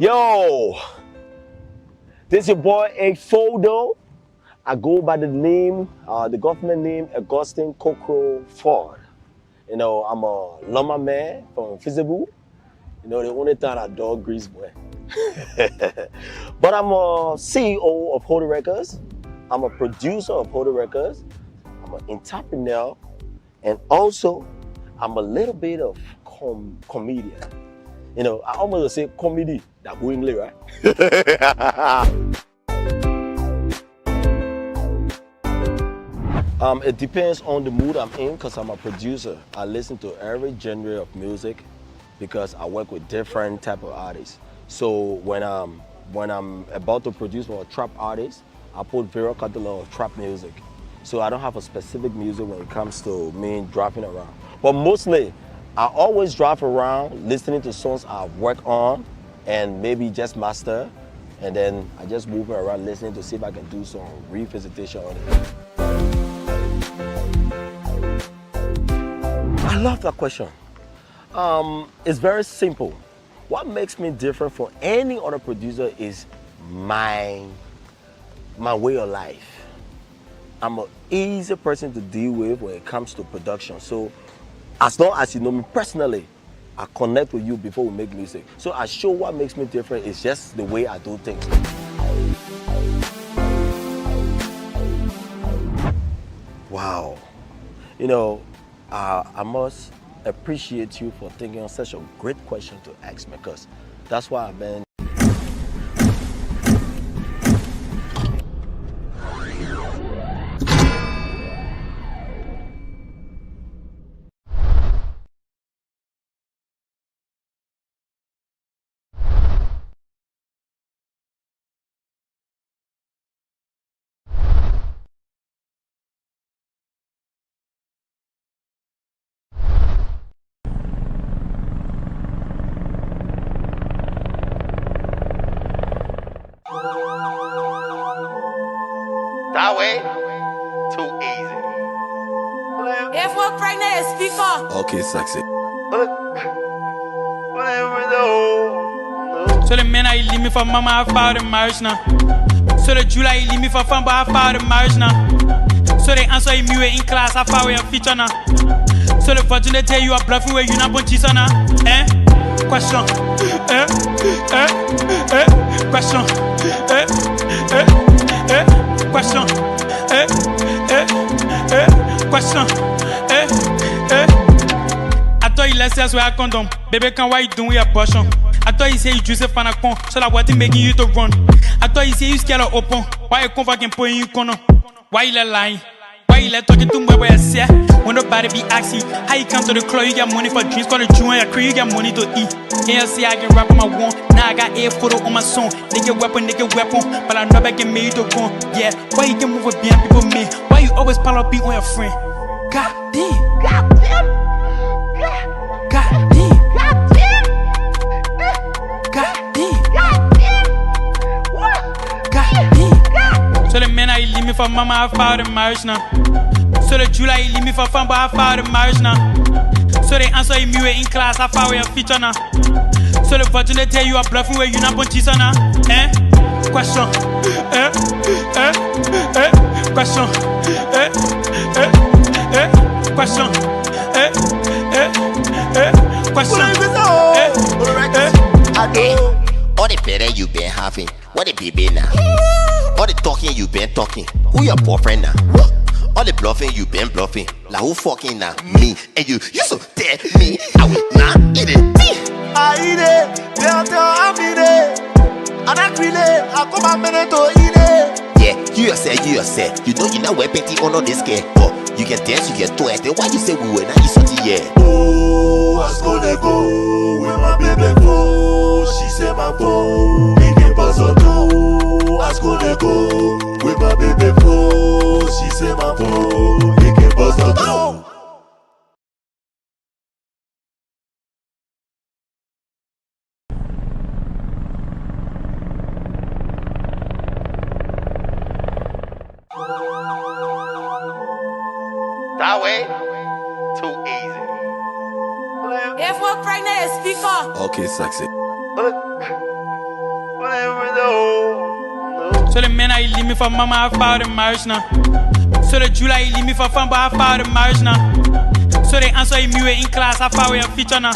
Yo, this is your boy Fodo. I go by the name, the government name, Augustine Kokro Ford. You know, I'm a lumber man from Feasible. You know, the only time I dog grease boy. But I'm a CEO of Holy Records. I'm a producer of Holy Records. I'm an entrepreneur. And also, I'm a little bit of comedian. You know, I almost say comedy, that going right? It depends on the mood I'm in because I'm a producer. I listen to every genre of music because I work with different type of artists. So when I'm about to produce for a trap artist, I put various catalog of trap music. So I don't have a specific music when it comes to me driving around. But mostly, I always drive around listening to songs I've worked on and maybe just master. And then I just move around listening to see if I can do some revisitation on it. I love that question. It's very simple. What makes me different from any other producer is my way of life. I'm an easy person to deal with when it comes to production. So as long as you know me personally, I connect with you before we make music. So I show what makes me different is just the way I do things. Wow. You know, I must appreciate you for thinking of such a great question to ask me because that's why I've been. That way, too easy. If we're pregnant, speak up. Okay, sexy. So the men I leave me for mama, I found a marriage now. So the July leave me for fun, but I found a marriage now. So they answer me in class, I found a feature now. So the virgin they tell you are bluffing where you not born cheese now. Question. Question. Question. Question. I thought you let us wear a condom. Baby, can why you doing your abortion? I thought you say you juice a fan of con, so that what is making you to run. I thought you say you scared of open. Why you come fucking put in you corner? Why you let lying? Why you let talking to me where I say? When nobody be asking how you come to the club, you get money for drinks, call the Jew and your crew, you get money to eat. And you see I can rap on my one, now I got a photo on my song. They get weapon, but I know I can make you to run. Yeah, why you can move with being people me? Why you always pile up beat on your friend? God damn. God damn. God damn. God damn. God damn. God damn. What? God damn. So the men I leave me for mama, I found a marriage now. So the July leave me for fun, but I found a marriage now. So they answer me in class, I found a feature now. So the virgin they tell you are bluffing where you not born cheese now. Question. Question. Question. All the better you been having, what the baby now? All the talking you been talking, who your boyfriend now? All the bluffing you been bluffing, like who fucking now? Me and you so dead me, I will not eat it. I eat it, I eat it, and I feel it, I come a minute to eat it. Yeah, you yourself, you know you not wear painting on this game. Oh, you can dance, you can twerk, then why you say we were not you something yeah? Oh, I was gonna go with my baby go. She said my phone, we can pass on too. I was gonna go with my baby go. She said my phone, we can pass on too. That way, too easy. If we're pregnant, speak up. Okay, sexy. So the men I leave me for mama, I filed a marriage now. So the July he leave me for fun, but I filed a marriage now. So they answer me in class, I filed a feature now.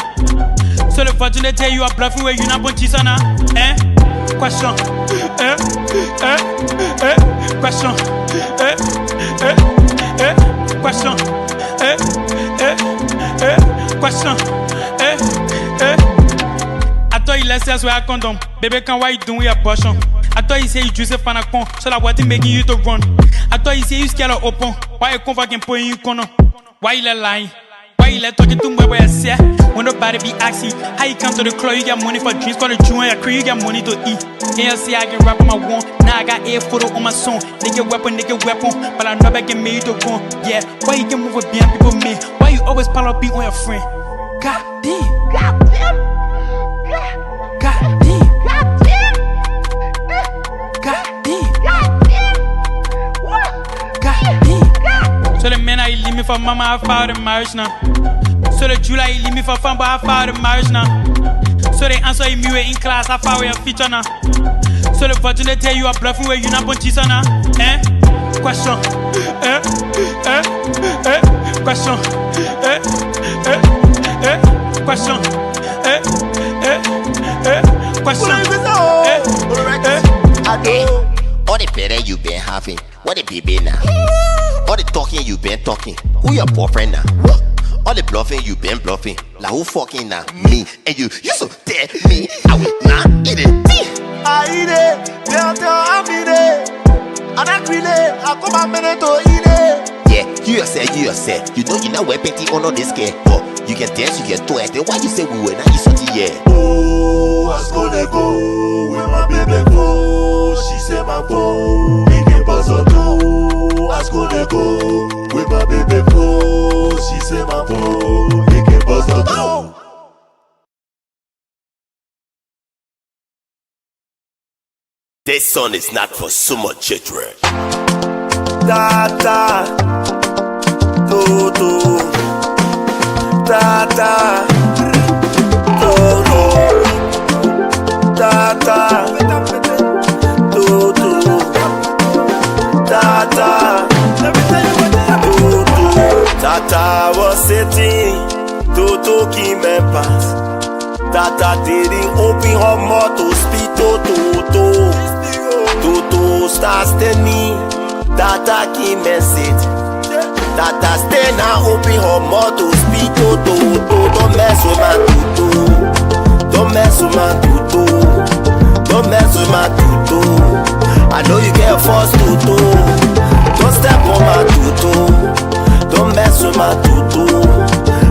So the virgin they tell you are bluffing where you not born cheese now. Question. Question. Question. Question. I thought you left us where I condom. Baby, why you doing abortion? I thought you say you Joseph Fanacon, so that what making you to run. I thought you say you scared of open. Why you come back and put you corner? Why you let lying? Why you let talking to me where I say? When nobody be asking how you come to the club, you get money for drinks, call the Jew and your crew, you get money to eat. And you see I can rap on my one, now I got a photo on my song. Nigga weapon, but I never get made to go. Yeah, why you can move with being people me? Why you always pile up being on your friend? God damn. God damn. God damn. God damn. God damn. God damn. So the men I leave me for mama, I filed a marriage now. So the July he leave me for fun, but I filed a marriage now. So they answer me in class, I filed a feature now. So the virgin they tell you are bluffing where you not born cheese now. Question. Question. Question. All the better you been having, what the baby now? All the talking you been talking, who your boyfriend now? All the bluffing you been bluffing, like who fucking now? Me and you so tell me I will not eat it. I eat it, I'm eat it. And I grill it, I come a minute to eat it. Yeah, you yourself. You know you not wear petty or not this care. But you can dance, you can twerk. Then why you say we were not you something yeah? Oh, I gonna go where my baby go. She say my phone, make it buzz or two. I gonna go where my baby go. She say my phone, make it buzz or two. This song is not for so much children. Tata, Toto, Tata, Toto, Tata, Toto, Tata, Toto. Tata was sitting, Toto qui me passe. Tata didn't open her mouth to speak Toto. Toto starts standing. Tata qui me sit. Tata stay now open her mouth to speak Toto. Don't mess with my Toto. Don't mess with my Toto. Don't mess with my Toto. I know you get forced Toto. Don't step on my Toto. Don't mess with my Toto.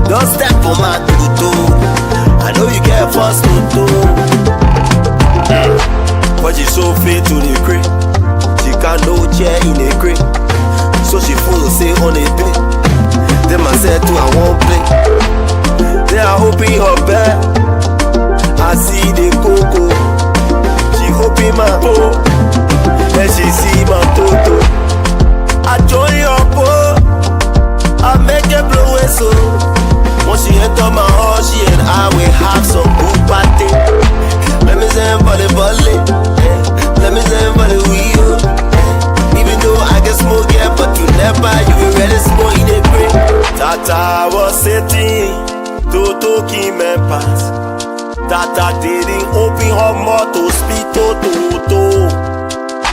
Don't step on my Toto. I know you get forced Toto. But she so fit to the crib. She got no chair in the crib. So she follow say on a bed. Then I said to I won't play. Then I open her bed. I see the cocoa. She open my bowl. Then she see my Toto. I join her bowl. I make her blow it so. When she enter my house, she and I will have some good party. Let me sing for the volley. Let me sing for the wheel. Even though I can smoke it, but you never, you already smoke in the break. Tata was sitting, Toto qui me passe. Tata didn't open her mouth to speak Toto.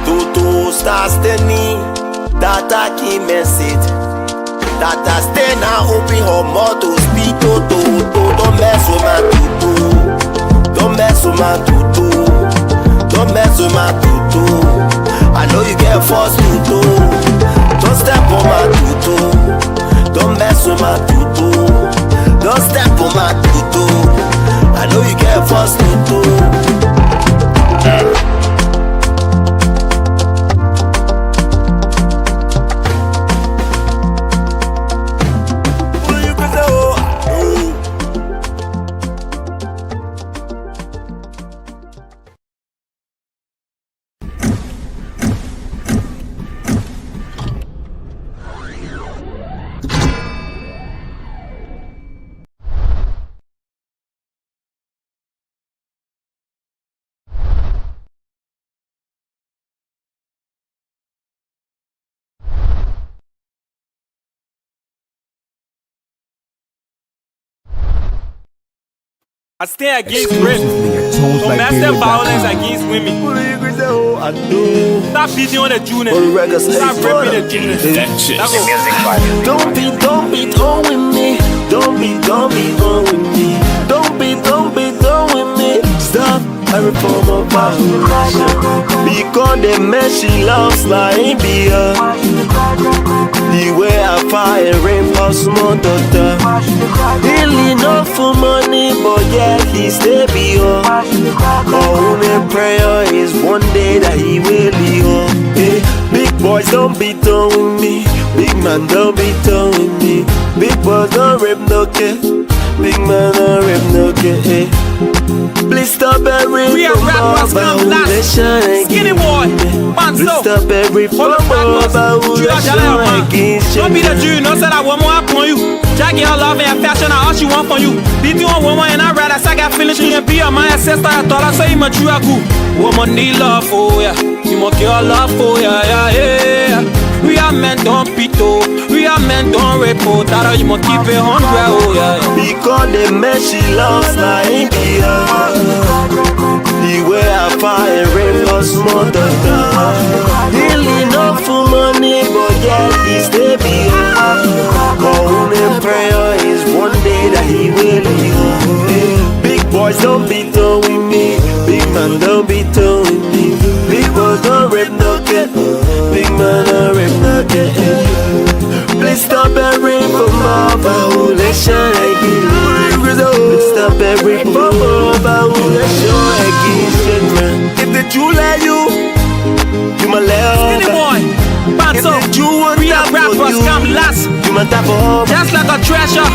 Toto starts standing, Tata qui me sit. Tata stay now open her mouth to speak Toto. Don't mess with my Toto. Don't mess with my Toto. Don't mess with my Toto. I know you get forced Toto. Don't step on my Toto. Don't mess with my Toto. Don't step on my Toto. I know you get forced Toto. I stand against rape. Domestic violence against women. Stop beating on the juniors. Stop raping the juniors. Don't be on with me. Don't be on with me. Don't be on with me. Stop every form of violation. Because the man she loves like beer. The way I fire rain for small daughter. He lean up for money, but yeah, he stay beyond. My only prayer is one day that he will be home. Hey, big boys don't be done with me. Big man don't be done with me. Big boys don't rip no kid. Big man don't rip no kid. Hey. Please stop every We are rappers come last. Skinny boy, man Please so. stop every Follow don't be the Jew, no say that woman upon you. Jackie her love and fashion, all she want from you. Beating a woman and I rather I got feelings. You can be a my ancestor. I thought I say you much you a good. Woman need love for ya. You must give love for ya, yeah. We are men don't beat oh. We are men don't report. That you must keep it 100, oh yeah. Because the man she loves like India. The way I fire rain for small daughter. He lean up for money, but yeah, he stay beyond. My only prayer is one day that he will be home. Big boys don't be done with me. Big man don't be done with me. Big boys don't rip no kid. Big man don't rip no kid. Please stop every form of violation again. Please stop every form of violation again. If the Jew let you my love. Skinny boy, man so. We are rappers come last. You my type of just like a treasure.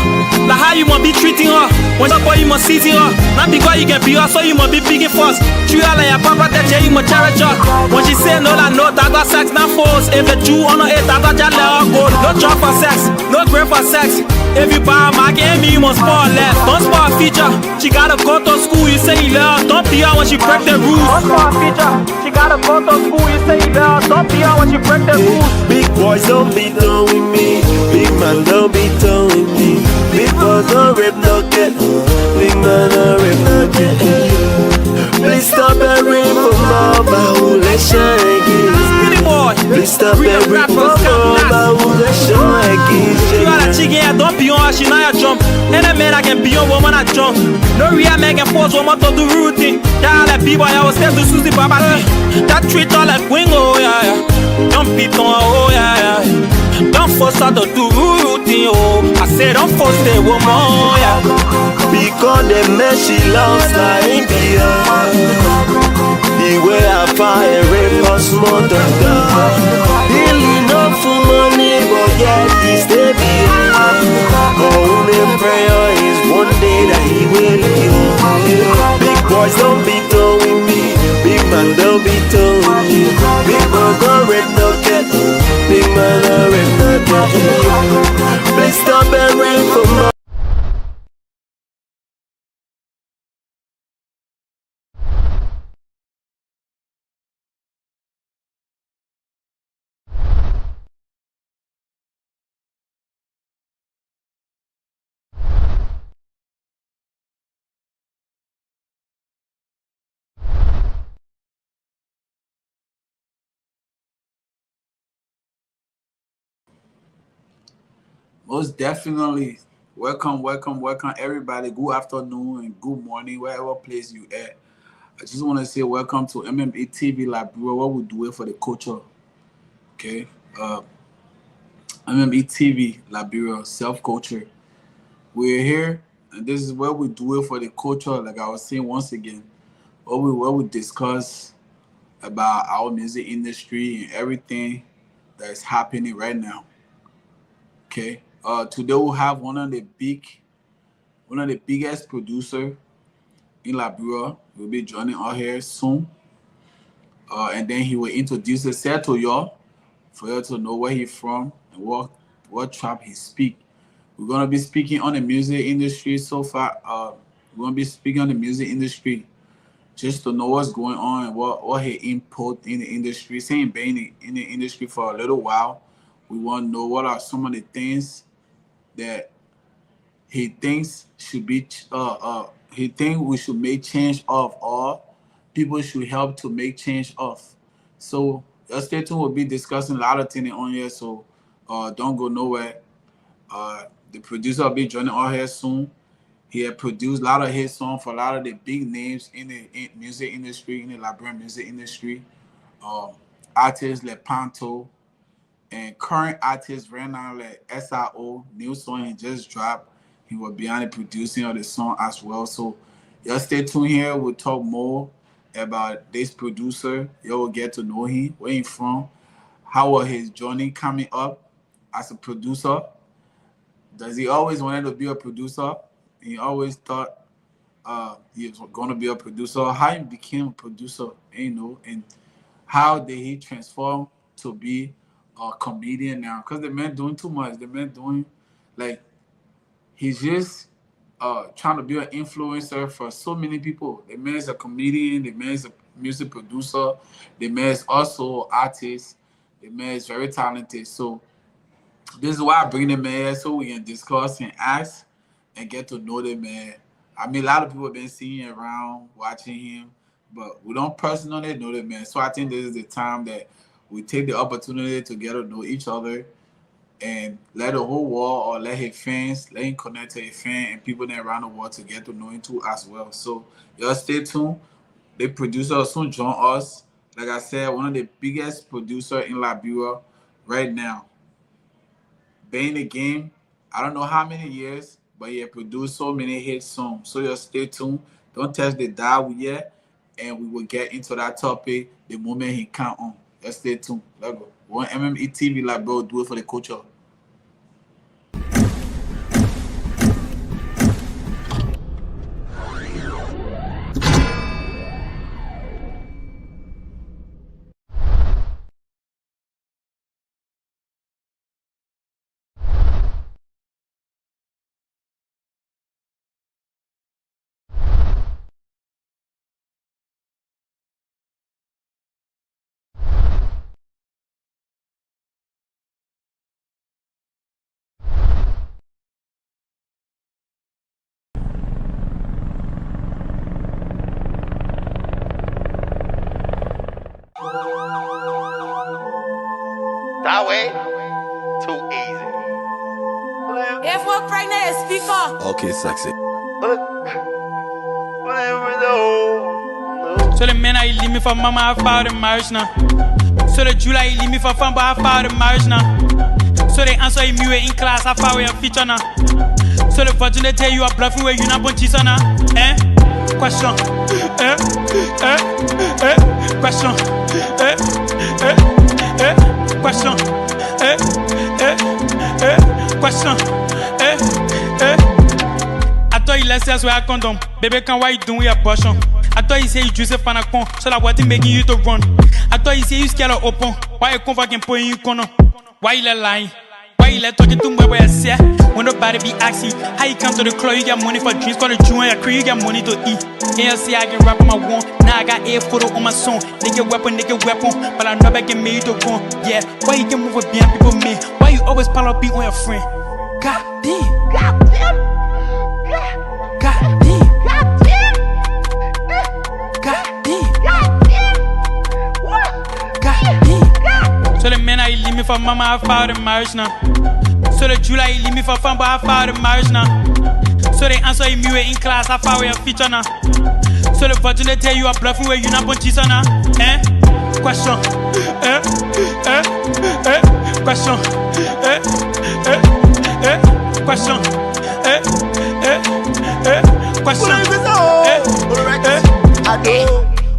Like how you must be treating her. When the boy you must see her. Not because you can be her, so you must be big and first. Treat her like your papa, that you must cherish her. When she say no, I know that got sex, not force. If the Jew on her head, that got just let her go. No job for sex, no grade for sex. If you buy a market, you must spoil less. Don't spoil a feature. She gotta go to school, you say you love. Don't be her when she break the rules. Don't spoil a feature. She gotta go to school, you say you love. Don't be her when she break the rules. Big boys don't be done with me. Big man don't be done with me. Big boys don't rip no kid. Big man don't rip no kid. Please stop every form of violation again. Skinny boy, please stop every form of violation again. You got a chicken, yeah, don't be on her, she not your jump. Any man I can be on woman I jump. No real man can force woman to do routine. Yeah, like people, I was step to Susie Baba. That treat all like wing, oh yeah. Don't beat on her, oh yeah. Don't force her to do routine, oh. I say don't force the woman, oh yeah. Because the man she loves like India. The way I fire rain for small daughter. He lean up for money, but yeah, he stay beyond. My only prayer is one day that he will be home. Big boys don't be done with me. Big man don't be done with me. Big boys don't rip no cat. Big man don't rip no cat. Please stop and rain for money. Most definitely. Welcome everybody. Good afternoon and good morning, wherever place you at. I just want to say welcome to MME TV Liberia, what we do it for the culture. Okay. MME TV Liberia, Self-Culture. We're here and this is where we do it for the culture, like I was saying once again. Where we discuss about our music industry and everything that is happening right now. Okay. Today we'll have one of the biggest producer in Liberia. Will be joining us here soon. And then he will introduce himself to y'all for y'all to know where he's from and what tribe he speak. We're gonna be speaking on the music industry so far. We're gonna be speaking on the music industry just to know what's going on and what he input in the industry. Saying being in the industry for a little while, we want to know what are some of the things that he thinks should be he think we should make change of, or people should help to make change of. So just stay tuned. We'll be discussing a lot of things on here. So don't go nowhere. The producer will be joining on here soon. He had produced a lot of hit songs for a lot of the big names in the music industry, in the Liberian music industry. Artists like Panto and current artists right now like SIO, new song he just dropped. He will be on the producing of the song as well. So y'all stay tuned here. We'll talk more about this producer. You will get to know him, where he's from, how was his journey coming up as a producer. Does he always wanted to be a producer? He always thought he was going to be a producer. How he became a producer, and how did he transform to be a comedian now? Because the man doing too much. The man doing, like, he's just trying to be an influencer for so many people. The man is a comedian. The man is a music producer. The man is also an artist. The man is very talented. So this is why I bring the man here, so we can discuss and ask and get to know the man. I mean, a lot of people have been seeing him around, watching him, but we don't personally know the man. So I think this is the time that we take the opportunity to get to know each other and let the whole world, or let his fans, let him connect to his fans and people that around the world to get to know him too as well. So y'all stay tuned. The producer will soon join us. Like I said, one of the biggest producers in Liberia right now. Been in the game, I don't know how many years, but he produced so many hit songs. So y'all stay tuned. Don't touch the dial yet, and we will get into that topic the moment he come on. Let's stay tuned. Let's go. We want MME TV Liberia, do it for the culture. That way, too easy. If we're pregnant, speak up. Okay, sexy. So the men I leave me for mama, I found in marriage now. So the July leave me for fun, but I found in marriage now. So they answer me in class, I found a feature now. So the virgin they tell you are bluffing where you not born cheese now. Question. Question. Question. Question. I thought you left us with a condom. Baby, why you doing abortion? I thought you say you juice for a con, so that what making you to run. I thought you say you scared of open. Why you come back and put in you corner? Why you lying? Why you talking to me where I say? When nobody be asking how you come to the club, you get money for drinks, for the Jew and your crew, you get money to eat. And you see I can rap on my one, now I got a photo on my song. They get weapon, but I never get made to go. Yeah, why you can move with being people me? Why you always pile up beat on your friend? God damn. God damn. God damn. God damn. God damn. God damn. What? God damn. So the men I leave me for mama, I found in marriage now. So the July leave me for fun, but I found in marriage now. So they answer me in class, I found a feature now. So the virgin they tell you are bluffing where you not born cheese now. Question. Question. Question.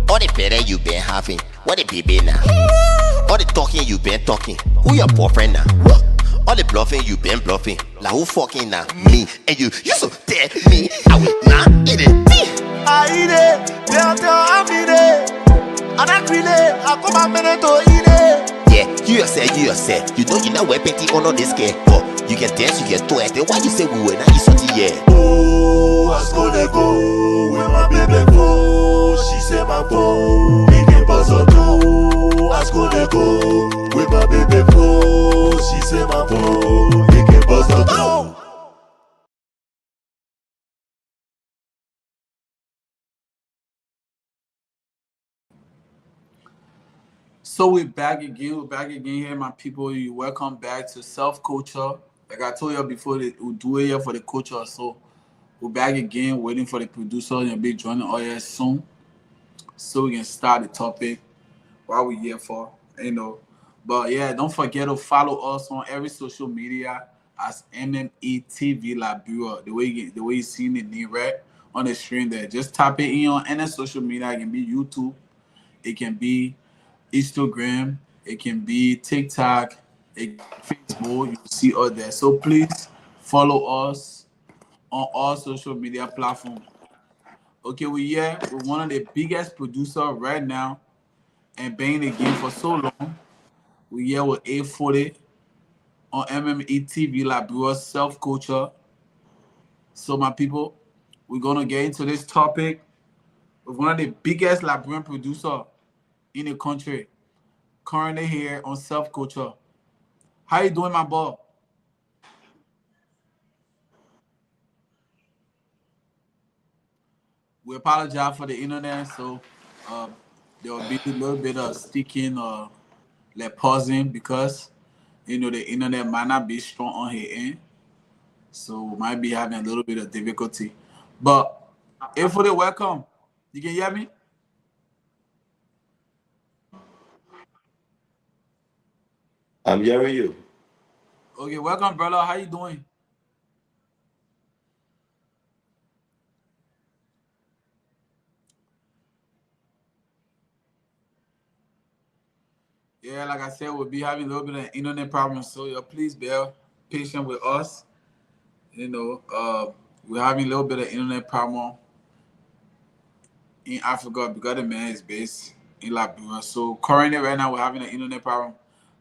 All the better you been having, what the baby now? All the talking you been talking, who your boyfriend now? All the bluffing you been bluffing, like who fucking now? Me. And you so dead me, I will not eat it. I eat it, I'm eat it. And I grill it, I come a minute to eat it. Yeah, you yourself. You know you not wear painting on all this care. But you can dance, you can twerk. Then why you say we were not you something, yeah? Oh, I gonna go with my baby go. She said my phone, we can pass her too. I gonna go with my baby go. She said my phone, we can pass her too. So we're back again. We're back again here, my people. You welcome back to Self-Culture. Like I told you before, we'll do it here for the culture. So we're back again, waiting for the producer and be joining us here soon, so we can start the topic. What we're here for, you know. But yeah, don't forget to follow us on every social media as MME TV Liberia. The way you see the name right on the screen there. Just tap it in on any social media. It can be YouTube, it can be Instagram, it can be TikTok, it can be Facebook. You see us there. So please follow us on all social media platforms. Okay, we're here with one of the biggest producers right now and been in the game for so long. We're here with 840 on MME TV Liberia Self-Culture. So my people, we're gonna get into this topic with one of the biggest Liberian producer in the country, currently here on Self-Culture. How you doing, my boy? We apologize for the internet, so there will be a little bit of sticking or like pausing because the internet might not be strong on here end, so we might be having a little bit of difficulty. But if for the welcome, you can hear me? I'm hearing you. Okay, welcome, brother. How you doing? Yeah, like I said, we'll be having a little bit of internet problems, so please bear patient with us. We're having a little bit of internet problem in Africa because the man is based in Liberia. So currently, right now, we're having an internet problem,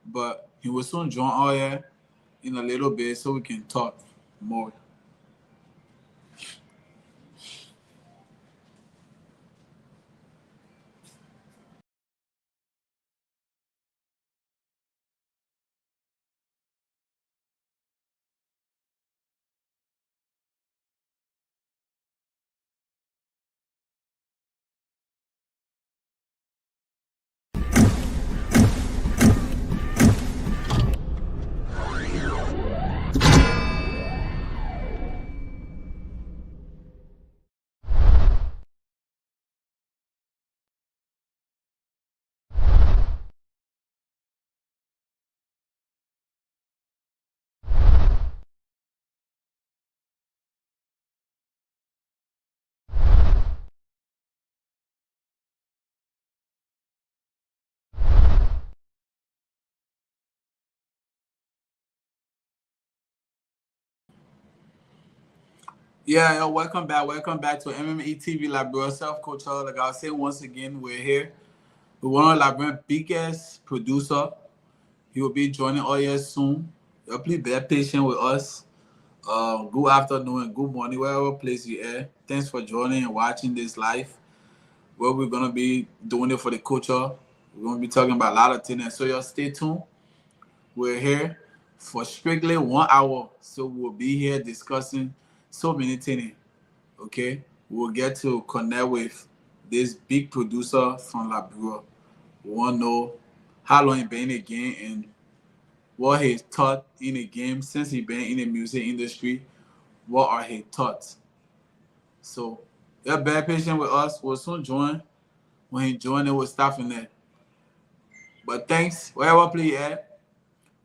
but he will soon join all here in a little bit so we can talk more. Yeah, welcome back. Welcome back to MME TV Liberia Self-Culture. Like I say once again, we're here with one of Liberia's biggest producer. He will be joining all here soon. Please be patient with us. Good afternoon and good morning, wherever place you are. Thanks for joining and watching this live. Where we're gonna be doing it for the culture. We're gonna be talking about a lot of things. So y'all stay tuned. We're here for strictly 1 hour. So we'll be here discussing so many things. Okay, we'll get to connect with this big producer from Liberia. We want to know how long he been in the game and what he taught in the game since he been in the music industry. What are his thoughts? So, yeah, bear patient with us. We'll soon join. When he join, it will start from there. But thanks, wherever play at,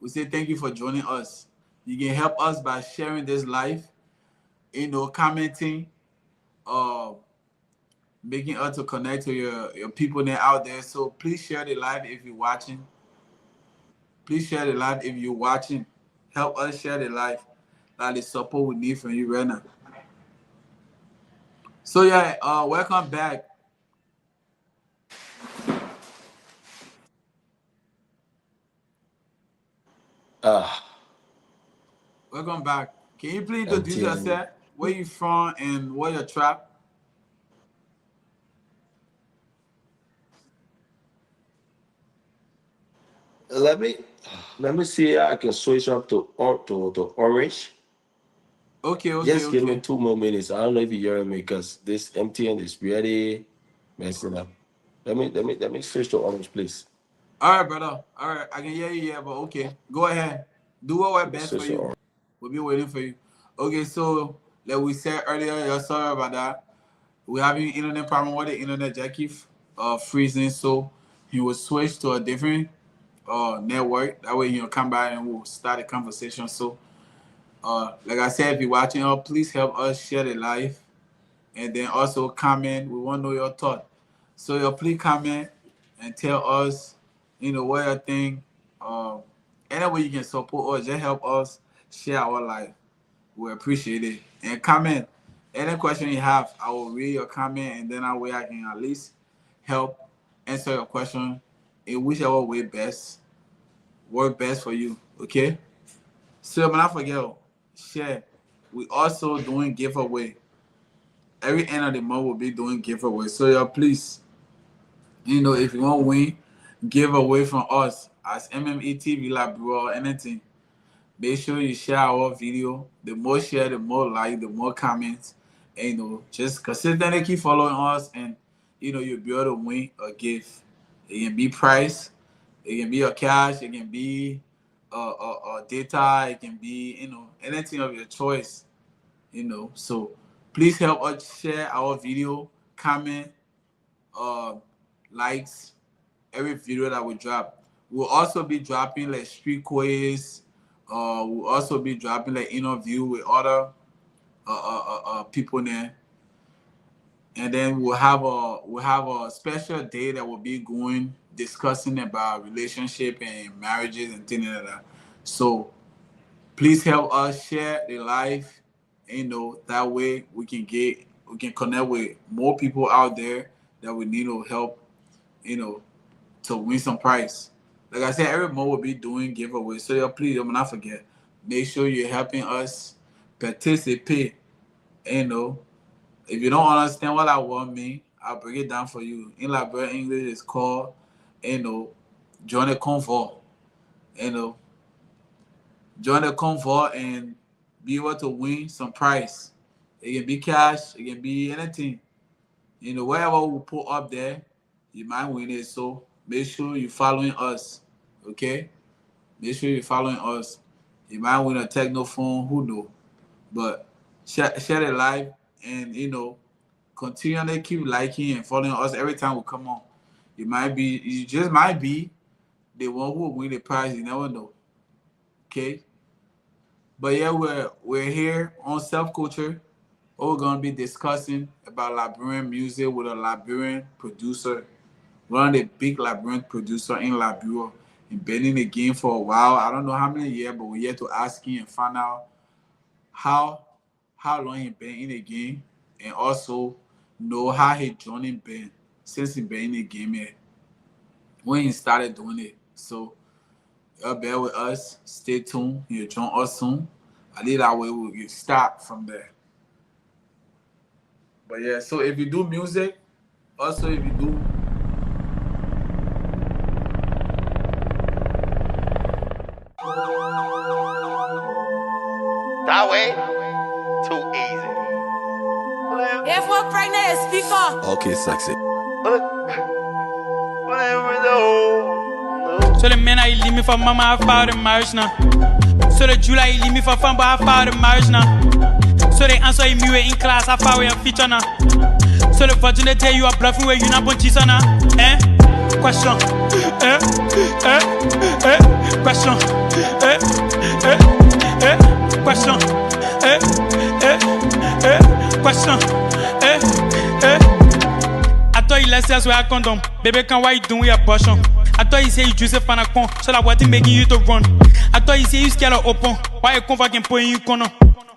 we say thank you for joining us. You can help us by sharing this live, commenting, uh, making us to connect to your people that out there. So please share the live if you're watching. Please share the live if you're watching. Help us share the live. Like the support we need from you right now. So yeah, welcome back. Welcome back. Can you please introduce yourself? Where you from and where your trap? Let me see. I can switch up to orange. Okay. Just give me 2 more minutes. I don't know if you hear me because this MTN is really messing up. Let me switch to orange, please. All right, brother. All right, I can hear you, yeah, but okay. Go ahead. Do what works best for you. We'll be waiting for you. Okay, so like we said earlier, you're sorry about that. We having internet problem with the internet just keep freezing, so he will switch to a different network. That way he'll come back and we'll start a conversation. So like I said, if you're watching us, please help us share the live and then also comment. We want to know your thought. So please comment and tell us, what you think. Any way you can support us, just help us share our life. We appreciate it. And comment. Any question you have, I will read your comment, and then that way I can at least help answer your question in whichever way work best for you. Okay? So when I forget, share. We also doing giveaway. Every end of the month we'll be doing giveaway. So please, if you want to win giveaway from us as MME TV Liberia or anything, make sure you share our video. The more share, the more like, the more comments. And just consistently keep following us, and you'll be able to win a gift. It can be price, it can be a cash, it can be data, it can be anything of your choice. So please help us share our video, comment, likes every video that we drop. We'll also be dropping like street quiz. We'll also be dropping like interview with other people there, and then we'll have a special day that will be discussing about relationship and marriages and things like that. So please help us share the live. That way we can connect with more people out there that we need help. To win some prize. Like I said, every month we'll be doing giveaways. So please do not forget. Make sure you're helping us participate. If you don't understand what I want me, I'll break it down for you. In Liberia English, it's called, join the convoy. Join the convoy and be able to win some prize. It can be cash, it can be anything. Whatever we put up there, you might win it. So make sure you're following us. Okay? Make sure you're following us. You might win a techno phone, who knows? But share it live, and continue to keep liking and following us every time we come on. You just might be the one who will win the prize. You never know. Okay? But yeah, we're here on Self-Culture. We're gonna be discussing about Liberian music with a Liberian producer, one of the big Liberian producer in Liberia. He's been in the game for a while. I don't know how many years, but we're here to ask him and find out how long he been in the game, and also know how his journey been since he been in the game here, when he started doing it. So bear with us, stay tuned, he'll join us soon. I think that way we'll get start from there. But yeah, so if you do music, also if you do That way, too easy. If we're pregnant, speak up. Okay, sexy. So the men I leave me for mama, I found a marriage now. So the July he leave me for fun, but I found a marriage now. So they answer me in class, I found a feature now. So the virgin they tell you are bluffing where you not born cheese now. Question. Question. Question. Question. I thought you let us wear a condom. Baby, can why you doing your abortion? I thought you say you juice fan a con, so that what is making you to run. I thought you say you scared of open. Why you come fucking put in you corner?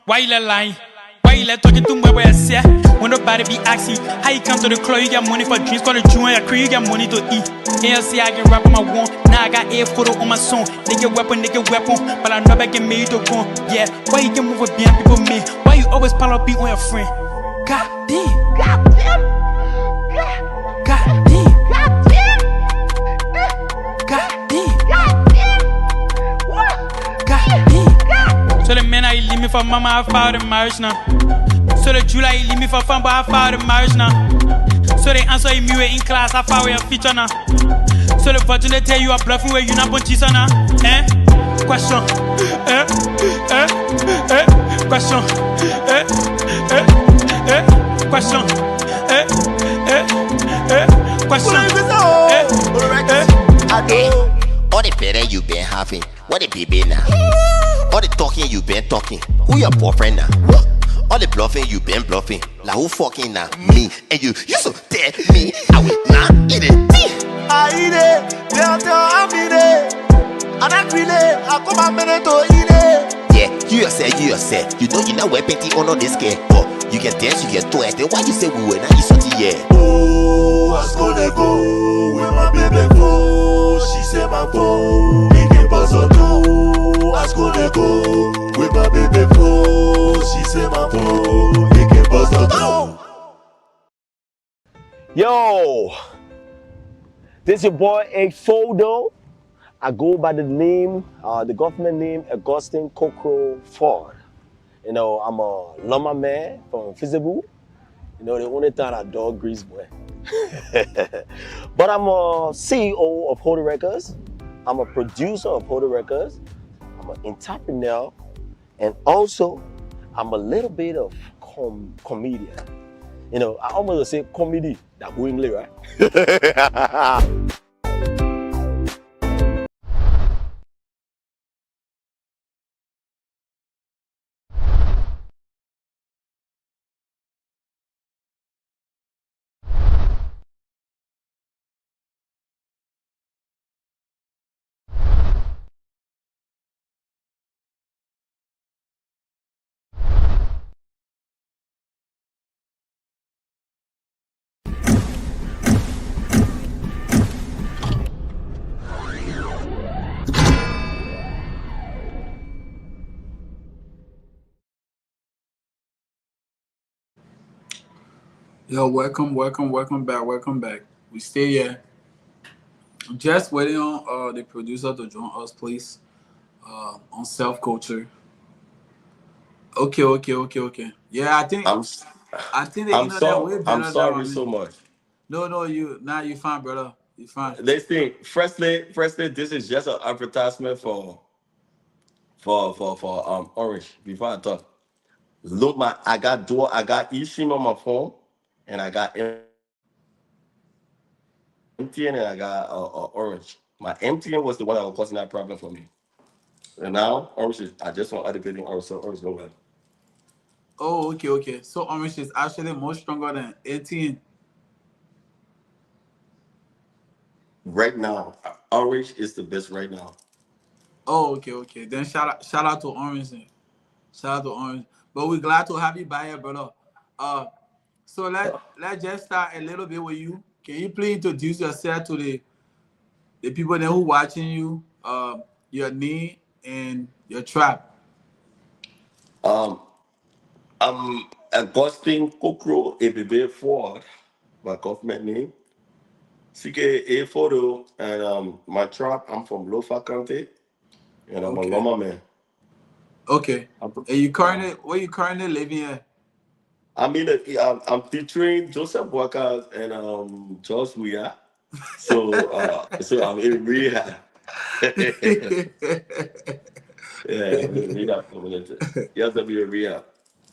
Why you let lying? Why you let talking to me where I say? When nobody be asking how you come to the club, you get money for drinks, call the Jew and your crew, you get money to eat. And you see I can rap on my one, now I got a photo on my song. They get weapon, but I know I can make you to run. Yeah, why you can move with being people me? Why you always pile up beat on your friend? God damn. God damn. God damn. God damn. God damn. God damn. What? God damn. So the men I leave me for mama, I found a marriage now. So the July he leave me for fun, but I found a marriage now. So they answer me in class, I found a feature now. So the fortune tell you are bluffing where you not on Chisana. Question. Question. Question. All the better you been having, what the baby now? All the talking you been talking, who your boyfriend now? All the bluffing you been bluffing, like who fucking now? Me. And you so tell me, I will not eat it. I eat it, they are I'm in it. And I feel it, I come a minute to eat it. Yeah, you yourself. You know you're not wearing tea on this care. But you can dance, you can twerk. Then why you say we were not eat something, yeah? Oh, I gonna go with my baby go. She say my phone, make it buzz or two. I gonna go with my baby go. She say my phone, make it buzz or two. Yo, this your boy A Photo. I go by the name, the government name, Augustine Kokro Ford. You know, I'm a lumber man from Feasible. You know, the only time I dog grease boy. But I'm a CEO of Holy Records. I'm a producer of Holy Records. I'm an entrepreneur. And also, I'm a little bit of comedian. You know, I almost say comedy, that English, right? Yo, welcome back. We stay here. Just waiting on the producer to join us, please. On Self-Culture. Okay. Yeah, I think the internet way better I'm than sorry me. so much. No, you fine, brother. You fine. Listen, firstly, this is just an advertisement for Orange. Before I talk, look, I got eSIM on my phone, and I got MTN, and I got Orange. My MTN was the one that was causing that problem for me, and now Orange is. I just want activating Orange, so Orange go well. Oh, okay. So Orange is actually more stronger than 18. Right now, Orange is the best right now. Oh, okay. Then shout out to Orange. Then. Shout out to Orange. But we're glad to have you by here, brother. So let's just start a little bit with you. Can you please introduce yourself to the people that who watching you, your name and your tribe? Um, I'm Augustine Kokro Ebebe Ford, my government name. CK Photo, and my tribe, I'm from Lofa County, and I'm a Okay. Loma man. Okay. And you currently where you currently living at? I'm featuring Joseph Walker and Josh Weah. So I'm in rehab. Yeah, I'm in rehab community. You have to be in rehab.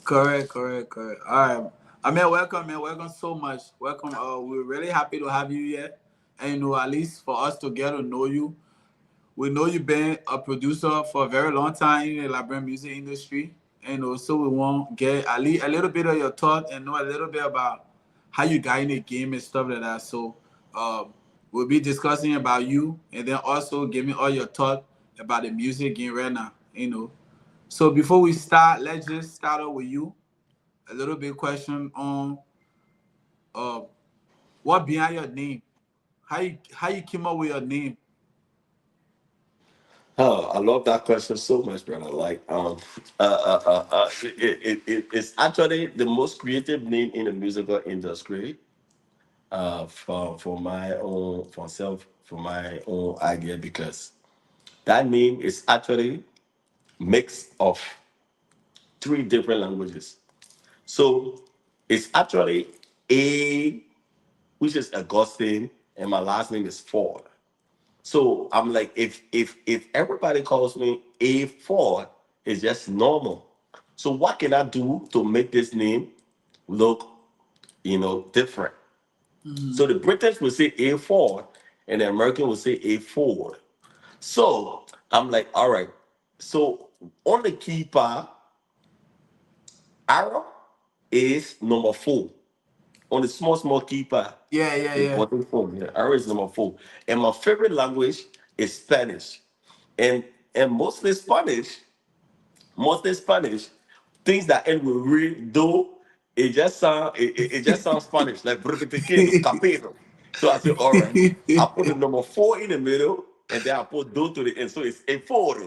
Correct. All right. I mean, welcome, man. Welcome so much. Welcome. We're really happy to have you here. And at least for us to get to know you. We know you've been a producer for a very long time in the Liberian music industry. And also we want to get a little bit of your thought and know a little bit about how you got in the game and stuff like that. So we'll be discussing about you and then also giving all your thought about the music game right now. So before we start, let's just start off with you. A little bit question on uh, what behind your name? How you came up with your name? Oh, I love that question so much, brother. Like, it's actually the most creative name in the musical industry. For my own for my own idea, because that name is actually mix of three different languages. So it's actually A, which is Augustine, and my last name is Ford. So I'm like, if everybody calls me A Ford, it's just normal. So what can I do to make this name look, different? So the British will say A Ford, and the American will say A Ford. So I'm like, all right. So on the keypad, arrow is number 4. On the small keypad, it's Yeah. button 4. Yeah, arrow is number 4. And my favorite language is Spanish. And mostly Spanish, things that end with re, do, it just sounds Spanish, like pequeno, capero. So I said, all right, I put the number 4 in the middle, and then I put do to the end, so it's a four.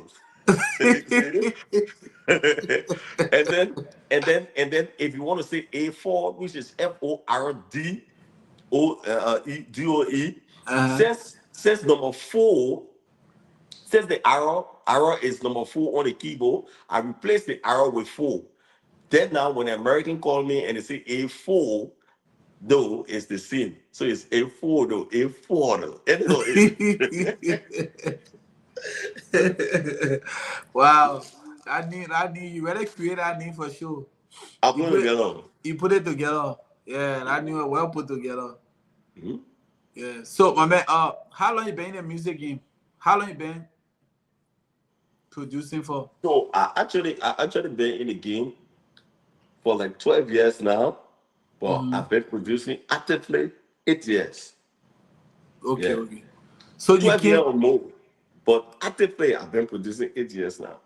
and then if you want to say A4, which is FORDOE, since number 4, since the arrow is number 4 on the keyboard, I replace the arrow with 4. Then now when an American call me and they say A4, though it's the same. So it's A4 though, A4 though. And Wow, that name, you better create that name for sure. I put it together. You put it together. Yeah, that name was well put together. Mm-hmm. Yeah. So my man, how long you been in the music game? How long you been producing for? So I actually been in the game for like 12 years now. But I've been producing actively 8 years. Okay. So you 12 years came. or more. But actively I've been producing 8 years now.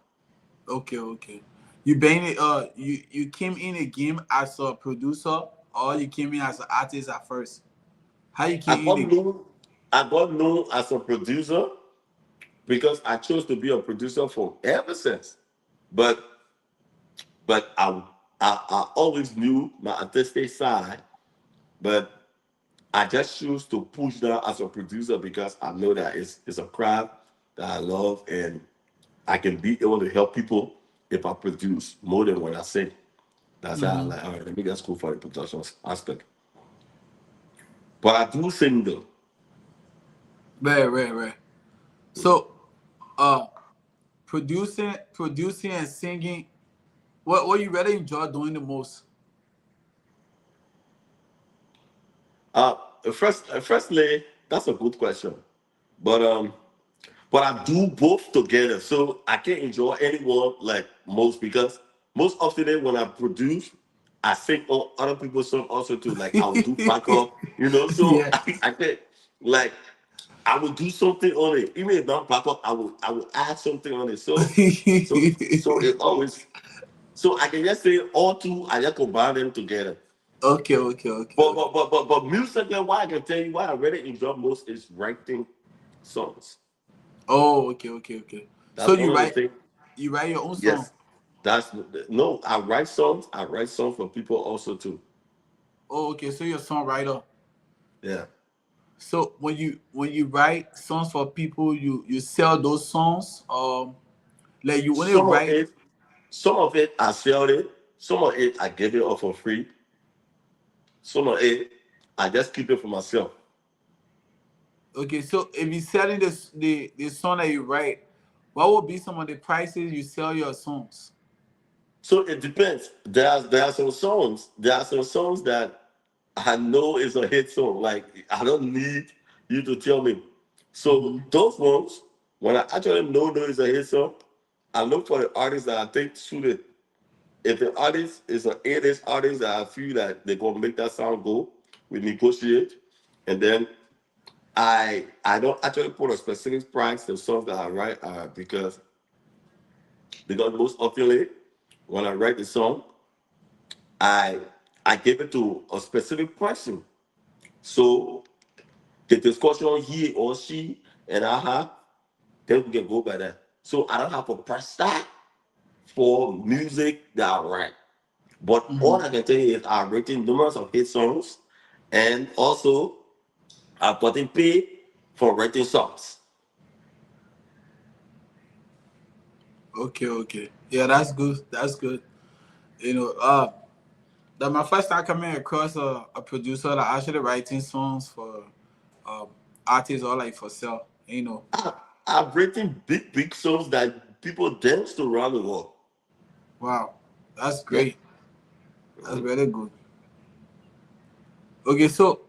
Okay. You been you came in the game as a producer, or you came in as an artist at first? How you I came got in? known I got known as a producer because I chose to be a producer for ever since. But I always knew my artistic side, but I just choose to push that as a producer because I know that it's a craft that I love, and I can be able to help people if I produce more than what I sing. That's how I'm like, all right, let me just go for the production aspect. But I do sing though. Right. So, producing and singing, what you really enjoy doing the most? Firstly, that's a good question. But I do both together, so I can't enjoy anyone like most because most often when I produce, I sing on other people's songs also too. Like I will do backup. So Yeah. I think like I will do something on it, even if not backup. I will add something on it. So it always so I can just say all two. I just combine them together. Okay. But musically, why I can tell you why I really enjoy most is writing songs. Oh, okay. So That's one of the things. you write your own song. Yes, no. I write songs. I write songs for people also too. Oh, okay. So you're a songwriter. Yeah. So when you write songs for people, you sell those songs. Like you only Some of write. it, some of it I sell it. Some of it I give it off for free. Some of it I just keep it for myself. Okay, so if you're selling the song that you write, what would be some of the prices you sell your songs? So it depends. There are some songs. There are some songs that I know is a hit song. Like I don't need you to tell me. So those ones, when I actually know is a hit song, I look for the artists that I think suited. If the artist is an A-list artist that I feel that they're gonna make that sound go, we negotiate, and then I don't actually put a specific price to songs that I write because most often when I write the song, I give it to a specific person. So the discussion he or she and I have, then we can go by that. So I don't have a price tag for music that I write. But all I can tell you is I've written numerous of hit songs, and also I've gotten paid for writing songs. Okay. Yeah, that's good. That's good. That my first time coming across a producer that actually writing songs for um artists or like for sale. You know. I've written big songs that people dance to around the world. Wow, that's Yeah. great. That's very good. Okay, so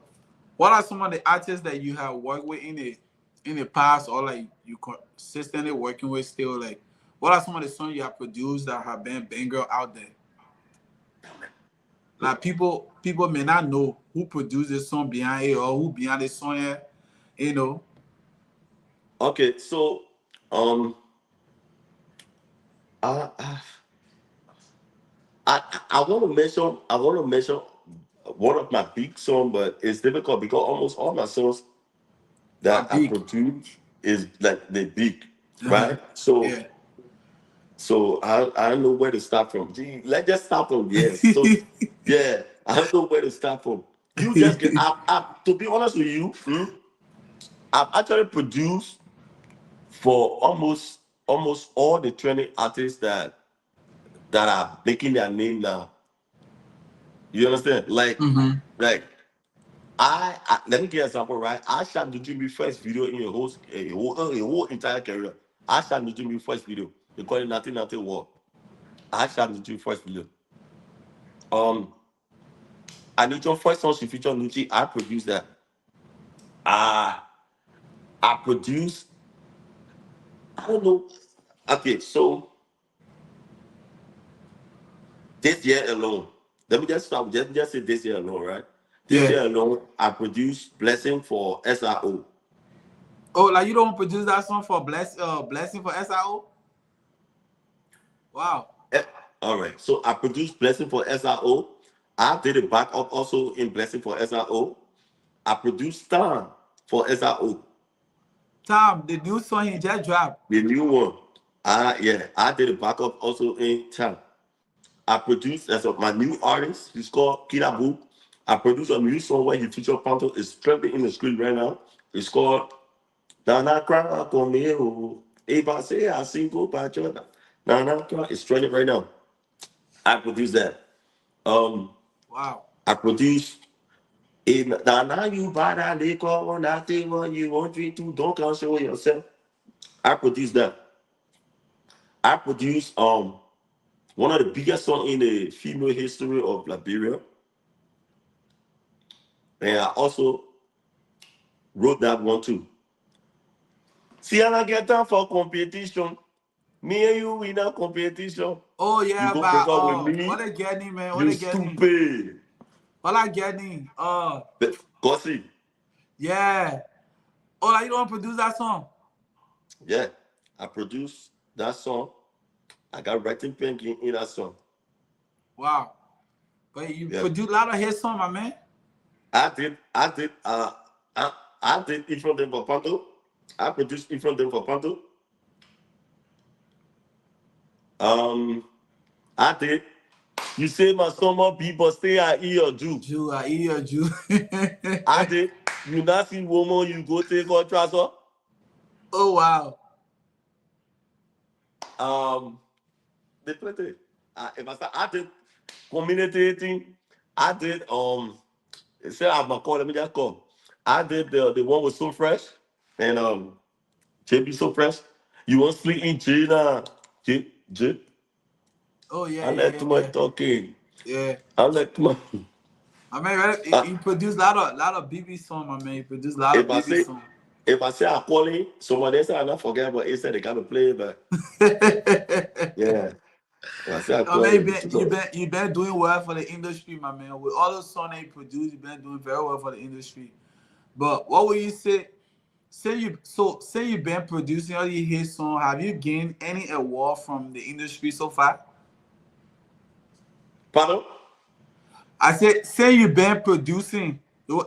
what are some of the artists that you have worked with in the past, or like you consistently working with still? Like, what are some of the songs you have produced that have been banger out there? Like people may not know who produced the song behind it or who behind the song. Here, you know. Okay, so um, I I I want to mention one of my big songs, but it's difficult because almost all my songs Are that I big. produce is like they big, Uh-huh. right? So Yeah. I don't know where to start from. Gee, let's just start from yes. So yeah, I don't know where to start from. You just get to be honest with you, I've actually produced for almost all the trending artists that are making their name now. You understand? Mm-hmm. Like let me give you an example, right? I shot the Jimmy first video in a whole entire career. I shot the Jimmy first video. They call it Nothing Nothing War. I shot the Jimmy first video. Um, and it's your first song she featured Nucci. I produced that. Uh, I produced. I don't know. Okay, so this year alone, let me just stop. Just say this year alone, right? This Yeah. year alone, I produced Blessing for SRO. Oh, like you don't produce that song for blessing for SIO? Wow. Eh, All right. So I produced Blessing for SRO. I did a backup also in Blessing for SRO. I produced Star for SRO, Tom, the new song he just dropped. the new one. Yeah, I did a backup also in Chan. I produced as of my new artist. He's called Kirabu. I produced a new song where he featured Panto. It's trending in the screen right now. It's called Nana Cry Conmigo. If I say I single by Jordan. Nana Cry. It's trending right now. I produced that. Um, Wow. I produced in Nana you buy that liquor on that thing when you want drink to don't come show yourself. I produced that. I produced one of the biggest songs in the female history of Liberia. And I also wrote that one too. See, I don't get time for competition. Me and you win a competition. Oh You yeah, go break but up with what me, they getting, man? What you they getting? stupid. What I getting? But Gossip, Yeah. Oh, like you don't produce that song? yeah, I produced that song. I got writing pen in that song. Wow. But you Yeah, produce a lot of hit song, my man. I did in front of them for Panto. I produced in front of them for Panto. Um, I did. You say my summer people stay at E or do. Jew, I eat your Jew. I did. You not see woman, you go take her trouser. Oh wow. They plenty. If I start, I did community thing. I did say I'm gonna call, let me just call. I did the one with So Fresh and JB So Fresh. You want sleep in Gina? J. Oh yeah, I yeah, let yeah, too yeah. much talking. Yeah. I let too much. I mean, right, Uh, he produced a lot of BB song, my man. He produced a lot of if I BB say song. if I say I call him, somebody else I not forget, but he said they gotta play, but yeah. If I say I I call mean, him, too much. you been doing well for the industry, my man. With all those songs that you produce, you've been doing very well for the industry. But what would you say? Say you've been producing all these hit songs. Have you gained any award from the industry so far? Pardon? I said, say you've been producing those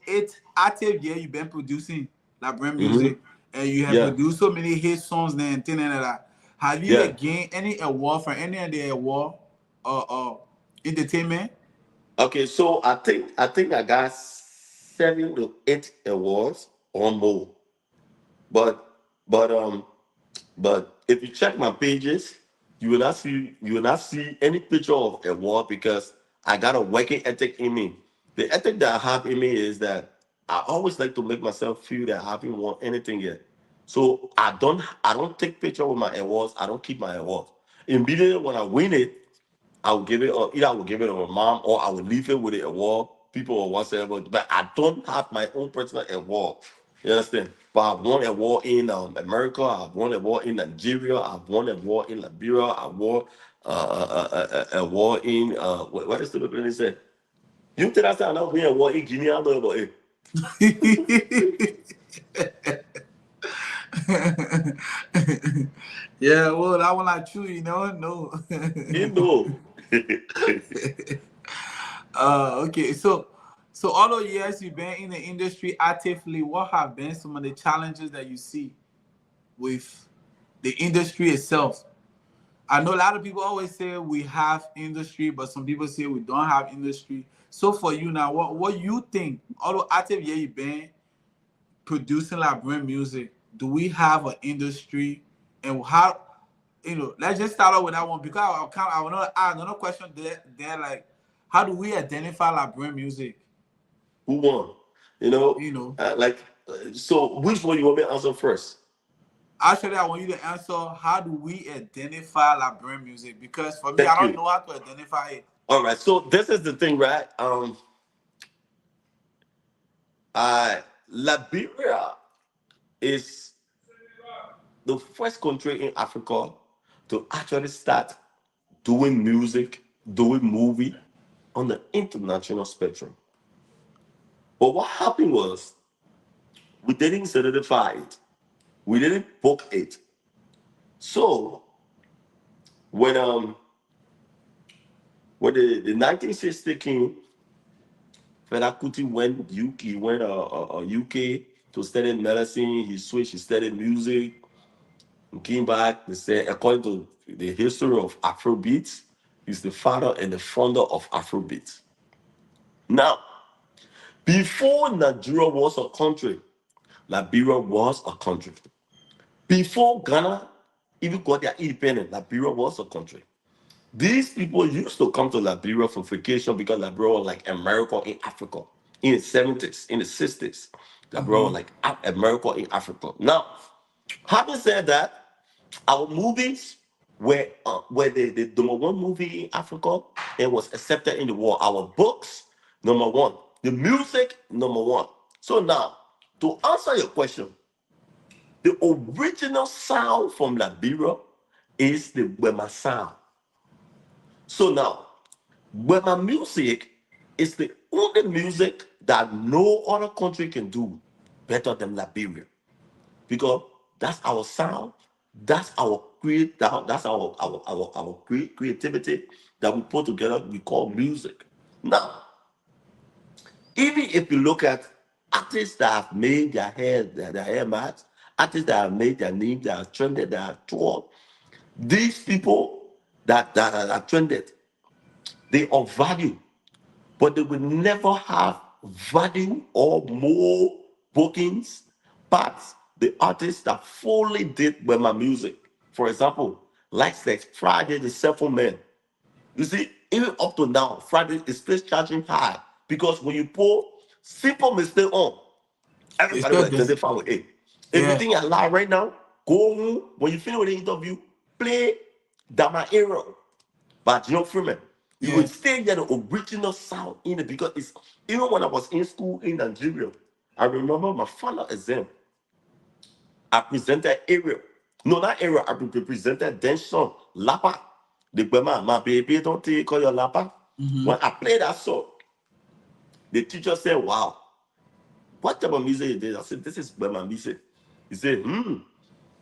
eight active year you've been producing like brand Mm-hmm. music, and you have Yeah. produced so many hit songs and things like that. Have you Yeah. gained any award from any of the award entertainment? Okay, so I think I got 7 to 8 awards or more. But but um but if you check my pages, you will not see any picture of award because I got a working ethic in me. The ethic that I have in me is that I always like to make myself feel that I haven't won anything yet. So I don't take picture with my awards. I don't keep my awards. Immediately when I win it, I will give it, or either I will give it to my mom or I will leave it with the award. People will want to say, but I don't have my own personal award. You understand? But I've won an award in America. I've won an award in Nigeria. I've won an award in Liberia. I've won award in what is the place say? You tell us I'm not winning award in Guinea. I know about it. Yeah, well, that one I true, you know. No. You know. Okay, so all those years you've been in the industry actively, what have been some of the challenges that you see with the industry itself? I know a lot of people always say we have industry, but some people say we don't have industry. So for you now, what you think? Although active year you've been producing Liberian music, do we have an industry, and how? Let's just start off with that one because I want to ask another question there like, how do we identify Liberian music? Who won? So which one you want me to answer first? Actually, I want you to answer, how do we identify Liberian music? Because for me, Thank I don't you. know how to identify it. All right, so this is the thing, right? Liberia is the first country in Africa to actually start doing music, doing movie on the international spectrum. But what happened was we didn't solidify it. We didn't book it. So when the 1960 came, Fela Kuti went UK to study medicine. He switched, he studied music. He came back. They said, according to the history of Afrobeat, he's the father and the founder of Afrobeat. Now, before Nigeria was a country, Liberia was a country. Before Ghana even got their independence, Liberia was a country. These people used to come to Liberia for vacation because Liberia was like America in Africa in the 70s, in the 60s. Liberia was like America in Africa. Now, having said that, our movies were the number one movie in Africa and was accepted in the world. Our books, number one. The music, number one. So now, to answer your question, the original sound from Liberia is the Bema sound. So now, Bema music is the only music that no other country can do better than Liberia, because that's our sound, that's our creativity that we put together. We call music. Now, even if you look at artists that have made their hair mats, artists that have made their name, that have trended, that have toured, these people that are trended, they are value, but they will never have value or more bookings. But the artists that fully did with my music, for example, like Friday the Seventh Man. You see, even up to now, Friday is still charging high because when you pull Simple Mistake on, everybody will identify with it. If you think I lie right now, go home. When you finish with the interview, play Dama Era by John Freeman. You will still get the original sound in it, because it's, even when I was in school in Nigeria, I remember my final exam, I presented Ariel. No, not Ariel, I presented dance song, Lapa. The Bema, my baby, don't take call your Lapa. When I played that song, the teacher said, wow, what type of music is this? I said, this is Bema music. He said,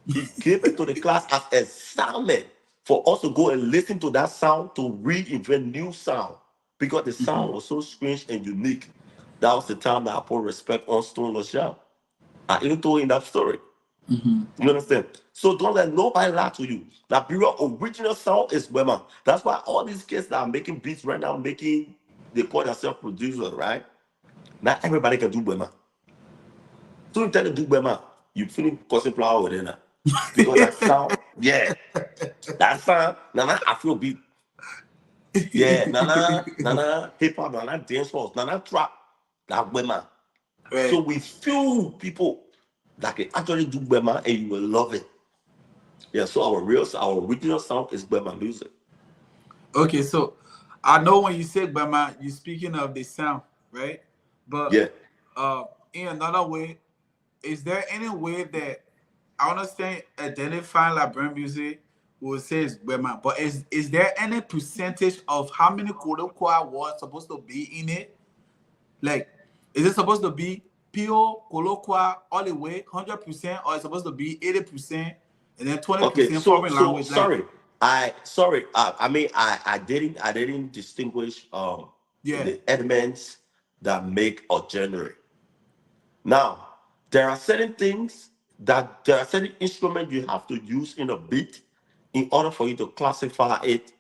He gave it to the class as a assignment for us to go and listen to that sound, to reinvent new sound, because the sound was so strange and unique. That was the time that I put respect on Stone Lachelle. I even told him that story. You understand? So don't let nobody lie to you. That Bureau original sound is Bema. That's why all these kids that are making beats right now, they call themselves producers, right? Not everybody can do Bema. So you tell them to do Bema, you finish causing flower with it now. Because that sound, that sound, nana Afrobeat. Nana hip hop, nana dance halls, nana trap, that Bema. Right. So we few people that can actually do Bema, and you will love it. Yeah, so our original sound is Bema music. Okay, so I know when you say Bama, you're speaking of the sound, right? But Yeah. in another way, is there any way that I understand identifying Liberian music will say it's Bama, but is there any percentage of how many Kolokwa was supposed to be in it? Like, is it supposed to be pure Kolokwa all the way, 100%, or it's supposed to be 80% and then Okay, 20% so foreign language? Like, sorry. I didn't distinguish yeah. the elements that make a genre. Now, there are certain instruments you have to use in a beat in order for you to classify it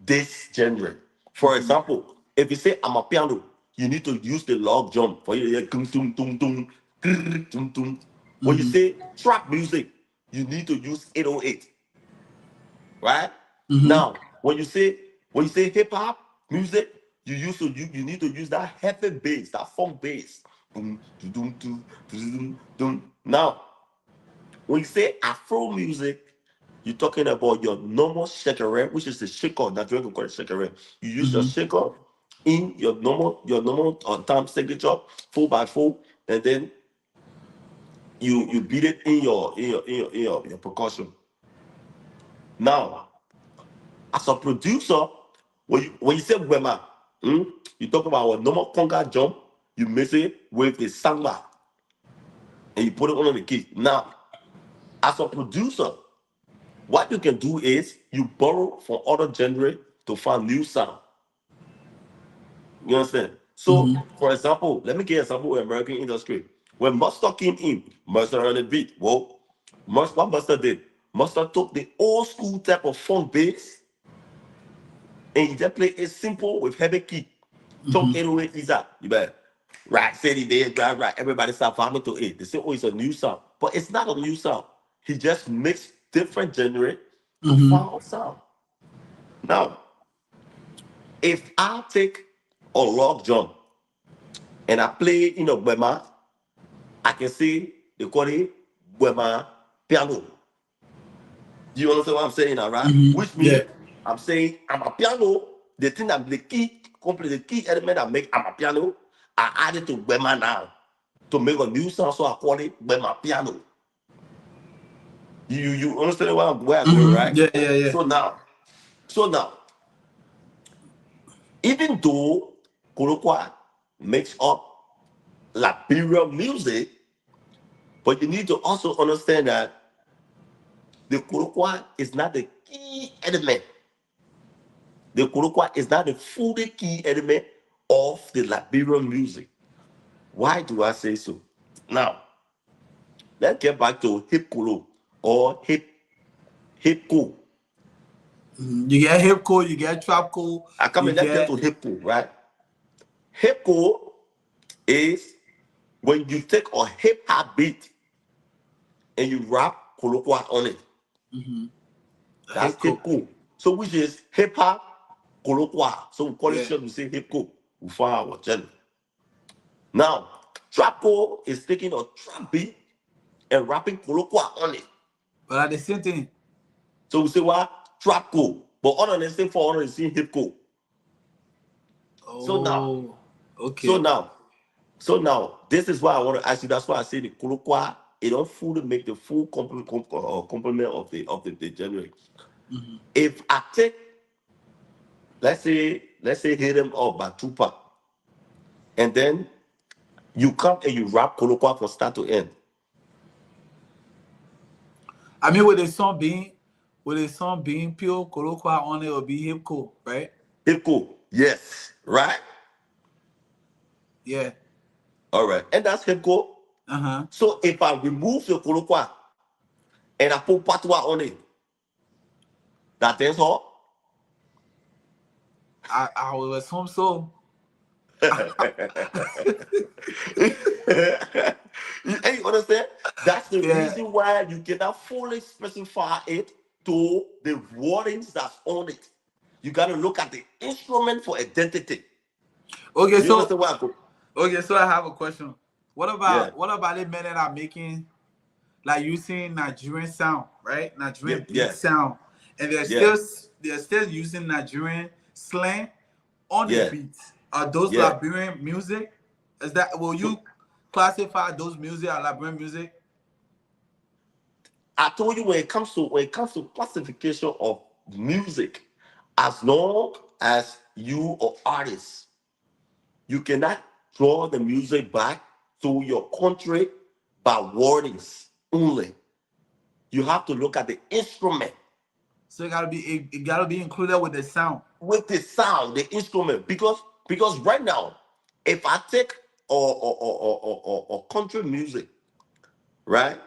this genre. For example, if you say I'm a piano, you need to use the log jump for you to hear tum tum tum tum tum tum tum. When you say trap music, you need to use 808. Right? Now, when you say hip hop music, you need to use that heavy bass, that funk bass. Boom, dum, dum, dum, dum. Now, when you say Afro music, you're talking about your normal shaker, which is the shaker that you can call it shaker. You use your shaker in your normal time signature 4x4, and then you beat it in your percussion. Now, as a producer, when you say Wema, you talk about a normal conga jump, you mix it with the samba, and you put it on the key. Now, as a producer, what you can do is you borrow from other genre to find new sound. You understand? So, for example, let me give an example of American industry. When Mustard came in, Mustard on the beat. Well, what Mustard did, Mustard took the old school type of funk bass and he just played it simple with heavy key. Took 808 is out. You better. Right, city there, right. Everybody start farming to it. They say, oh, it's a new sound. But it's not a new sound. He just mixed different genre to find a sound. Now, if I take a log jump and I play Bema, I can say they call it Bema piano. Do you understand what I'm saying now, right? Which means I'm saying I'm a piano. The thing that the key element that make I'm a piano, I add it to Bema now to make a new sound, so I call it Bema piano. You understand where I'm going, right? Yeah. So now, even though Kolokwa makes up Liberian music, but you need to also understand that the Kolokwa is not the key element. The Kolokwa is not the fully key element of the Liberian music. Why do I say so? Now, let's get back to hip kolo or hip ko. You get hip ko, you get trap ko. Let's get to hip ko, right? Hip ko is when you take a hip hop beat and you rap Kolokwa on it. That's hip ko. So which is hip hop Kolokwa. So we call it short, we say hip ko. We find our genre. Now, trap ko is taking a trap beat and rapping Kolokwa on it. But at the same thing. So we say what? Trap ko. But other than say for other, is hip ko. So now, okay. So now, this is why I want to ask you. That's why I say the Kolokwa, it don't fully make the full complement of the genre. If I take, let's say hit them up by Tupac, and then you come and you rap Kolokwa from start to end. I mean, with the song being pure Kolokwa on it, or be hip ko, right? Hip ko, yes, right? Yeah. All right, and that's hip ko. So if I remove the Kolokwa and I put Patwa on it, that is all. I will assume so. You understand? That's the reason why you cannot fully specify it to the wordings that's on it. You got to look at the instrument for identity. Okay, you understand what so I have a question. What Yeah. about the men that are making like using Nigerian sound, right? Yeah. Nigerian beat Yeah. sound, and Yeah. they're still using Nigerian slang on the Yeah. beat. Are those Yeah. Liberian music? Is that will you classify those music as Liberian music? I told you when it comes to classification of music, as long as you are artists, you cannot draw the music back to your country by wordings only. You have to look at the instrument So it gotta be included with the sound. with the sound, the instrument. Because right now, if I take or country music, right?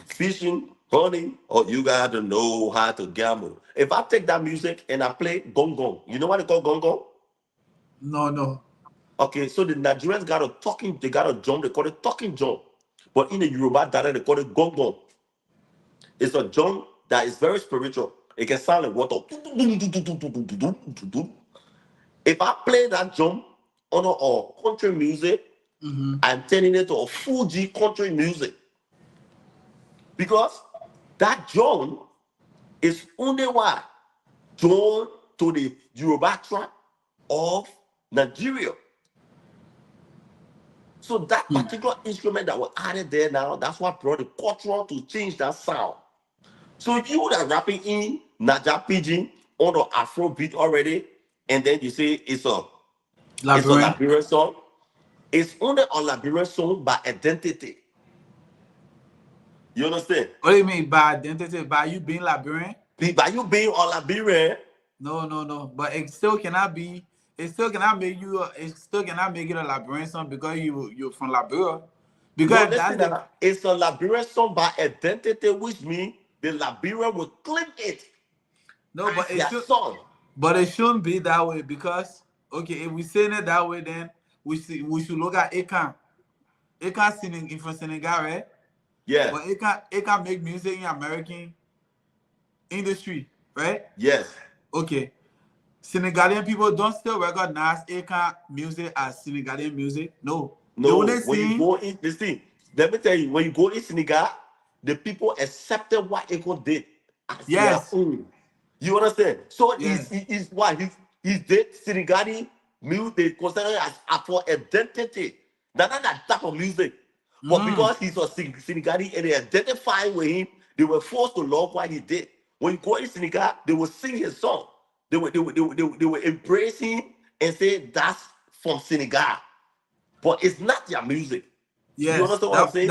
Fishing, hunting, or you gotta know how to gamble. If I take that music and I play gong gong, you know what they call gong gong? No. Okay, so the Nigerians got a talking, they got a drum, they call it talking drum. But in the Yoruba dialect, they call it gong gong. It's a drum that is very spiritual. It can sound like water. If I play that drum on a country music, I'm turning it to a Fuji country music. Because that drum is only one drawn to the Yoruba tribe of Nigeria. So that particular instrument that was added there now, that's what brought the cultural to change that sound. So you that rapping in Naija Pidgin on the Afro beat already, and then you say it's a Liberian. Liberian song. It's only a Liberian song by identity. You understand? What do you mean by identity? By you being Liberian? By you being a Liberian, No. But it still cannot be. It still cannot make you. It still cannot make it a Liberian song because you're from Liberia. no, Because that's listen, the now, it's a Liberian song by identity, which means the Liberian will claim it no. as But it their should. song. But it shouldn't be that way because okay, if we saying it that way, then we should look at Akan. Akan singing from Senegal, right? Yeah. But Akan make music in American industry, right? Yes. Okay. Senegalian people don't still recognize Akan music as Senegalian music. No. They No. only When you sing. go in, listen, let me tell you, when you go in Senegal, the people accepted what Eko did as their Yes. own. You understand? So Yeah. he's what he's did Senegali music, they consider it as Afro identity. Not that type of music. But because he's a Senegali and they identify with him, they were forced to love what he did. When you go in Senegal, they will sing his song. They will embrace him and say that's from Senegal. But it's not their music. You Yes. understand what I'm saying?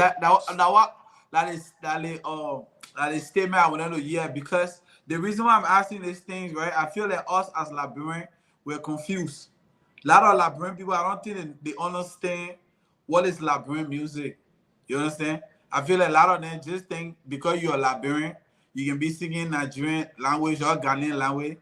That is statement I want to hear because the reason why I'm asking these things, right? I feel that us as Liberian, we're confused. A lot of Liberian people, I don't think they understand what is Liberian music. You understand? I feel like a lot of them just think because you're a Liberian, you can be singing Nigerian language or Ghanaian language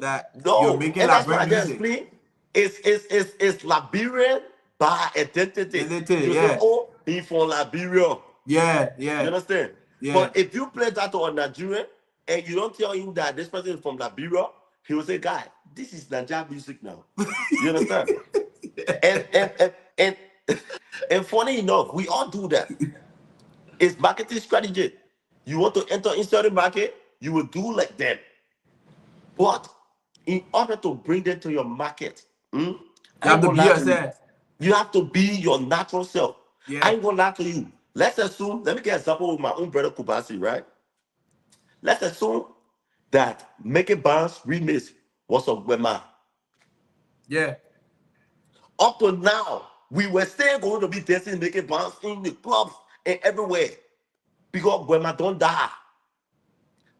that you're No, making and that's what I Liberian just music. explained. It's Liberian by identity. Identity, You say, yeah. oh, he from Liberia. Yeah. You understand? Yeah. But if you play that to a Nigerian and you don't tell him that this person is from Liberia, he will say, guy, this is Nigerian music now. You understand? and and funny enough, we all do that. It's marketing strategy. You want to enter into the market, you will do like that. But in order to bring them to your market, You I have ain't to gonna be lie to you. yourself. You have to be your natural self. Yeah. I ain't gonna lie to you. Let's assume, let me get an example with my own brother Kubasi, right? Let's assume that Make It Bounce remix was of Wema. Yeah. Up to now, we were still going to be dancing Make It Bounce in the clubs and everywhere. Because Wema don't die.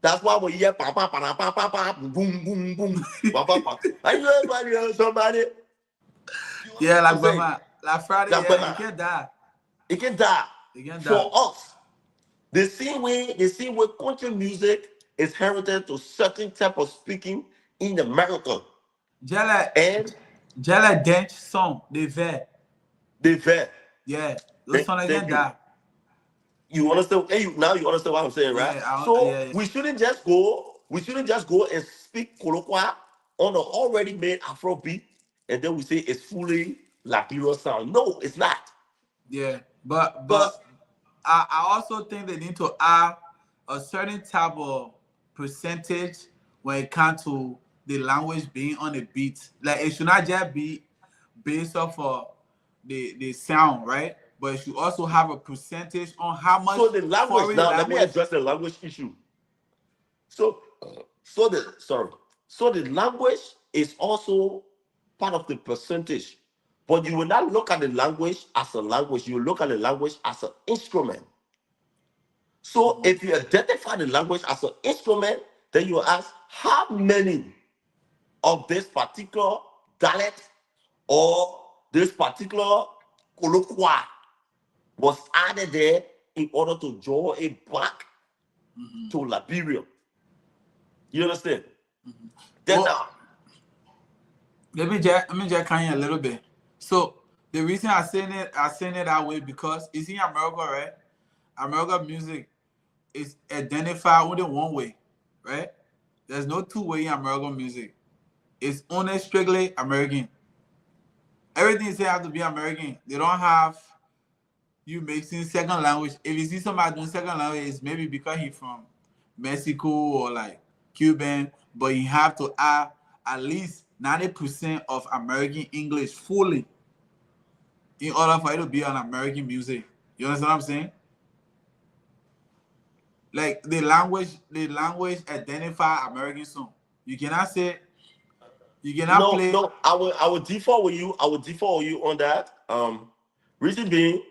That's why we hear pa pa pa pa pa pa boom boom boom pa pa pa. I know somebody. Yeah, like I'm saying, like Friday, that's yeah, you Wema. can't die. It can die. You can't die. For us, the same way country music is heritage to certain type of speaking in America. And Jella dance song, they ver. they vet. Yeah, those songs Thank can't you. die. You understand? Now you understand what I'm saying, right? Yeah, So yeah. we shouldn't just go and speak colloquial on an already made Afro beat, and then we say it's fully Liberia sound. No, it's not. Yeah, but Because I also think they need to add a certain type of percentage when it comes to the language being on the beat. Like it should not just be based off of the sound, right? But it should also have a percentage on how much so the language foreign now, let me language. address the language issue. So so the sorry. So the language is also part of the percentage. But you will not look at the language as a language, you will look at the language as an instrument. So if you identify the language as an instrument, then you ask how many of this particular dialect or this particular colloquia was added there in order to draw it back to Liberia. You understand? Then Well, let me just kind of a little bit. So the reason I saying it that way because it's in America, right? America music is identified only one way, right? There's no two way in American music. It's only strictly American. Everything say have to be American. They don't have you mixing second language. If you see somebody doing second language, it's maybe because he from Mexico or like Cuban, but you have to add at least 90% of American English fully in order for it to be on American music. You understand what I'm saying? Like the language identify American song. You cannot say you cannot no, play. no, I will differ with you. I will differ with you on that. Reason being,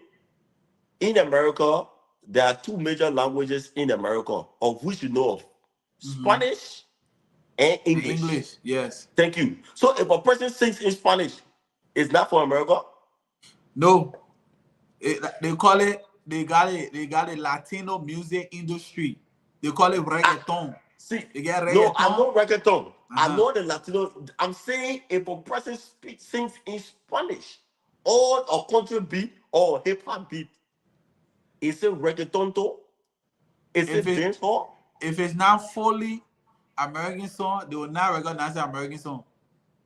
in America, there are two major languages in America, of which you know of: Spanish and In English. English, yes. Thank you. So if a person sings in Spanish, it's not for America. No, they call it. They got it. They got a Latino music industry. They call it reggaeton. See, They get no, I reggaeton. know reggaeton. I Uh-huh. know the Latino. I'm saying if a person sings in Spanish, or a country beat or hip hop beat, is it reggaeton too? Is If it it dancehall? if it's not fully American song, they will not recognize the American song.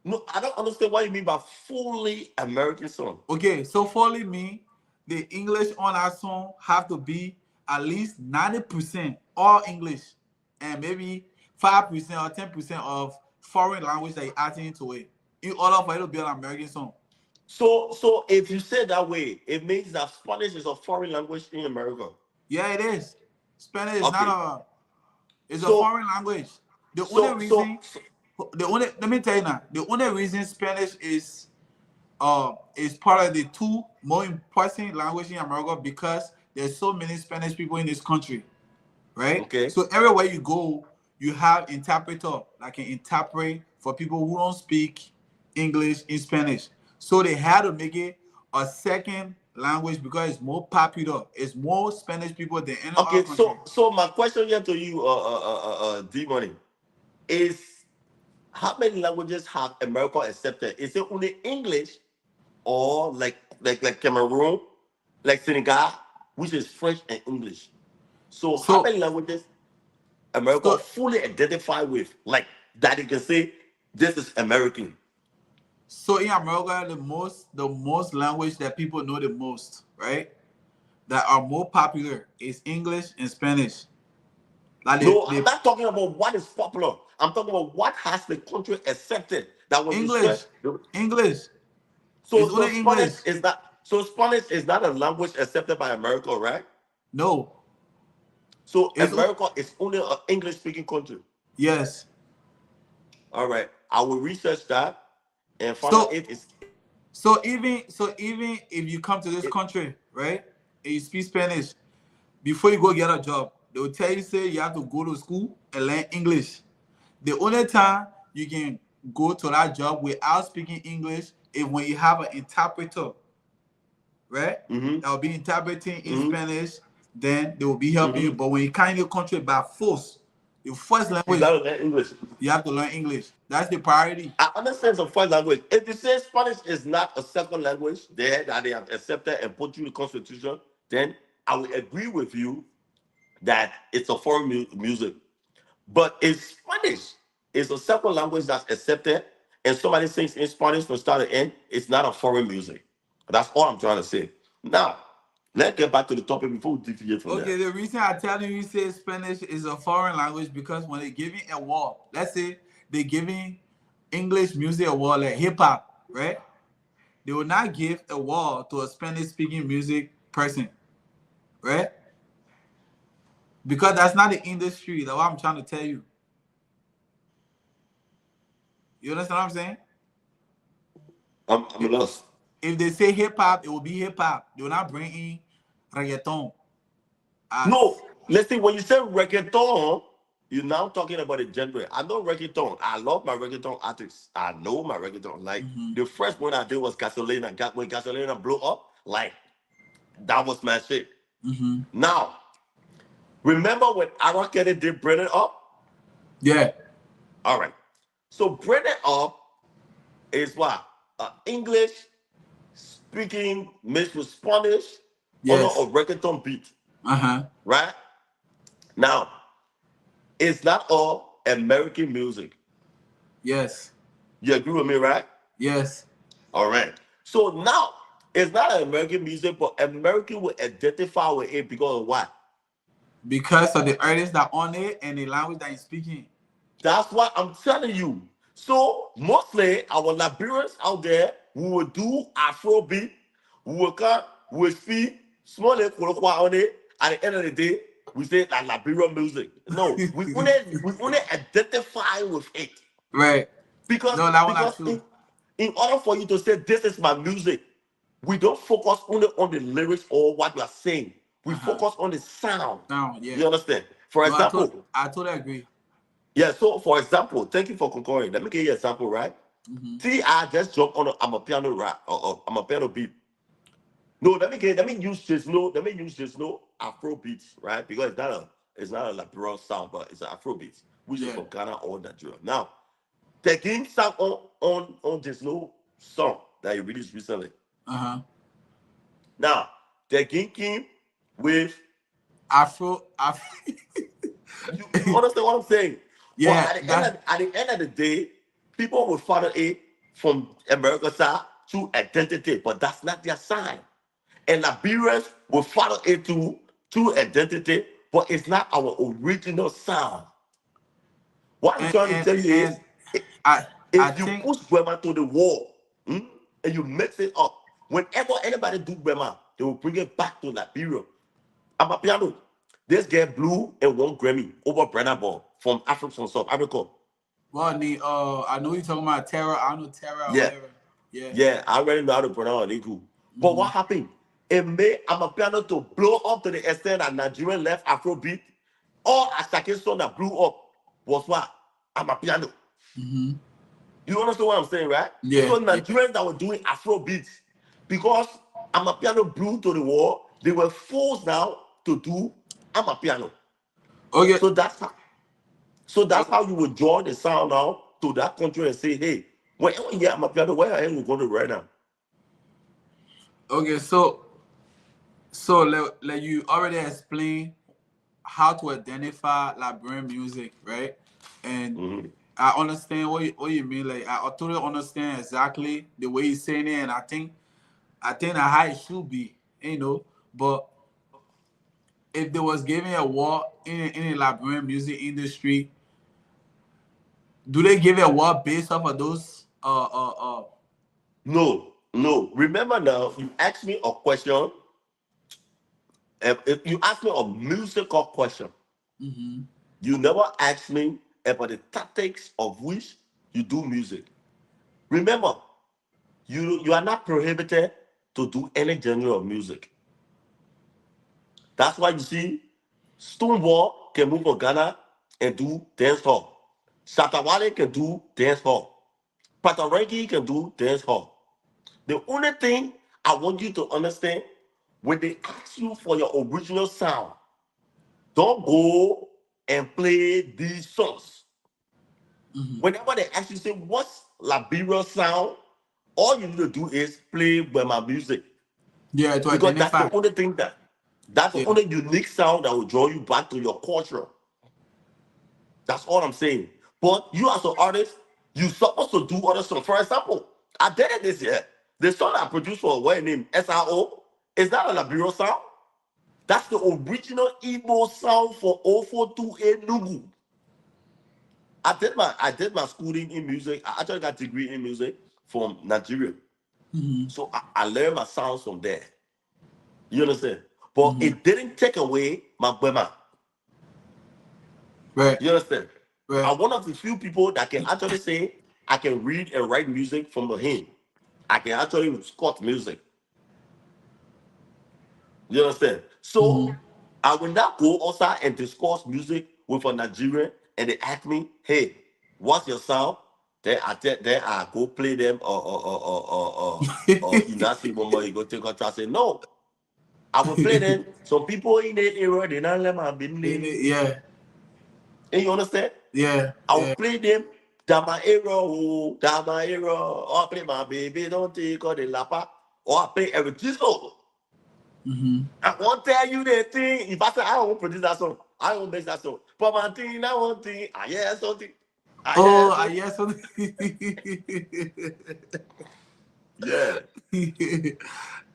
No, I don't understand what you mean by fully American song. Okay, so fully mean the English on that song have to be at least 90% all English, and maybe 5% or 10% of foreign language that you adding into it in order for it to be an American song. So if you say that way, it means that Spanish is a foreign language in America. Yeah, it is. Spanish is not Okay. a it's a So foreign language. The only so so, reason the only let me tell you now, the only reason Spanish is part of the two more important language in America because there's so many Spanish people in this country, right? okay. So everywhere you go, you have interpreter that can interpret for people who don't speak English in Spanish. So they had to make it a second language because it's more popular. It's more Spanish people than any other Okay, country. so my question here to you, Dmoney, is how many languages have America accepted? Is it only English, or like Cameroon, like Senegal, which is French and English? So how So many languages America so fully identify with, like that you can say this is American? so in America, the most language that people know the most, right? That are more popular is English and Spanish. Like No, I'm the not talking about what is popular. I'm talking about what has the country accepted. That when you say English, English. so It's so only Spanish English. is not so Spanish is not a language accepted by America, right? No, So it's America is only an English speaking country. yes. All right, I will research that and find out So if it's even if you come to this country, right, and you speak Spanish, before you go get a job, they will tell you say you have to go to school and learn English. The only time you can go to that job without speaking English is when you have an interpreter, right? mm-hmm, That will be interpreting in mm-hmm, Spanish, then they will be helping you. mm-hmm. But when you come in the country by force, your first You language, gotta learn English. you have to learn English. That's the priority. I understand the first language. If you say Spanish is not a second language there that they have accepted and put through the constitution, then I will agree with you that it's a foreign music. But if Spanish is a second language that's accepted and somebody sings in Spanish from start to end, it's not a foreign music. That's all I'm trying to say. Now, Let's get back to the topic before we deviate from Okay, there. the reason I tell you say Spanish is a foreign language because when they giving a award, let's say they giving English music award like hip hop, right? They will not give a award to a Spanish speaking music person, right? Because that's not the industry. That's what I'm trying to tell you. You understand what I'm saying? I'm lost. If they say hip hop, it will be hip hop. They will not bring in reggaeton. No, listen, when you say reggaeton, you're now talking about a genre. I know reggaeton. I love my reggaeton artists. I know my reggaeton. Like the first one I did was Gasolina. When Gasolina blew up, like that was my shit. Now, remember when Arakete did Bring It Up? Yeah. All right. So Bring It Up is what? English speaking mixed with Spanish on a reggaeton beat. Right? Now, it's not all American music. Yes. You agree with me, right? Yes. All right. So now, it's not American music, but American will identify with it because of what? Because of the artists that on it and the language that he's speaking. That's what I'm telling you. So mostly our Liberians out there who will do Afrobeat, who will come, who will speak small on it. At the end of the day, we say that Liberian music. No, we only identify with it. Right. Because, no, that one in order for you to say this is my music, we don't focus only on the lyrics or what you are saying. We focus on the sound. Yeah. You understand? For example, I totally agree. Yeah, so for example, thank you for concurring. Let me give you an example, right? See, I just jumped on I'm a piano rap or I'm a piano beat. No, let me use this Afro beats, right? Because it's not a Liberia sound, but it's an Afro beat, which is from Ghana or Nigeria. Now, taking some on this song that you released recently. Now, taking came with Afro. You understand what I'm saying? Yeah. But at the end of the day, people will follow it from America side to identity, but that's not their sign. And Liberians will follow it to identity, but it's not our original sound. What I'm trying to tell you is, if you push Burma to the wall and you mix it up, whenever anybody do Burma, they will bring it back to Liberia. I'm a piano. This guy blew and won Grammy over Brenna Ball from Africa, from South Africa. Well, I know you're talking about Terra. I know Terra. Yeah. Whatever. Yeah, I already know how to pronounce it. Cool. But what happened? It made Amapiano to blow up to the extent that Nigerian left Afrobeat. All Asake song that blew up was what? Amapiano. You understand what I'm saying, right? Yeah. So Nigerians that were doing Afrobeats, because Amapiano blew to the wall, they were forced now to do Amapiano. Okay. So that's how you would draw the sound out to that country and say, hey, where Amapiano, where are you going to right now? Okay, so like you already explained how to identify Liberian music, right? And I understand what you mean. Like I totally understand exactly the way you're saying it, and I think that's how it should be, you know. But if there was giving a award in the Liberian music industry, do they give a award based off of those No. Remember now, you asked me a question. If you ask me a musical question, you never asked me about the tactics of which you do music. Remember, you are not prohibited to do any genre of music. That's why you see Stonewall can move to Ghana and do dance hall. Satawale can do dance hall. Patarangi can do dance hall. The only thing I want you to understand, when they ask you for your original sound, don't go and play these songs. Whenever they ask you, say, what's Liberia sound? All you need to do is play with my music. Yeah, to because identify. that's the only thing that's the only unique sound that will draw you back to your culture. That's all I'm saying. But you as an artist, you're supposed to do other songs. For example, I did it this year. The song I produced for what name SRO, is that a Liberia sound? That's the original Igbo sound for 042 Enugu. I did my schooling in music. I actually got a degree in music from Nigeria. So I learned my sounds from there. You understand? But it didn't take away my Bema. Right. You understand? Right. I'm one of the few people that can actually say I can read and write music from the hand. I can actually score music. You understand? So I will not go outside and discuss music with a Nigerian and they ask me, hey, what's your sound? Then I go play them or Inasi Momo, you go take a say, no. I will play them. Some people in the area, they don't let my business. Yeah. And you understand? Yeah. I'll play them. Dama era, Dama era. Or I play my baby, don't take all the lapa. Or I play everything. I won't tell you that thing. If I say I won't produce that song, I won't make that song. But my thing, I won't think. I hear something. I hear something. Yeah.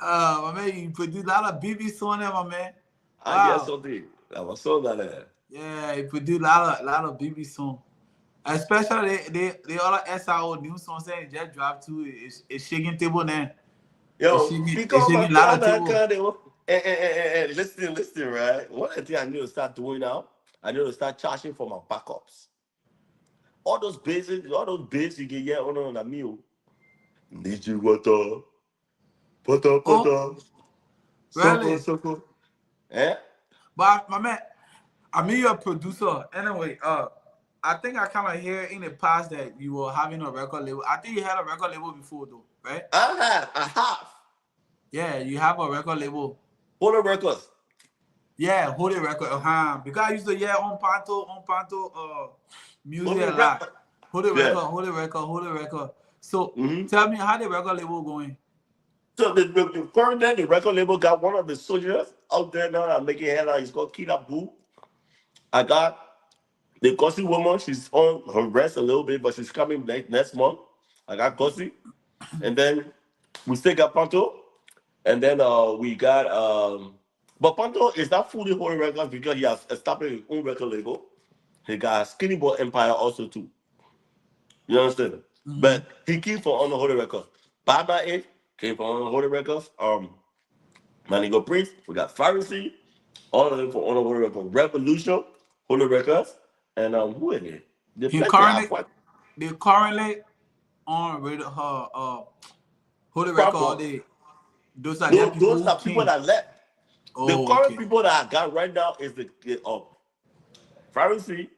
My man, you produced a lot of BB song there, my man. I hear something. I was so that. Yeah, he produced a lot of BB song. Especially the other SRO new song saying just drop too. It's shaking table now. Yo, It's shaking a lot of table. Listen, right? One thing I need to start doing now, I need to start charging for my backups. All those bass you can get on a meal. Need you water. Really? Soko. Eh? But my man, I mean you're a producer. Anyway, I think I kind of hear in the past that you were having a record label. I think you had a record label before though, right? I have. Yeah, you have a record label. Holy Records. Yeah, Holy Record. Because I used to hear on Panto music a lot. Holy Record. So tell me how the record label going. So the current the record label got one of the soldiers out there now that making headlines. It's called Kila Boo. I got the Gussie woman. She's on her rest a little bit, but she's coming next month. I got Gussie. And then we still got Panto. And then we got but Panto is not fully Holy Records because he has established his own record label. He got Skinny Boy Empire also too. You understand? But he keeps on the Holy Records. Baba It came from Holy Records. Manigo Prince, we got Pharisee, all of them from on the Holy Records. Revolution, Holy Records, and who is it? They currently on with her Holy Record. Those are people that left. The current people that I got right now is the Pharisee,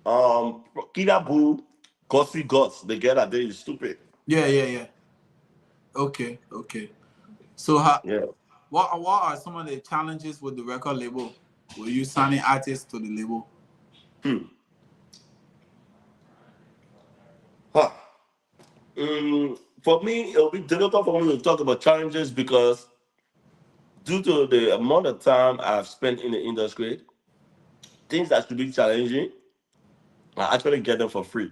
Kida Boo, Gussie Gus. The girl that did is stupid. Yeah. Okay. So what are some of the challenges with the record label? Were you signing artists to the label? For me, it'll be difficult for me to talk about challenges because due to the amount of time I've spent in the industry, things that should be challenging, I actually get them for free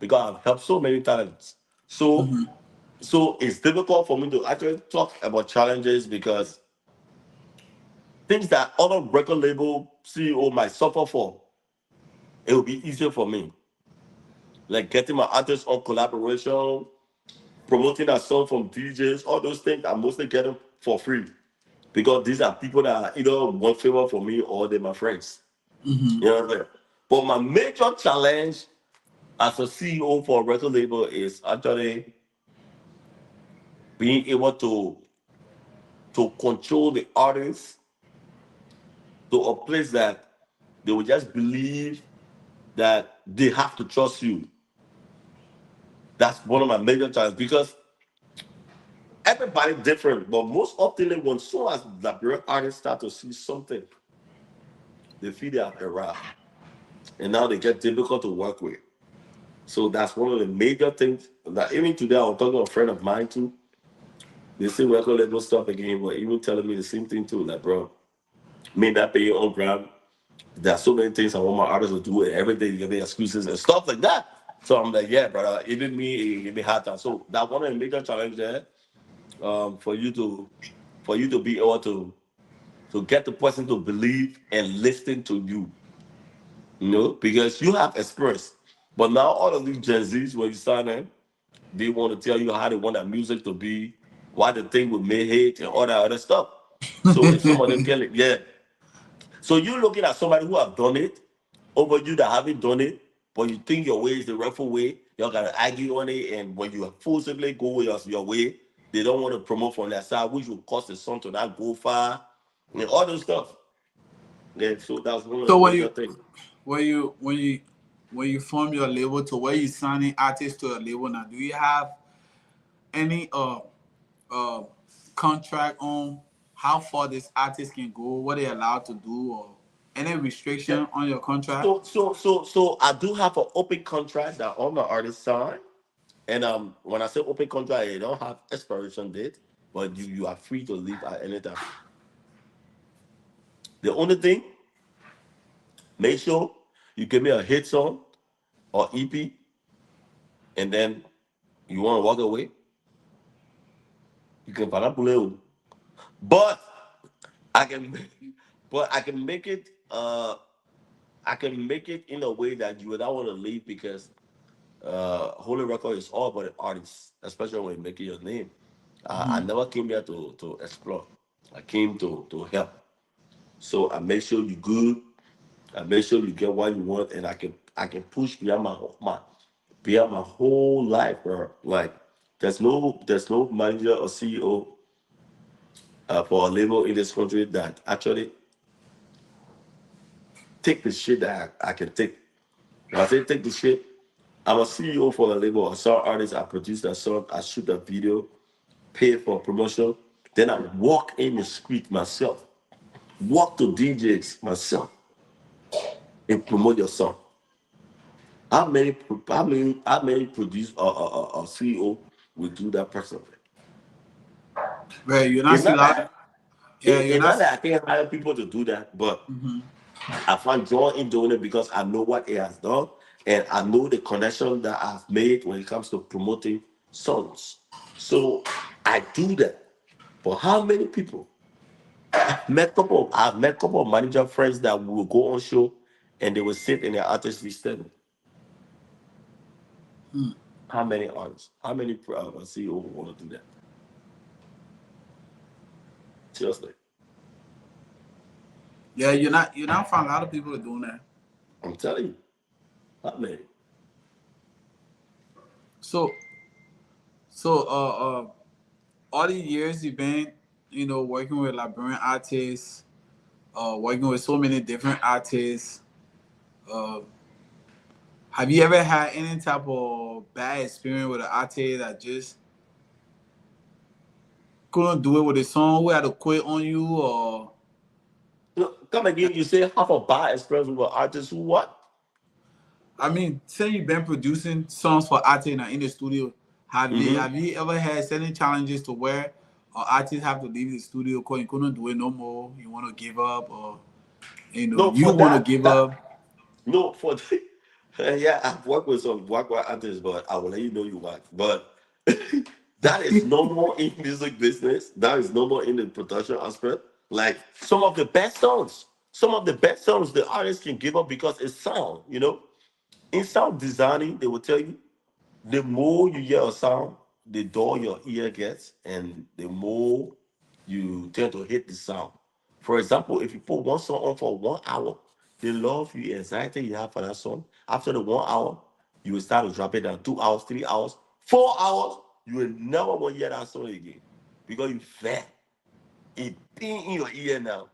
because I've helped so many talents. So it's difficult for me to actually talk about challenges because things that other record label CEO might suffer for, it will be easier for me. Like getting my artists on collaboration, promoting a song from DJs, all those things, I mostly get them for free. Because these are people that are either one favor for me or they're my friends. You know what I'm saying? But my major challenge as a CEO for a record label is actually being able to control the artists to a place that they will just believe that they have to trust you. That's one of my major challenges because everybody's different, but most often when soon as the artists start to see something, they feel they have arrived. And now they get difficult to work with. So that's one of the major things that even today I was talking to a friend of mine too. They say record label stuff again, but even telling me the same thing too. Like, bro, may not pay your own ground. There's so many things I want my artists to do and everything, give me excuses and stuff like that. So I'm like, yeah, brother, even me, it give me hard time. So that one of the major challenge there, for you to be able to So get the person to believe and listen to you. You know, because you have experience. But now all of these Gen Zs, when you sign in, they want to tell you how they want that music to be, why the thing would make hate and all that other stuff. So if some of them can, yeah. So you're looking at somebody who have done it over you that haven't done it, but you think your way is the rightful way. Y'all gotta argue on it, and when you forcibly go your way, they don't want to promote from their side, which will cause the song to not go far, and all those stuff. Yeah, so that's one of the So major things. when you form your label, to where you signing artists to a label now, do you have any uh contract on how far this artist can go, what they allowed to do, or any Yeah. restriction on your contract? So I do have an open contract that all my artists sign. And when I say open contract, it don't have expiration date, but you are free to leave at any time. The only thing, make sure you give me a hit song or EP, and then you want to walk away, you can panapule. But I can, but I can make it in a way that you would not want to leave because Holy Record is all about the artists, especially when you're making your name. I never came here to explore. I came to help. So I make sure you good. I make sure you get what you want, and I can push beyond my whole life, bro. Like there's no manager or CEO for a label in this country that actually take the shit that I can take. When I say take the shit, I'm a CEO for a label. I saw artists, I produce that song, I shoot that video, pay for promotion. Then I walk in the street myself, walk to DJs myself, and promote your song. How many produce or CEO will do that personally? Right, you're not It's see a not lot. that Yeah, you're it's not. not that I can't hire people to do that, but I find joy in doing it because I know what it has done and I know the connection that I've made when it comes to promoting songs. So I do that. But how many people? I've met couple of manager friends that will go on show and they will sit in their artist listening. How many artists? How many CEO want to do that? Seriously, Yeah, you're not find a lot of people doing that. I'm telling you, how many? So all these years you've been, working with Liberian artists, working with so many different artists. Uh, have you ever had any type of bad experience with an artist that just couldn't do it with a song, who had to quit on you, or Come again. You say half a bar express with artists who what? I mean, say you've been producing songs for artists in the studio. Mm-hmm. Have you ever had certain challenges to where artists have to leave the studio because you couldn't do it no more? You want to give up, or No, you for want to that, give up? no, for the, yeah, I've worked with some work artists, but I will let you know you work. But that is no more in music business. That is no more in the production aspect. Like some of the best songs the artist can give up because it's sound, you know. In sound designing, they will tell you the more you hear a sound, the dull your ear gets, and the more you tend to hit the sound. For example, if you put one song on for 1 hour, the love you anxiety you have for that song, after the 1 hour, you will start to drop it down 2 hours, 3 hours, 4 hours. You will never want to hear that song again because you fat. It being in your ear now.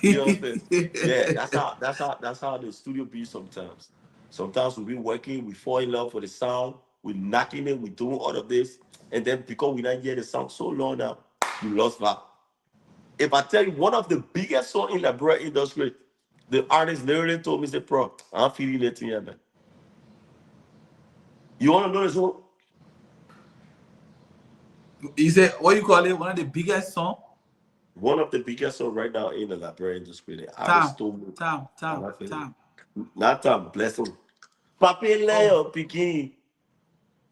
You understand? Yeah, that's how the studio be sometimes. Sometimes we be working, we fall in love with the sound, we knocking it, we doing all of this, and then because we not hear the sound so long now, you lost that. If I tell you one of the biggest song in the bread industry, the artist literally told me, say, bro, I'm feeling it here, man. You wanna know this one? You said what you call it? One of the biggest song? One of the biggest song right now in the library industry, the Time, artist told me, time, I'm time, not feeling time. it. Not time, blessing. Papi Oh, Leo Peking.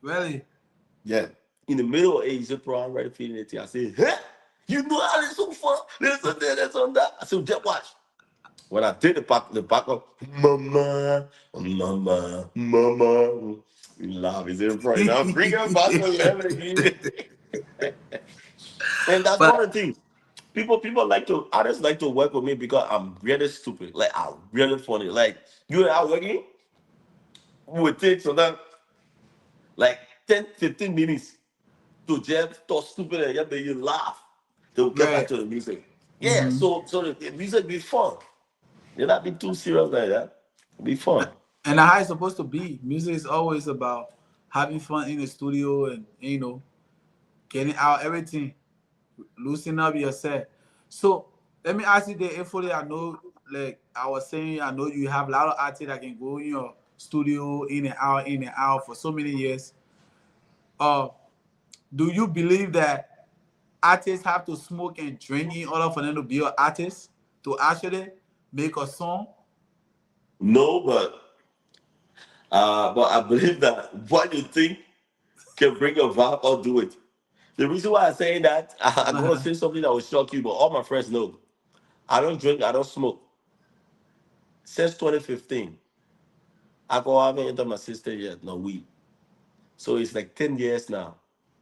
really? Yeah. In the middle of it, he said, bro, I'm ready feeling it. I said, huh? You know how it's so fun. This and that, this and that. I said, just watch. When I did the back of mama, mama, mama. We laugh. Is it right now? Bring her back to 11 again. And that's one But of the things. Artists like to work with me because I'm really stupid. Like, I'm really funny. Like, you and I working, we would take sometimes like 10, 15 minutes to just talk stupid and yet make you laugh. They'll get back right. to the music. Yeah, so the music be fun. They're not be too serious like that. Be fun. And how it's supposed to be. Music is always about having fun in the studio and getting out everything, loosen up yourself. So let me ask you the info that I know, like I was saying, I know you have a lot of artists that can go in your studio in and out for so many years. Uh, do you believe that artists have to smoke and drink in order for them to be an artist to actually make a song? No, but I believe that what you think can bring a vibe or do it. The reason why I'm saying that, I'm going to say something that will shock you, but all my friends know. I don't drink, I don't smoke. Since 2015, alcohol haven't entered my system yet, no weed. So it's like 10 years now,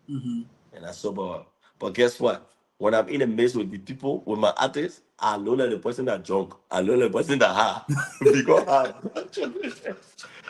and I sober up. But guess what? When I'm in the midst with the people, with my artists, I know that the person that drunk, I know the person that high.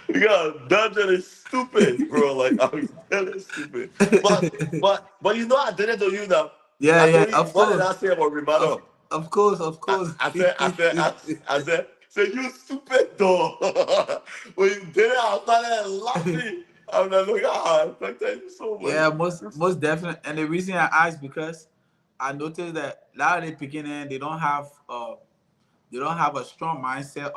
because dungeon is stupid, bro. Like, I'm really stupid. But you know, I did it to you now. Yeah, I yeah, told you, of what did course. I say about Rimado? Of course, of course. I said, you stupid though. When you did it, I started laughing. I'm like, look, I thank you so much. Yeah, most definitely. And the reason I asked because I noticed that a lot of the beginning they don't have a strong mindset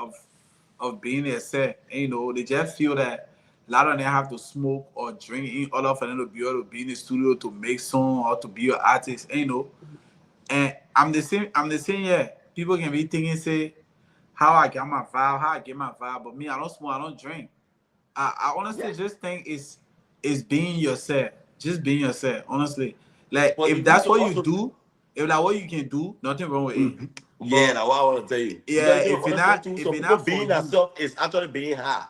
of being a set. And, they just feel that a lot of them have to smoke or drink in order for them to be able to be in the studio to make song or to be an artist. And, and I'm the same. I'm the same. Yeah, people can be thinking, say, how I get my vibe, how I get my vibe. But me, I don't smoke, I don't drink. I honestly Yeah. just think it's being yourself. Just being yourself. Honestly, like But if you need that's to what you also, do, if that's what you can do, nothing wrong with it. yeah, But that's what I want to tell you. yeah, Because you don't understand too, if some it's people not for being you, themselves is actually being high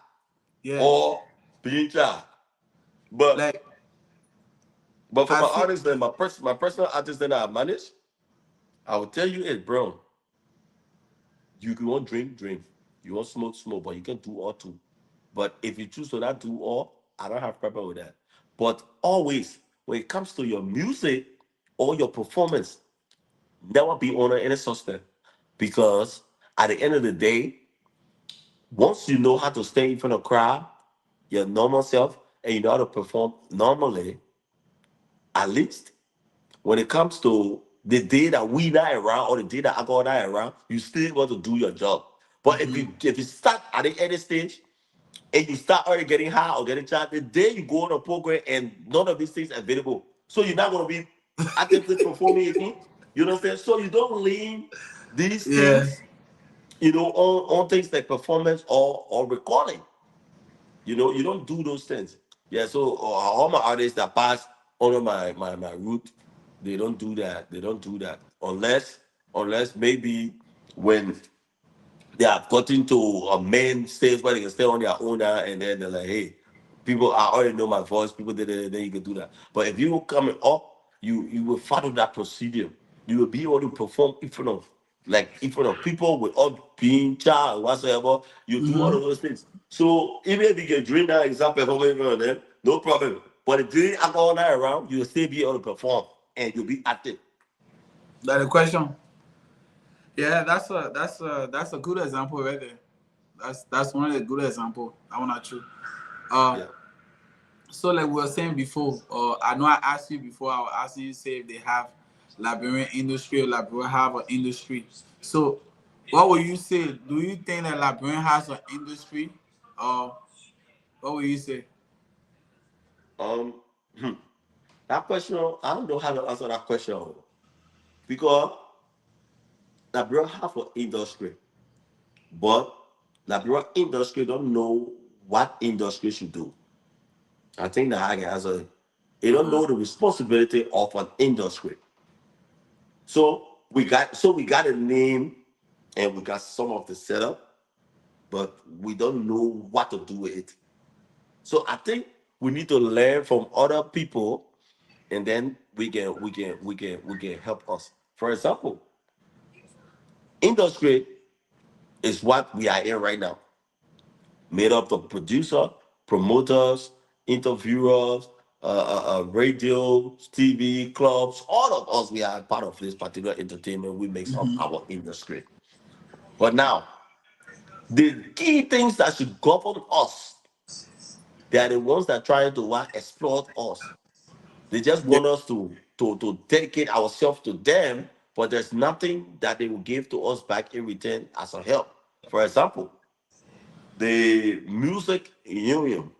yeah, or being shy. But like but for I my feel artists and my personal artists that I manage, I will tell you it, bro. You can want drink, drink. You want smoke, smoke, but you can do all two. But if you choose to not do all, I don't have problem with that. But always, when it comes to your music or your performance, never be under any suspect. Because at the end of the day, once you know how to stay in front of crowd, your normal self, and you know how to perform normally, at least when it comes to the day that we not around or the day that I go not around, you still want to do your job. But if you start at the early stage and you start already getting high or getting charged, the day you go on a program and none of these things are available, so you're not gonna be actively performing again. You know what I'm saying? So you don't lean these yeah. things, on things like performance or recording. You don't do those things. Yeah, so all my artists that pass under my route, they don't do that. They don't do that unless maybe when they have gotten to a main stage where they can stay on their own now, and then they're like, hey, people, I already know my voice. People did it, then you can do that. But if you coming up, you will follow that procedure. You will be able to perform in front of people without being child whatsoever. You do all of those things. So even if you can dream that exam performing in front of them, no problem. But the day I go that around, you'll still be able to perform and you'll be active. That's the question. Yeah, that's a good example right there. That's one of the good example. That one true. Uh, Yeah. so like we were saying before, I know I asked you before. I was asking you say if they have Liberian industry or Liberia have an industry. So, what would you say? Do you think that Liberian has an industry? What would you say? Um, that question, I don't know how to answer that question because Liberia have an industry, but Liberia industry don't know what industry should do. I think that I can answer it. They don't know the responsibility of an industry. So we got a name and we got some of the setup, but we don't know what to do with it. So I think we need to learn from other people, and then we can help us. For example, industry is what we are in right now, made up of producer, promoters, interviewers, radio, TV, clubs. All of us, we are part of this particular entertainment. We makes up our industry. But now, the key things that should govern us, they are the ones that are trying to exploit us. They just Yeah. want us to dedicate ourselves to them, but there's nothing that they will give to us back in return as a help. For example, the music union.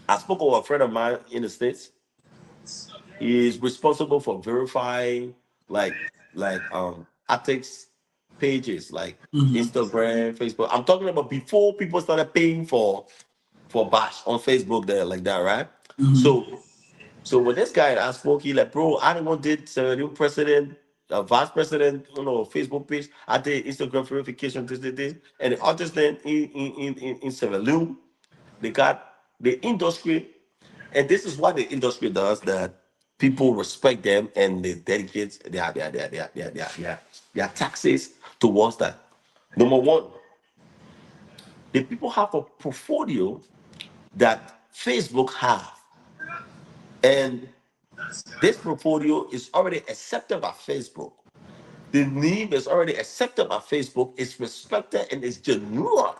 I spoke with a friend of mine in the States. He is responsible for verifying like artists pages like Instagram, Facebook. I'm talking about before people started paying for bash on Facebook there like that, right? So when this guy I spoke, he like, bro, I didn't did new president, vice president, Facebook page. I did Instagram verification, this, and the artist then in Sierra Leone, they got the industry, and this is what the industry does that people respect them and they dedicate their taxes towards that. Number one, the people have a portfolio that Facebook have, and this portfolio is already accepted by Facebook. The name is already accepted by Facebook. It's respected and it's genuine.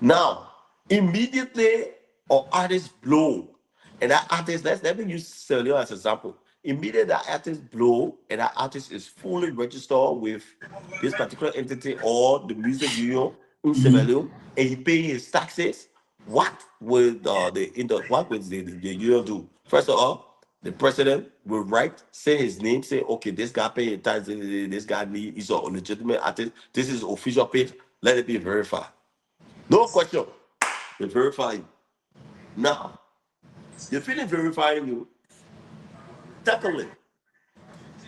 Now, immediately, our artist blow, and that artist, let me use Celio as an example. Immediately, that artist blow, and that artist is fully registered with this particular entity or the music union in Sierra Leone, and he pay his taxes. What would the union do? First of all, the president will write, say his name, say, okay, this guy paying taxes, this guy is a legitimate artist. This is official page. Let it be verified. No question. They verify you. Now, they finish verifying you. Secondly,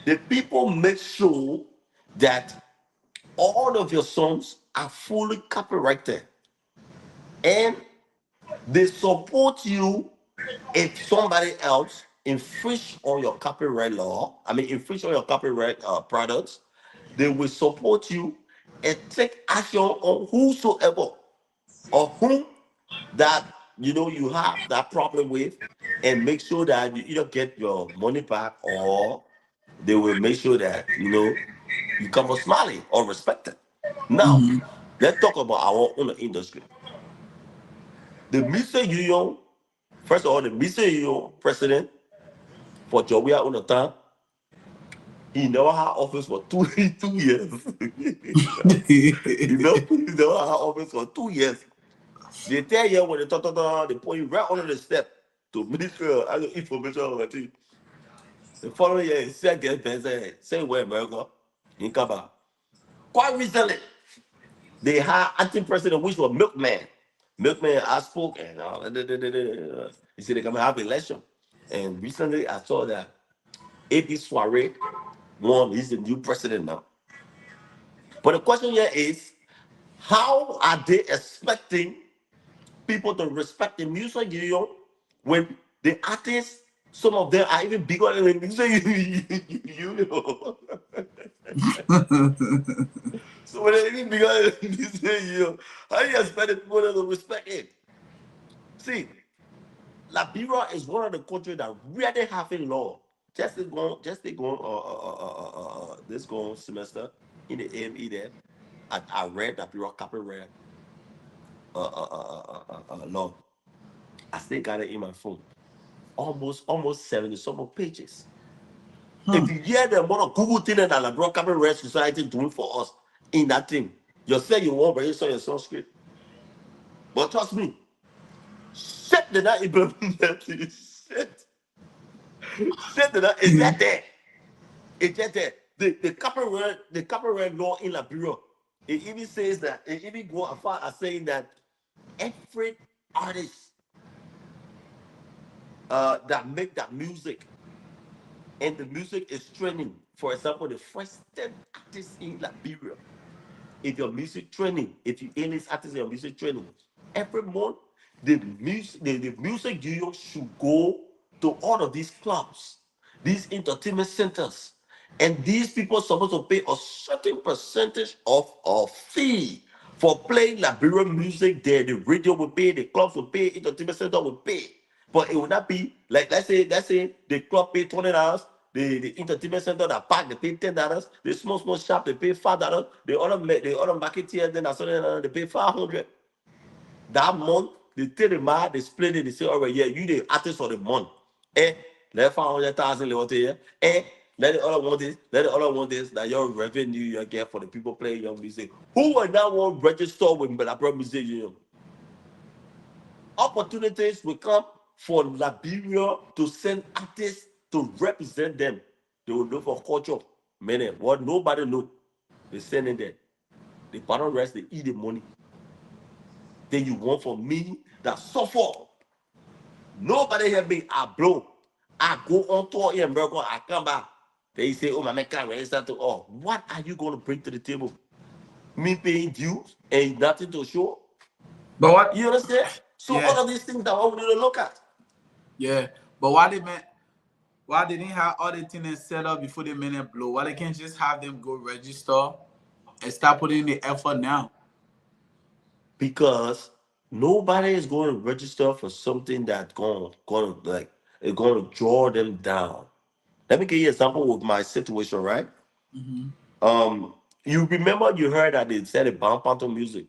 the people make sure that all of your songs are fully copyrighted. And they support you if somebody else infringe on your copyright law, infringe on your copyright products, they will support you and take action on whosoever or whom that you have that problem with, and make sure that you either get your money back or they will make sure that you come out smiling or respected. Now, let's talk about our own industry. The music union, first of all, the music union president for Jowia Unatan, he never had office for 2 years. He never had office for 2 years. They tell you when they put you right under the step to Ministry of Information and thing. The following year, he said, get better, say where America, in Kaba. Quite recently, they had acting president, which was Milkman. Milkman, I spoke, and he said they're going to have election. And recently, I saw that A.P. Soiree won. He's the new president now. But the question here is, how are they expecting people to respect the music union when the artists, some of them are even bigger than the music union? So when they're even bigger than the music union, how do you expect the people to respect it? See, Liberia is one of the countries that really have a law. Just they go this going semester in the AME there. I read Liberia copyright law. I still got it in my phone. Almost 70 some more pages. If you hear the amount of Google thing that the Liberia Copyright Society doing for us in that thing, you say you won't register your Sanskrit. But trust me, shit did not implement that. Shit did not. It's that there. It's that there. The copyright law in Liberia, it even says that, it even go as far as saying that every artist that make that music and the music is trending. For example, the first 10 artists in Liberia. If your music trending, if you A-list artists in your music trending, every month the music video should go to all of these clubs, these entertainment centers, and these people are supposed to pay a certain percentage of a fee for playing Liberian music there. The radio will pay, the clubs will pay, entertainment center will pay. But it will not be like let's say the club pay $20, the entertainment center that park they pay $10, the small shop they pay $5, the other marketeer then they pay 500. That month they take the money, they split it, they say, all right, yeah, you the artist for the month. Let 500,000 level here. Let the other one this, let the other one this, that your revenue you get for the people playing your music. Who will now want to register with Liberia Music Union? Opportunities will come for Liberia to send artists to represent them. They will look for culture. Many, what nobody know. They send in there. The bottom rest, they eat the money. Then you want for me that suffer. Nobody help me. I blow. I go on tour in America. I come back. They say, oh, my man can't register to all. What are you going to bring to the table? Me paying dues and nothing to show? But what You understand? So Yeah. all of these things that I need to look at. Yeah, but why they didn't have all the things set up before they made it blow? Why they can't just have them go register and start putting in the effort now? Because nobody is going to register for something that's going to draw them down. Let me give you an example with my situation, right? You remember you heard that they said about Panto music.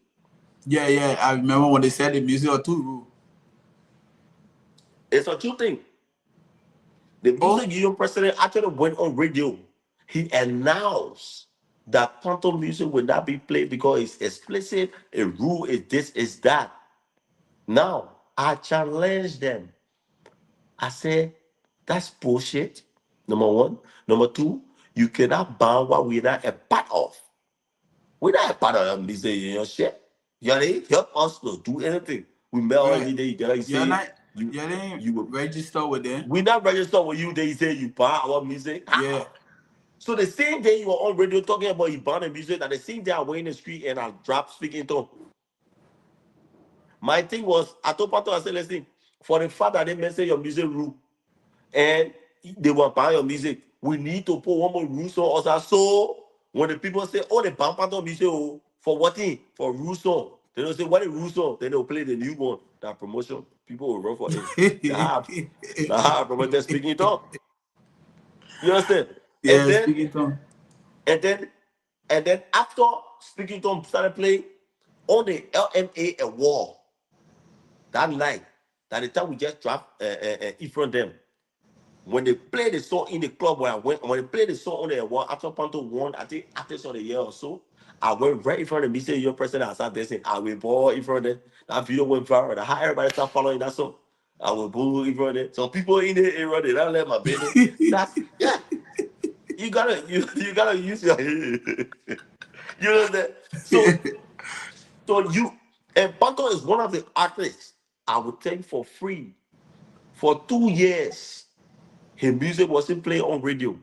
Yeah. I remember when they said the music or two rule. It's a true thing. The music union president actually went on radio. He announced that Panto music will not be played because it's explicit. A rule is this, is that. Now I challenge them. I said, that's bullshit. Number one. Number two, you cannot ban what we're not a part of. We're not a part of music union shit. You know, they help us to do anything. We mail every day. You gotta say You didn't you will register with them. we not registered with you. They say you ban our music. Yeah. So the same day you were on radio talking about you ban the music, and the same day I went in the street and I dropped speaking tone. My thing was, I told Pato, I said, listen, for the fact that they mentioned your music rule and they were ban your music, we need to put one more rule on us. So when the people say, oh, they ban Pato music, oh, for what thing? For rule song. They don't say, what is rule song? Then they'll play the new one. That promotion, people will run for it. That's how I promoted speaking tone. You understand? Yeah, speaking tongue. And then after speaking to him started playing on the LMA award that night, that the time we just dropped in front of them. When they played the song in the club where I went, when they played the song on the award after Panto won, I think artist of the year or so, I went right in front of me, say your president, I started dancing. I went ball in front of them. That video went viral. How everybody started following that song. I went boo in front of them. So people in the area, they don't let my business. That's yeah. You gotta use your head. You know that. So you and Panto is one of the artists I would take for free. For 2 years, his music wasn't playing on radio,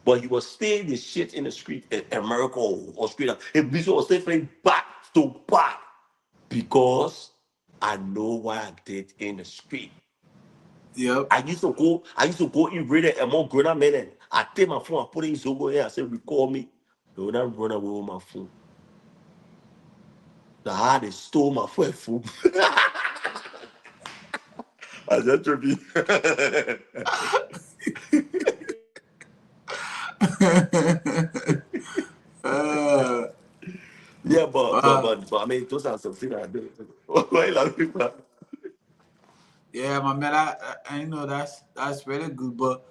but he was staying the shit in the street in America or Australia. His music was still playing back to back because I know what I did in the street. Yep. I used to go in radio and more grown men. I take my phone, I put it in Zogo here, I say, record me. They would not run away with my phone. The how they stole my phone. I just tripping. Yeah, but I mean, those are some things I do. Why you laughing, man? Yeah, my man, I know that's really good, but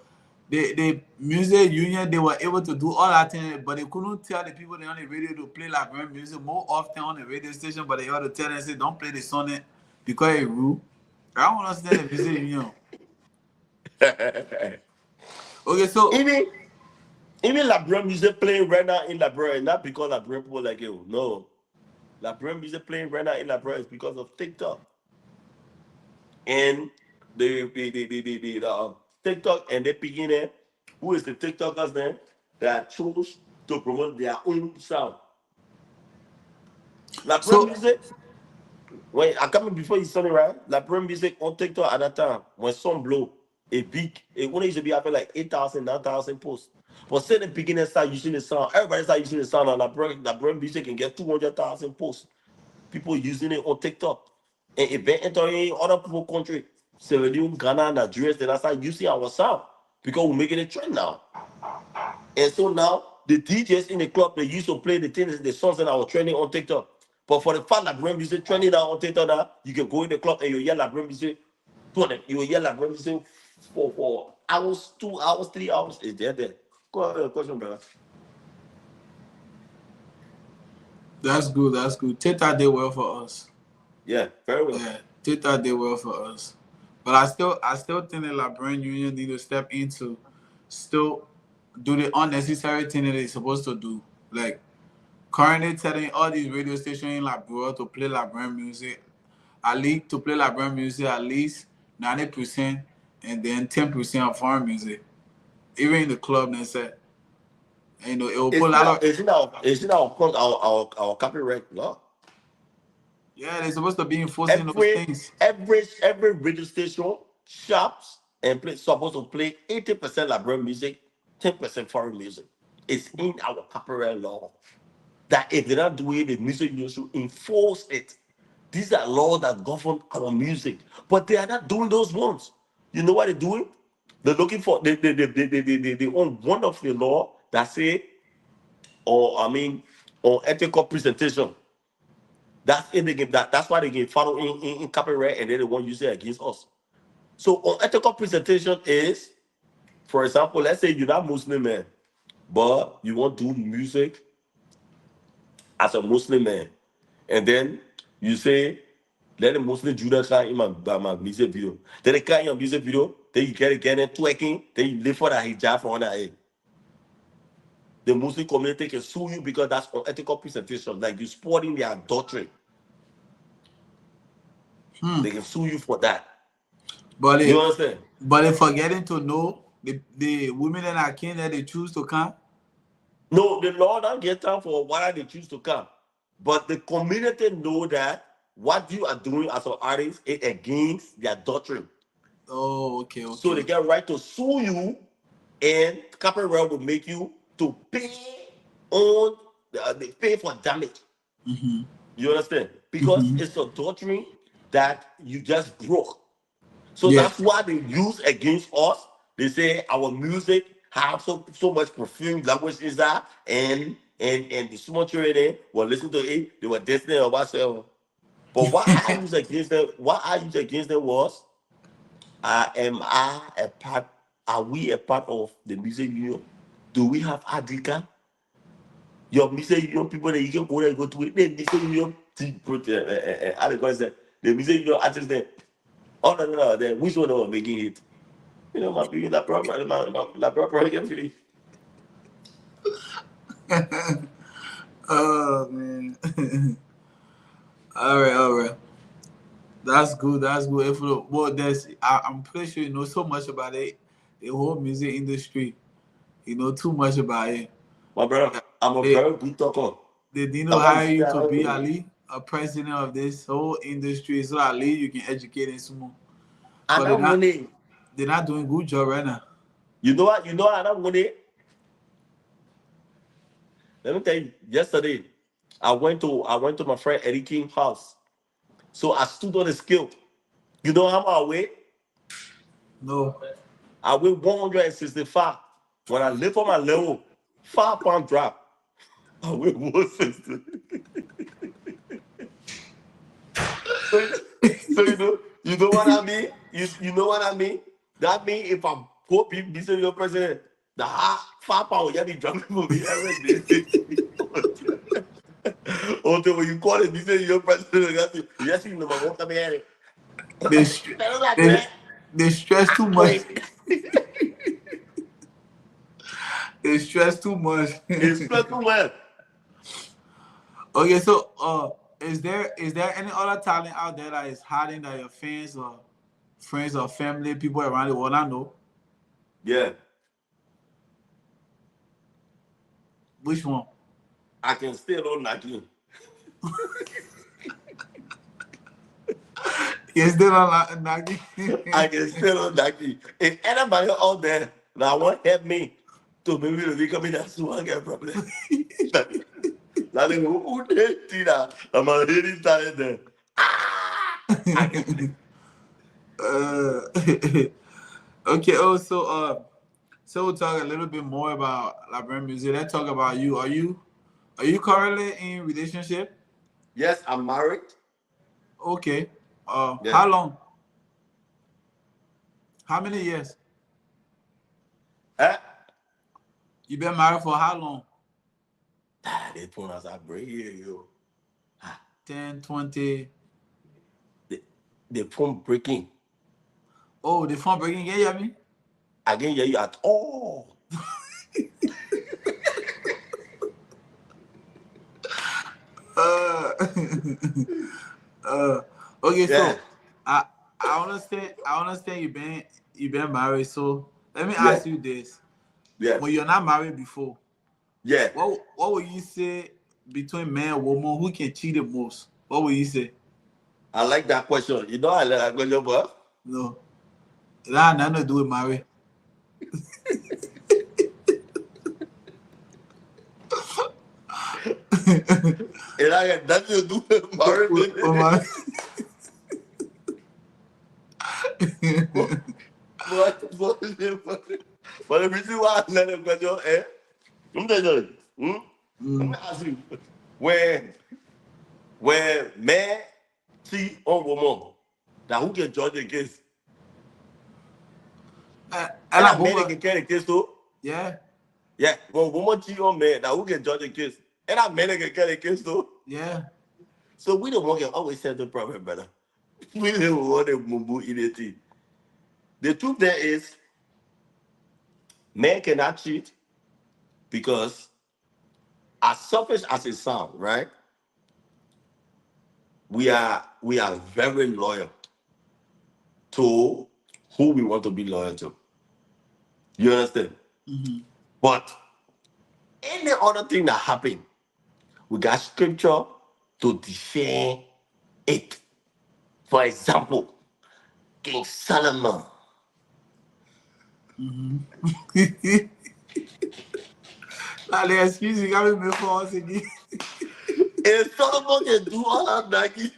the music union, they were able to do all that thing, but they couldn't tell the people on the radio to play Liberian music more often on the radio station, but they ought to tell them, say, don't play the song because it's rude. I don't understand the music union. Okay, so even Liberian music playing right now in Liberia, not because Liberian people like you. No. Liberian music playing right now in Liberia is because of TikTok. And the TikTok and they begin it who is the TikTokers then that chose to promote their own sound. La Prem So Music, when I come before you sunny right, La Prem Music on TikTok at that time, when some blow, a big, it only used to be having like 8,000, 9,000 posts. But since the beginning start using the sound, everybody start using the sound on La Prem Music and get 200,000 posts. People using it on TikTok. And event entering other people country, Sierra Leone, Ghana, Nigeria, then I start using our sound because we're making a trend now. And so now the DJs in the club, they used to play the things, the songs that are trending on TikTok. But for the fact that Brem music trending now on TikTok now, you can go in the club and you yell at Brem music. You yell at Brem music for hours, 2 hours, 3 hours. Is there? Go ahead, question, brother. that's good. That's good. TikTok did well for us. Yeah, very well. Yeah, TikTok did well for us. But I still think that La Brand Union need to step into, still do the unnecessary thing that they're supposed to do. Like currently telling all these radio stations in Liberia to play La Brand music, at least to play La Brand music at least 90%, and then 10% of foreign music. Even in the club, they said, you know, it will put a lot of. Is it our copyright law? Yeah, they're supposed to be enforcing those things. Every radio station, shops, and place supposed to play 80% Liberian music, 10% foreign music. It's in our copyright law that if they're not doing it, the music industry should enforce it. These are laws that govern our music, but they are not doing those ones. You know what they're doing? They're looking for they own one of the law that say, on ethical presentation. That's in the game. That's why they get follow in copyright and then they won't use it against us. So unethical presentation is, for example, let's say you're not Muslim man, but you want to do music as a Muslim man. And then you say, let the Muslim Judah come in my music video. Then they come in your music video, then you get again and twerking, then you live for that hijab for under it. The Muslim community can sue you because that's unethical presentation, like you're supporting their doctrine. They can sue you for that. But you understand? But they're forgetting to know the women that are king that they choose to come. No, the law don't get time for why they choose to come. But the community know that what you are doing as an artist is against their doctrine. Oh, okay. So they get right to sue you, and copyright will make you to pay on they pay for damage. You understand? Because it's a doctrine that you just broke. So that's why they use against us. They say our music have so much perfume language is that, and the small children were listening to it, they were dancing or whatever. But what I use against them, was, are we a part of the music union? Do we have Adika? Your music union people that you can go there and go to it, the music union the music union artists there. Oh no, then which one are making it? You know, my people that probably get free. Oh man. all right. That's good. If I'm pretty sure you know so much about it, the whole music industry. You know too much about it. My brother, I'm a very good talker. They didn't hire you to be Ali, a president of this whole industry, so at least you can educate in some more. But they're not doing a good job right now. You know what? I don't want it. Let me tell you, yesterday, I went to my friend Eddie King's house. So I stood on the scale. You know how much I weigh? No. I weigh 165. When I lift on my level, 5-pound drop. I weigh 160. So you know what I mean? You know what I mean? That means if I go be your president, the 5 pounds you be dropping for me every day. Until when you call it, be your president, yes, you know my work come here. They stress too much. They stress too much. Okay, so is there any other talent out there that is hiding that your fans or friends or family, people around the world I know? Yeah. Which one? I can still on Naki. You still on Nagi? I can still on Naki. If anybody out there that want help me to maybe to become in that one get problem. Like who did that? I'm already started there. I can Okay. Oh, so we'll talk a little bit more about Liberian music. Let's talk about you. Are you currently in relationship? Yes, I'm married. Okay. Yeah. How long? How many years? Eh? You been married for how long? They put us a break here, yo. 10, 20. The phone breaking. Oh, the phone breaking. Yeah, you hear me? I can't hear you at all. Okay, Yeah. so I understand you been married. So let me Yeah. ask you this: Yeah. when you're not married before, Yeah. what would you say between man and woman who can cheat the most? What would you say? I like that question. You know I like that question, but No, that had nothing to do with marriage. it I got nothing to do with marriage. But the reason why I let the question, let me tell you, let me ask you, when man cheat on woman, now who can judge the case? And And I a man can carry the case too? yeah, Yeah, when woman cheat on man, now who can judge the case? And a man can carry the case too? yeah. So we don't want to always set the problem, brother. We don't want to move anything. The truth there is, men cannot cheat because, as selfish as it sounds, right? We are very loyal to who we want to be loyal to. You understand? But any other thing that happened, we got scripture to defend it. For example, King Solomon. Now the excuse you got me for us again. And Solomon can do all that, Nike.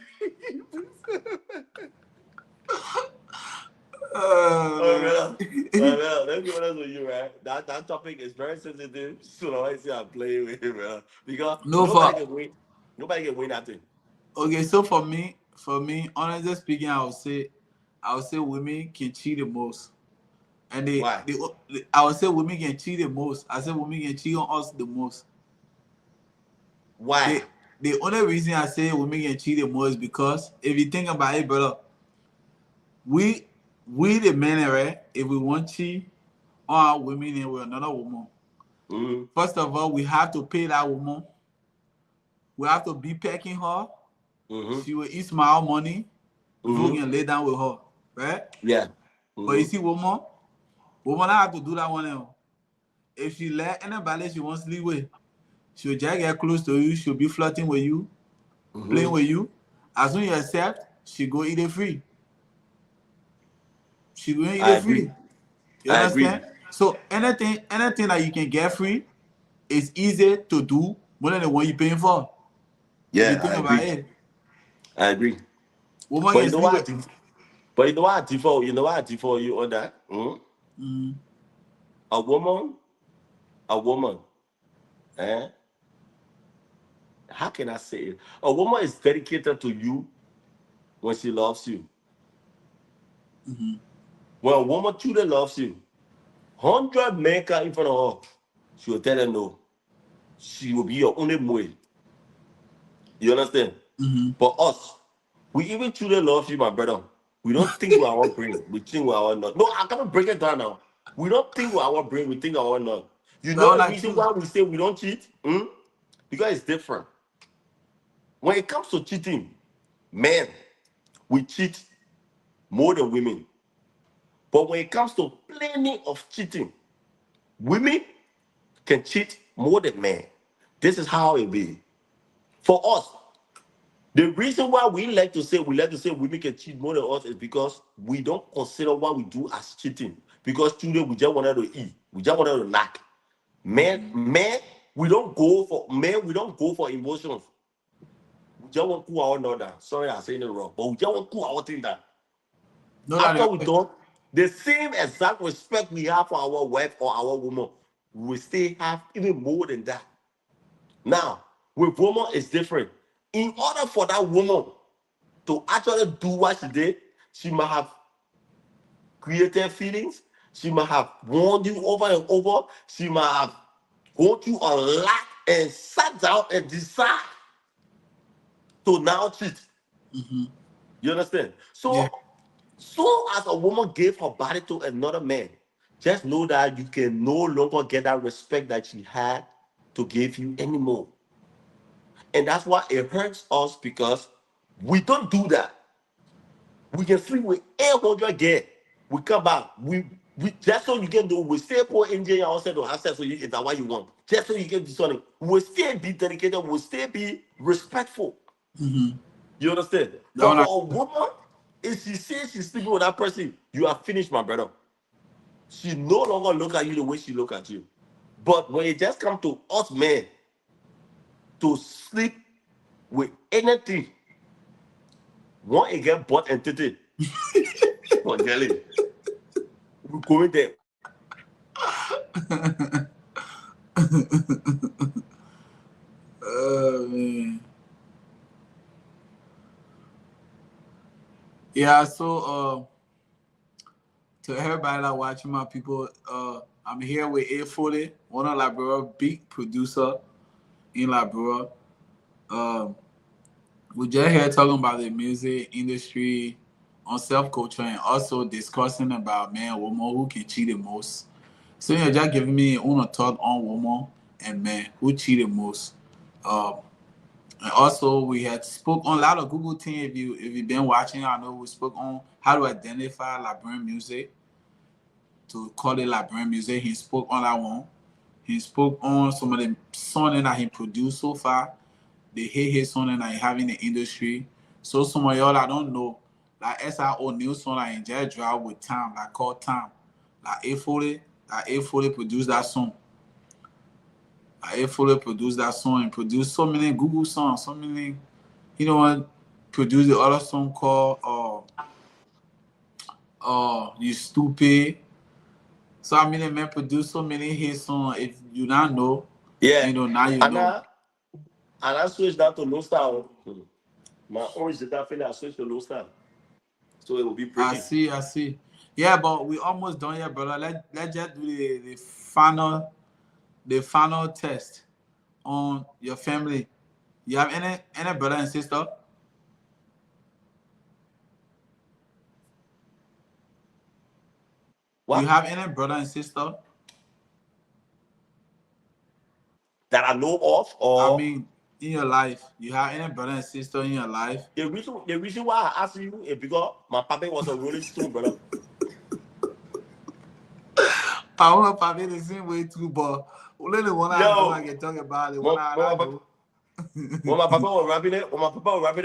Oh, well, let's be honest with you, right? That topic is very sensitive, so I see I'm playing with it, man. Because No, nobody can win. Nobody can win that thing. okay, so for me, honestly speaking, I would say women can cheat the most. And Why? I would say women can cheat the most. I said women can cheat on us the most. Why? The only reason I say women can cheat the most is because if you think about it, brother, we the men, right? If we want to cheat on our women and we're another woman, first of all, we have to pay that woman. We have to be packing her. She will eat my money before we can lay down with her, right? Yeah. But you see, woman I have to do that one now. If she let anybody she wants to sleep with, she'll just get close to you, she'll be flirting with you, playing with you. As soon as you accept, she go eat it free. She go eat it free. You understand? So anything that you can get free is easy to do more than the one you're paying for. Yeah, if you think about it. I agree. Woman But can you know sleep what? with. But you know what? You know what? For you on that. A woman. Eh? How can I say it? A woman is dedicated to you when she loves you. When a woman truly loves you, 100 men come in front of her, she will tell them no. She will be your only mate. You understand? For us, we even truly love you, my brother. We don't think we are our brain. We think we are our not. No, I can't break it down now. We don't think we are our brain. We think our not. You know the reason why we say we don't cheat? Because it's different. When it comes to cheating, men, we cheat more than women. But when it comes to planning of cheating, women can cheat more than men. This is how it be. For us, the reason why we like to say women can cheat more than us is because we don't consider what we do as cheating. Because today we just wanted to eat, we just wanted to knock. Men, we don't go for emotions. We just want to cool our another. Sorry, I'm saying it wrong, but we just want to cool our thing down. No, After we done, the same exact respect we have for our wife or our woman, we still have even more than that. Now, with woman, it's different. In order for that woman to actually do what she did, she might have created feelings. She might have warned you over and over. She might have gone through a lot and sat down and decide to now cheat. You understand? So, so as a woman gave her body to another man, just know that you can no longer get that respect that she had to give you anymore. And that's why it hurts us, because we don't do that. We can sleep with 800 girls. We come back. We just so you can do. We still put engineer outside to access so you is that what you want. Just so you can do something. We still be dedicated. We still be respectful. You understand? But for a woman, if she says she's sleeping with that person, you are finished, my brother. She no longer look at you the way she look at you. But when it just comes to us men, to sleep with anything, once it get butt and titty, forget it. We're going there. Oh man. Yeah, so to everybody that watching, my people, I'm here with A40, one of Liberia, big producer in Liberia. We just here talking about the music industry on self-culture, and also discussing about man, woman, who can cheat the most. So you're just giving me a thought on woman and man who cheat the most. And also we had spoke on a lot of Google things. If you've been watching, I know we spoke on how to identify Liberian music, to call it Liberian music. He spoke on that one. He spoke on some of the songs that he produced so far, the hit songs that he have in the industry. So some of y'all that don't know, like SRO new song that he just dropped with Time, like called Time. Like A40 produced that song. A40 produced that song and produced so many Google songs, so many, you know what, produced the other song called You Stupid. So I mean, man produced so many hit songs. If you not know, yeah, you know, now you know. And I switched that to low style. My orange is that feeling, I switched to low style. So it will be pretty. I see. Yeah, but we almost done here, brother. Let's just do the final test on your family. You have any brother and sister? What? You have any brother and sister that I know of? Or I mean, in your life, you have any brother and sister in your life? The reason why I asked you is because my papa was a Rolling Stone, brother. I want to probably the same way too, but only the one I know I can talk about. The one I know. When my papa was rapping it,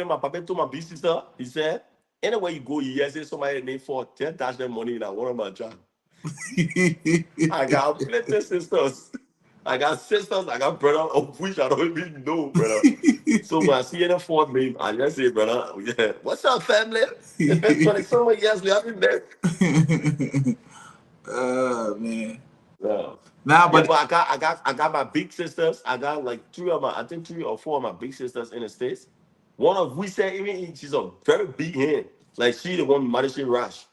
my papa told my big sister, he said, anywhere you go, you say somebody named for 10 dash them money in one of my jobs. I got plenty sisters. I got sisters, I got brothers of which I don't even know, brother. So when I see any fourth name, I just say, brother, yeah, what's up, family? It's been 20-some years we haven't met. Man. Yeah. Nah, but I got my big sisters. I got like 3 or 4 of my big sisters in the States. One of we say even she's a very big hand. Like she the one Madison Rush.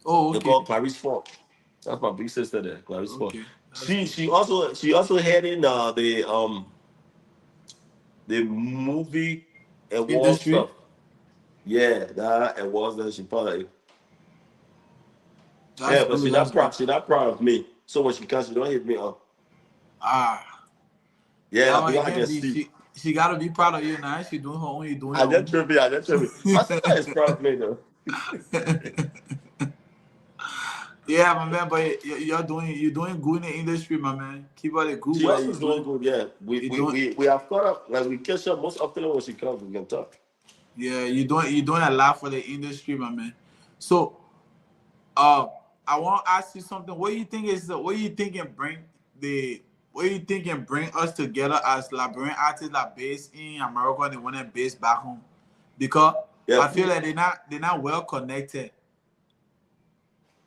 Oh, okay. They call Clarice Ford. That's my big sister there, Clarice Ford. She also had in the movie award stuff. Yeah, that awards that she part of it. Yeah, but she's not proud of me. So when she comes, she don't hit me up. Yeah, because I can see. She gotta be proud of you now. She doing her own, you doing I just tripping. My sister is proud of me though. Yeah, my man, but you're doing good in the industry, my man. Keep up the good She work. also is doing good, yeah. We have caught up, like we catch up most often when she comes, we can talk. Yeah, you're doing a lot for the industry, my man. So, I want to ask you something. What do you think can bring us together as Liberian artists that based in America and the one that based back home? Because Yeah, I feel like they're not well connected.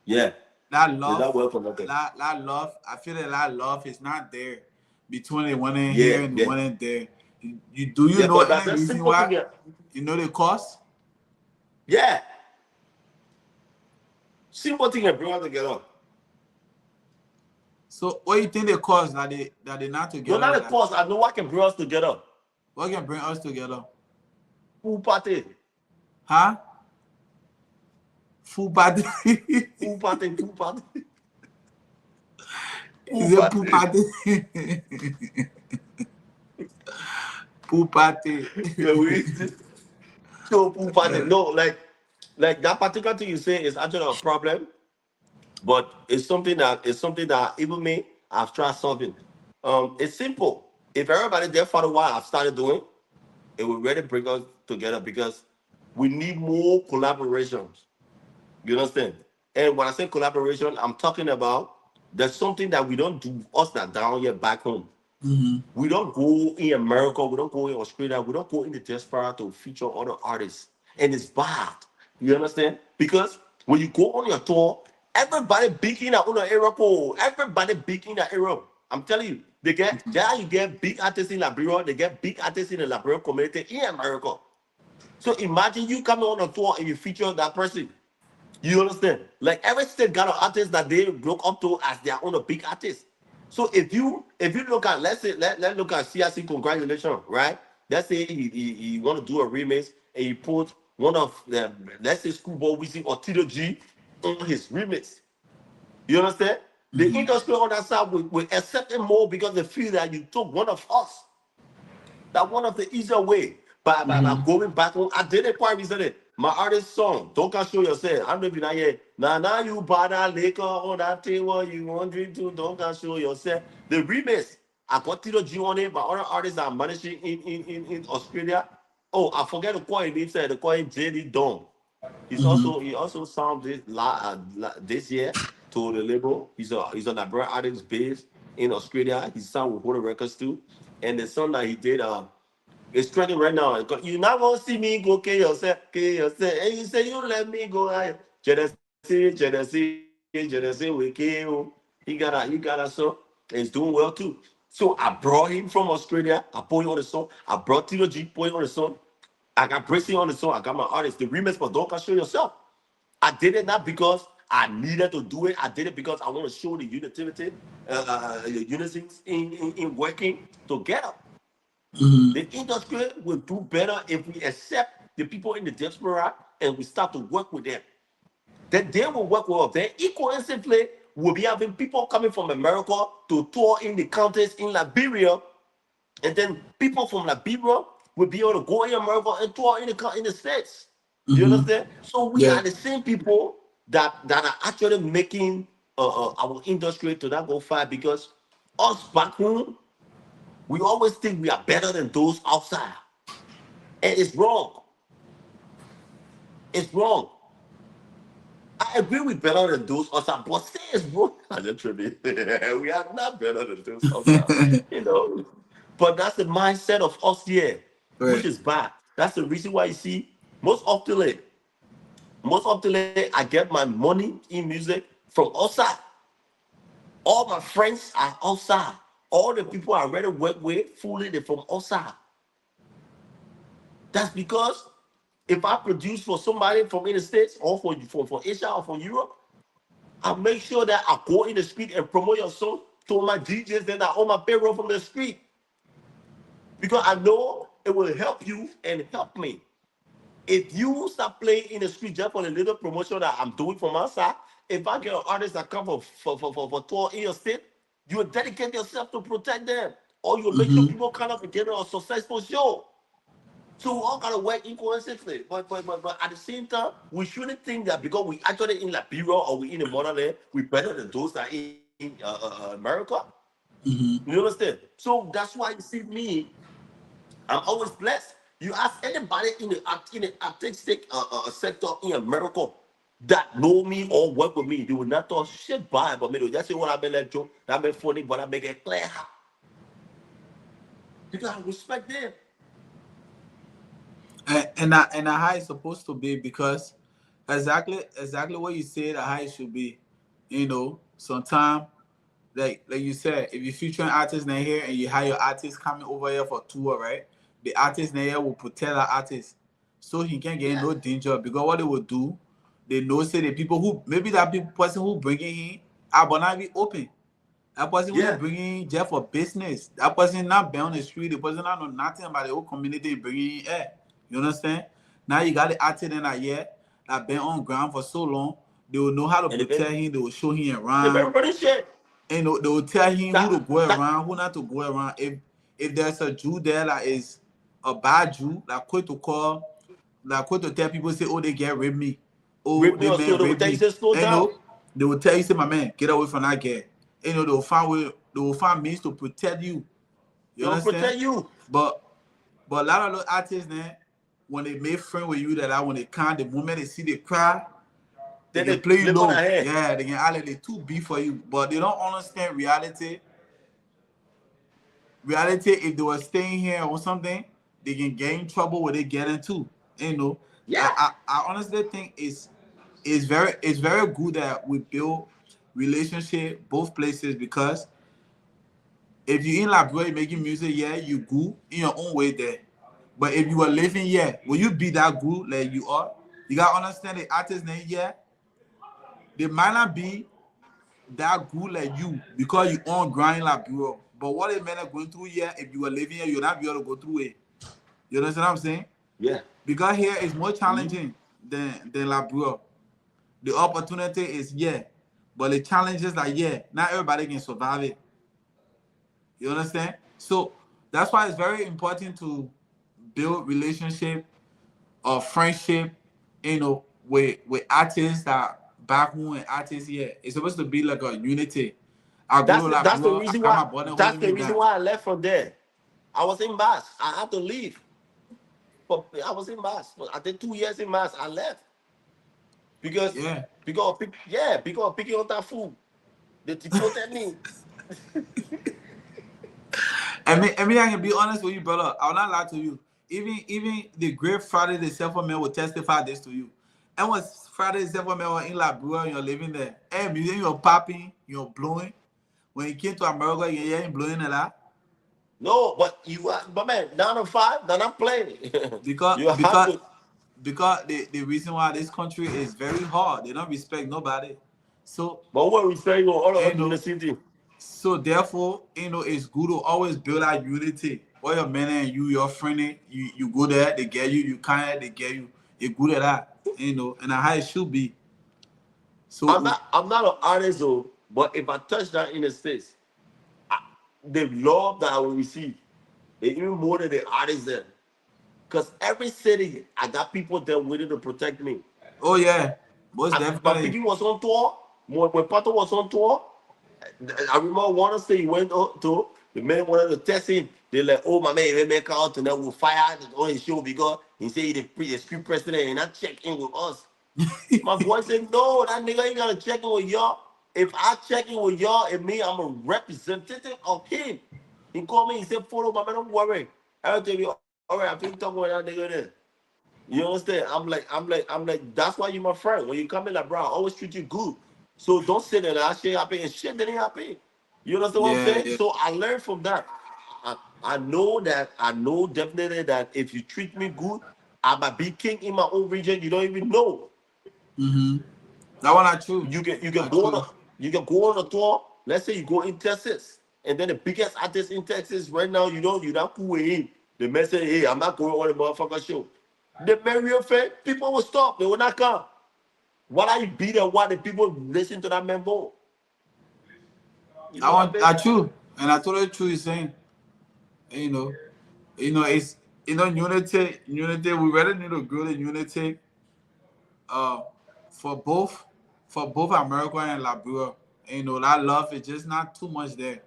yeah. That They're love, not well connected. that love. I feel like that love is not there between the one in Yeah, here and the yeah. one in there. Do you Yeah, know but that's any a reason simple thing. why? Yeah. You know the cost. Yeah. Simple thing and bring us together. So what do you think the cause that they not No, together? not the That cause. I know what can bring us together. what can bring us together? Pool party. Huh? Full party. Pool party, pool party. Pool Is it pool party. party? Pool party. Yeah, we just show pool party. No, like that particular thing you say is actually a problem, but it's something that even me, I've tried solving. It's simple. If everybody there for a while I've started doing, it will really bring us together because we need more collaborations. You understand? And when I say collaboration, I'm talking about there's something that we don't do us that down here back home. We don't go in America, we don't go in Australia, we don't go in the diaspora to feature other artists. And it's bad. You understand? Because when you go on your tour, everybody big in that Europe. Everybody big in that Europe. I'm telling you, you get big artists in Liberia, they get big artists in the Liberian community in America. So imagine you coming on a tour and you feature that person. You understand? Like every state got an artist that they look up to as their own big artist. So if you look at, let's look at CRC Congratulations, right? Let's say he want to do a remix and he put one of the, let's say, Schoolboy Weezy or Tito G on his remix. You understand? The industry on that side will accept it more because they feel that you took one of us. That one of the easier way by going back home. I did it quite recently. My artist song, Don't Can Show Yourself. I don't know if you're not here. Now you buy that liquor on that table you want to drink to, Don't Can Show Yourself. The remix, I got Tito G on it, but other artists are managing in Australia. Oh, I forget the coin name said, the coin JD Don. He also signed this year to the label. He's a Liberian artist based in Australia. He signed with Water Records too. And the song that he did, it's trending right now. You not gonna see me go kill yourself. And you say you let me go. Jealousy, we kill. He got a song. And he's doing well too. So I brought him from Australia. I put him on the song. I brought Tito G, put him on the song. I got Bracing on the song. I got my artist. The remix for Don't Can Show Yourself. I did it not because I needed to do it. I did it because I want to show the unity in working together. The industry will do better if we accept the people in the diaspora and we start to work with them. Then they will work with us. Then equally, we'll be having people coming from America to tour in the counties in Liberia. And then people from Liberia will be able to go in America and tour in the States. You understand? So we are the same people that are actually making our industry to that go far because us back home, we always think we are better than those outside. And it's wrong. It's wrong. I agree we're better than those outside, but say it's wrong. Literally, we are not better than those outside. But that's the mindset of us here, which is bad. That's the reason why you see most often I get my money in music from outside. All my friends are outside. All the people I already work with, fully, they're from outside. That's because if I produce for somebody from in the States or for Asia or from Europe, I make sure that I go in the street and promote your song to my DJs that are on my payroll from the street. Because I know it will help you and help me. If you start playing in the street just for the little promotion that I'm doing from my side, if I get an artist that come for tour in your state, you will dedicate yourself to protect them. Or you will make sure people come up and get a successful show. So we all gotta work equally. But at the same time, we shouldn't think that because we actually in Liberia or we in the motherland, we better than those that in America. Mm-hmm. You understand? So that's why you see me, I'm always blessed. You ask anybody in the artistic sector in America that know me or work with me, they will not talk shit bad about me. They will just say what I been like Joe, that been funny, but I make it clear. You gotta respect them. And how it's supposed to be, because exactly what you said, how it should be. You know, sometimes like you said, if you featuring artists in here and you have your artist coming over here for tour, right? The artist in here will protect the artist so he can't get in no danger, because what they will do, they know say the people who maybe that person who bringing him are gonna be open. That person who Yeah. bringing just for business. That person not be on the street. The person not know nothing about the whole community bringing in air. You understand? Now you got the artist in that year that been on ground for so long. They will know how to And they protect been, him. They will show him they been around. running shit. And they will tell him who to That, go that, around, who not to go around. If there's a Jew there that is a bad Jew, that quick to call, that quick to tell people, say, oh, they get raped me. Oh, rip me they or man slow, they will raped tell you me. to slow And you down. know, they will tell you, say, my man, get away from that guy. And, you know, they will find means to protect you. You They will understand? protect you. But a lot of those artists, man, when they make friends with you, when they come, the moment they see the crowd, they Then can they play you live on low. their head. Yeah, they can act they too big for you. But they don't understand reality. Reality, if they were staying here or something, they can get in trouble where they get into. You know, Yeah. I honestly think it's very good that we build relationship both places, because if you're in Liberia making music, yeah, you good in your own way there. But if you are living here, will you be that good like you are? You gotta understand the artists name here, they might not be that good like you because you on grind like Liberia. But what they men are going through here, if you are living here, you'll not be able to go through it. You understand what I'm saying? Yeah. Because here is more Mhm. challenging than Liberia. The opportunity is here, but the challenges are here. Not everybody can survive it. You understand? So that's why it's very important to build relationship or friendship, you know, with artists that back home and artists here. It's supposed to be like a unity. I go to That's the Liberia, I reason got why my brother holding me down. I left from there. I was in Mass. I had to leave. But I was in Mass. I did 2 years in Mass. I left because Yeah. because of picking on that food. They deported me. I can be honest with you, brother. I'll not lie to you. Even the great Friday the Self-Man will testify this to you. And when Friday the Self-Man was in Liberia and you're living there, and you're popping, you're blowing. When you came to America, you ain't blowing a lot. No, but you are, but man, 9 to 5, then I'm playing. Because You have because to. because the reason why this country is very hard, they don't respect nobody. So But what we saying, all of you us doing the know, same thing. so therefore, it's good to always build that unity. All your men and you, your friend, you go there, they get you, you can't, they get you. You're good at that, and how it should be. So I'm not an artist though, but if I touch that in the States, the love that I will receive is even more than the artists there. Because every city, I got people there waiting to protect me. oh yeah, most My definitely. Piggy was on tour. When Pato was on tour, I remember one state he went to, the man wanted to test him. They're like, oh, my man, if he make out, and then we'll fire on his show because he said he's the street president and not check in with us. My boy said, no, that nigga ain't gonna check in with y'all. If I check in with y'all, it means I'm a representative of him. He called me, he said, photo, my man, don't worry. I'll tell you, all right, I think talking about that nigga there. You understand? I'm like, that's why you my friend. When you come in like, bro, I always treat you good. So don't say that shit happen and shit didn't happen. You understand what I'm Yeah, saying? yeah. So I learned from that. I know definitely that if you treat me good, I'm a big king in my own region. You don't even know. Mm-hmm. That one not true. You can Not go on true. a tour. Let's say you go in Texas, and then the biggest artist in Texas right now, you're not cool with him. The man say, hey, I'm not going on the motherfucker show. The Mario fan, people will stop. They will not come. Why are you beat and why the people listen to that man more? You That know what I one mean? not true, and I totally true. You're saying, you know, it's You know, unity. We really need to grow the unity. Uh, for both, America and Liberia. You know, that love is just not too much there.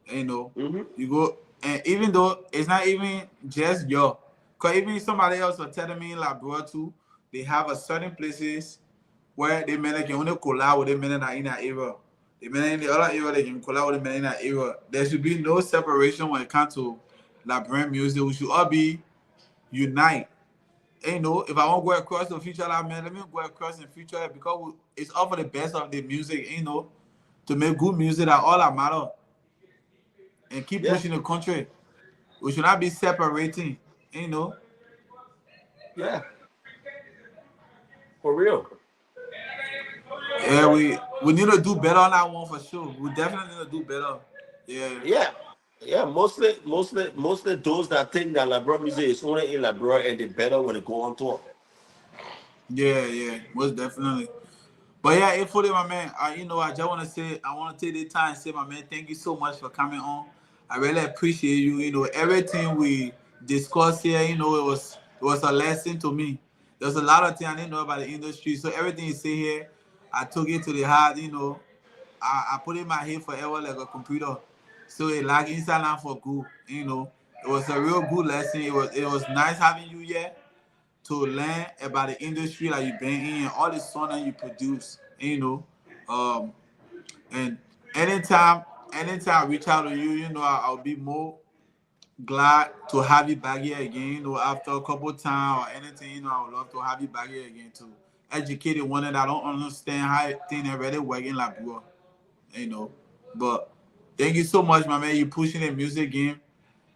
You know, Mm-hmm. you go, and even though it's not even just your, because even somebody else was telling me in Liberia too, they have a certain places where they men can only collab with the men that in that area. The men in the other area they can collab with the men in that area. There should be no separation when it comes to Liberian music. We should all be unite. You know, if I want to go across the future, like, man, let me go across in the future because it's all for the best of the music, you know, to make good music that all that matter and keep Yeah, pushing the country. We should not be separating, you know. yeah, for real. Yeah, we need to do better on that one for sure. We definitely need to do better. Yeah. Yeah, yeah. Mostly those that think that Liberia music is only in Liberia and they better when they go on tour. Yeah, most definitely. But yeah, if for my man, you know, I just want to say, I want to take the time and say, my man, thank you so much for coming on. I really appreciate you. You know, everything we discussed here, you know, it was a lesson to me. There's a lot of things I didn't know about the industry, so everything you say here, I took it to the heart. You know, I put it in my head forever like a computer, so it like inside out for good. You know, it was a real good lesson. It was nice having you here to learn about the industry that you've been in and all the song that you produce, you know. And anytime I reach out to you, you know, I'll be more glad to have you back here again, you know, after a couple of times or anything, you know, I would love to have you back here again to educate the one that I don't understand how things are really working like bro, you know. But thank you so much, my man. You pushing the music game,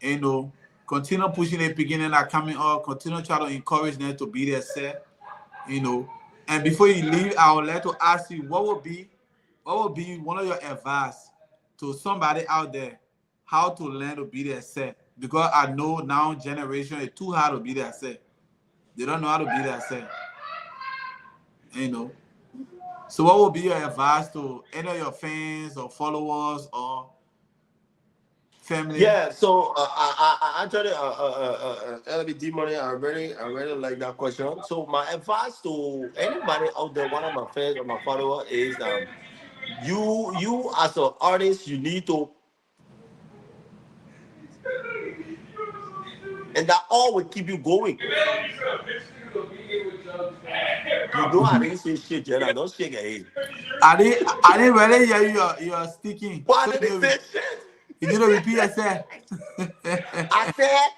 you know. Continue pushing the beginning that coming up. Continue try to encourage them to be there, set, you know. And before you leave, I would like to ask you what would be one of your advice to somebody out there how to learn to be their set? Because I know now generation is too hard to be their set. They don't know how to be their set. You know. So what would be your advice to any of your fans or followers or family? Yeah, so I actually, Dmoney, I really like that question. So my advice to anybody out there, one of my fans or my follower, is you as an artist, you need to, and that all will keep you going. You know I didn't say shit, Jenna. Don't shake your head. I didn't really hear you're speaking. Why So did they say shit? you need to repeat yourself. I said,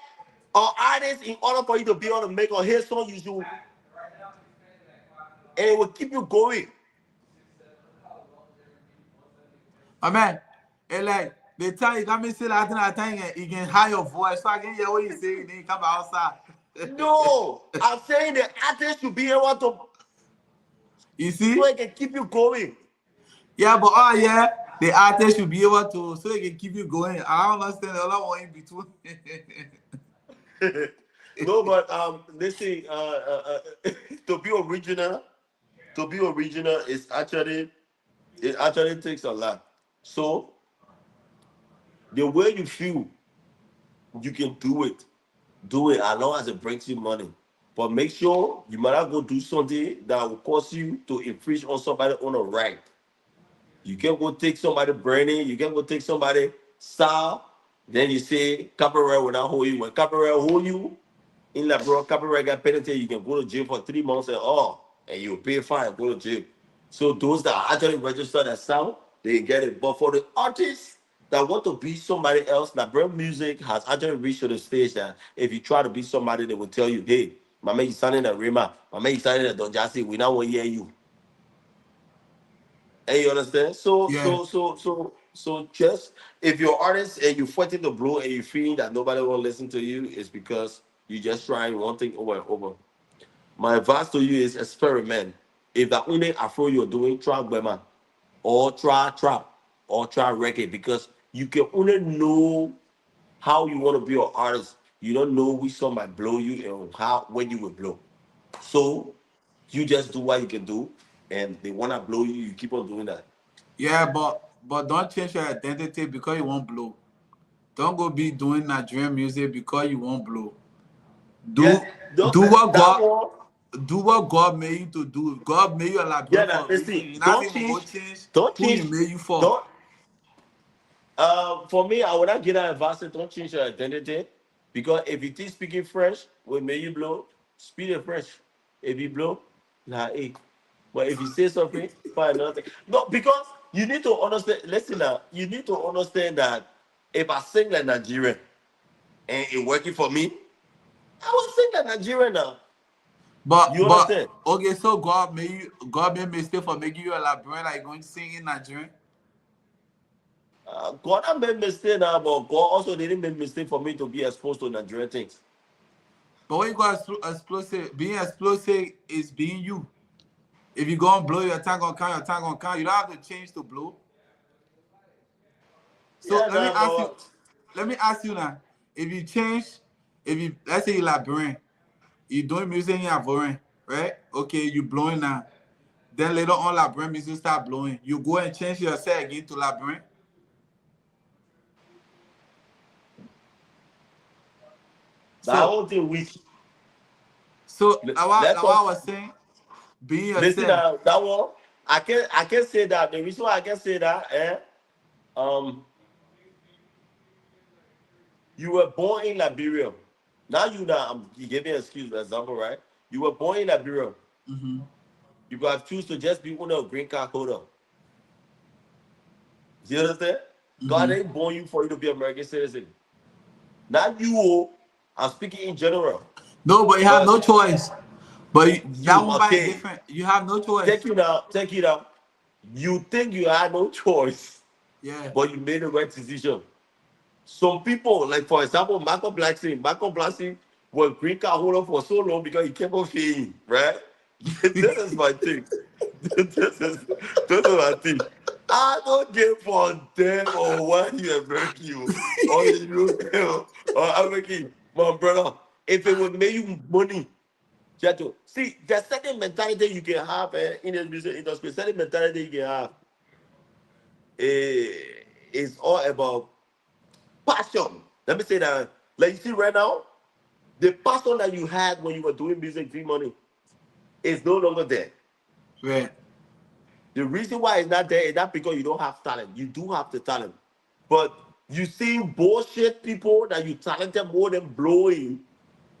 an artist, in order for you to be able to make a hit song, you should, and it will keep you going. My man, it's like the time you got me still acting at time you can hide your voice so I can hear what you say and then you come outside. No, I'm saying the artist should be able to, You see? so it can keep you going. Yeah, but yeah, the artist should be able to so they can keep you going. I don't understand the other one in between. No, but listen, to be original, is actually, it actually takes a lot. So the way you feel, you can do it. Do it as long as it brings you money. But make sure you might not go do something that will cause you to infringe on somebody on a right. You can't go take somebody branding, you can't go take somebody style. Then you say copyright will not hold you. When copyright hold you, in that bro, copyright got penalty, you can go to jail for 3 months and you'll pay a fine and go to jail. So those that are actually registered as sound, they get it. But for the artists that want to be somebody else, that brand music has actually reached to the stage that if you try to be somebody, they will tell you, hey, my man, you sounding at Rima, my man, you sounding at Don Jazzy, we now want to hear you. And you understand? Yeah. So just if you're artist and you're fighting the blow and you feeling that nobody will listen to you, it's because you just trying one thing over and over. My advice to you is experiment. If the only afro you're doing, try Bema, or try trap, or try reggae, because you can only know how you want to be an artist. You don't know which song might blow you and how when you will blow. So you just do what you can do, and they wanna blow you. You keep on doing that. Yeah, but don't change your identity because you won't blow. Don't go be doing Nigerian music because you won't blow. Do Yeah, do what that God one. do what God made you to do. God made you a Yeah, Liberian now for a reason. listen, You're not even gonna go change don't who He change, made you for. don't. For me, I would not get that advice. Don't change your identity because if you teach speaking French, will make you blow. Speak in French. If you blow, nah, hey. But if you say something, find another thing. No, because you need to understand. Listen now, you need to understand that if I sing like Nigerian and it working for me, I will sing like Nigerian now. You But understand? okay, so God made mistake for making you a Liberian, like going to sing in Nigerian. God I made mistake now, but God also didn't make mistake for me to be exposed to Nigerian things. But when you got explosive, being explosive is being you. If you go and blow, your tongue gonna count, your tongue gonna count. You don't have to change to blow. So Yeah, nah, but let me ask you now. If you change, if you let's say you Liberian, you doing music in Ivorian, right? Okay, you blowing now. Then later on Liberian music start blowing. You go and change yourself again to Liberian. that So whole thing with what let I us was saying, being listen yourself. that one. I can say that the reason why I can say that, um, you were born in Liberia. Now you gave me an excuse, example, right? You were born in Liberia. Mm-hmm. You got choose to just be one of a green card holder. You understand? God Mm-hmm. ain't born you for you to be American citizen. Not you. I'm speaking in general. No, but you have no But choice. But that you one by okay? different. You have no choice. Take it out. Take it out. You think you had no choice, Yeah. but you made the right decision. Some people, like for example, Michael Blacksey was green card holder for so long because he kept on failing, right? This is my thing. This is my thing. I don't give for them or what you American you or you or American, my brother. If it would make you money, Chacho. See, there's certain mentality you can have in the music industry. Certain mentality you can have. It's all about passion. Let me say that. Like you see right now, the passion that you had when you were doing music, money, is no longer there. Right. The reason why it's not there is not because you don't have talent. You do have the talent. But you see bullshit people that you talented more than blowing,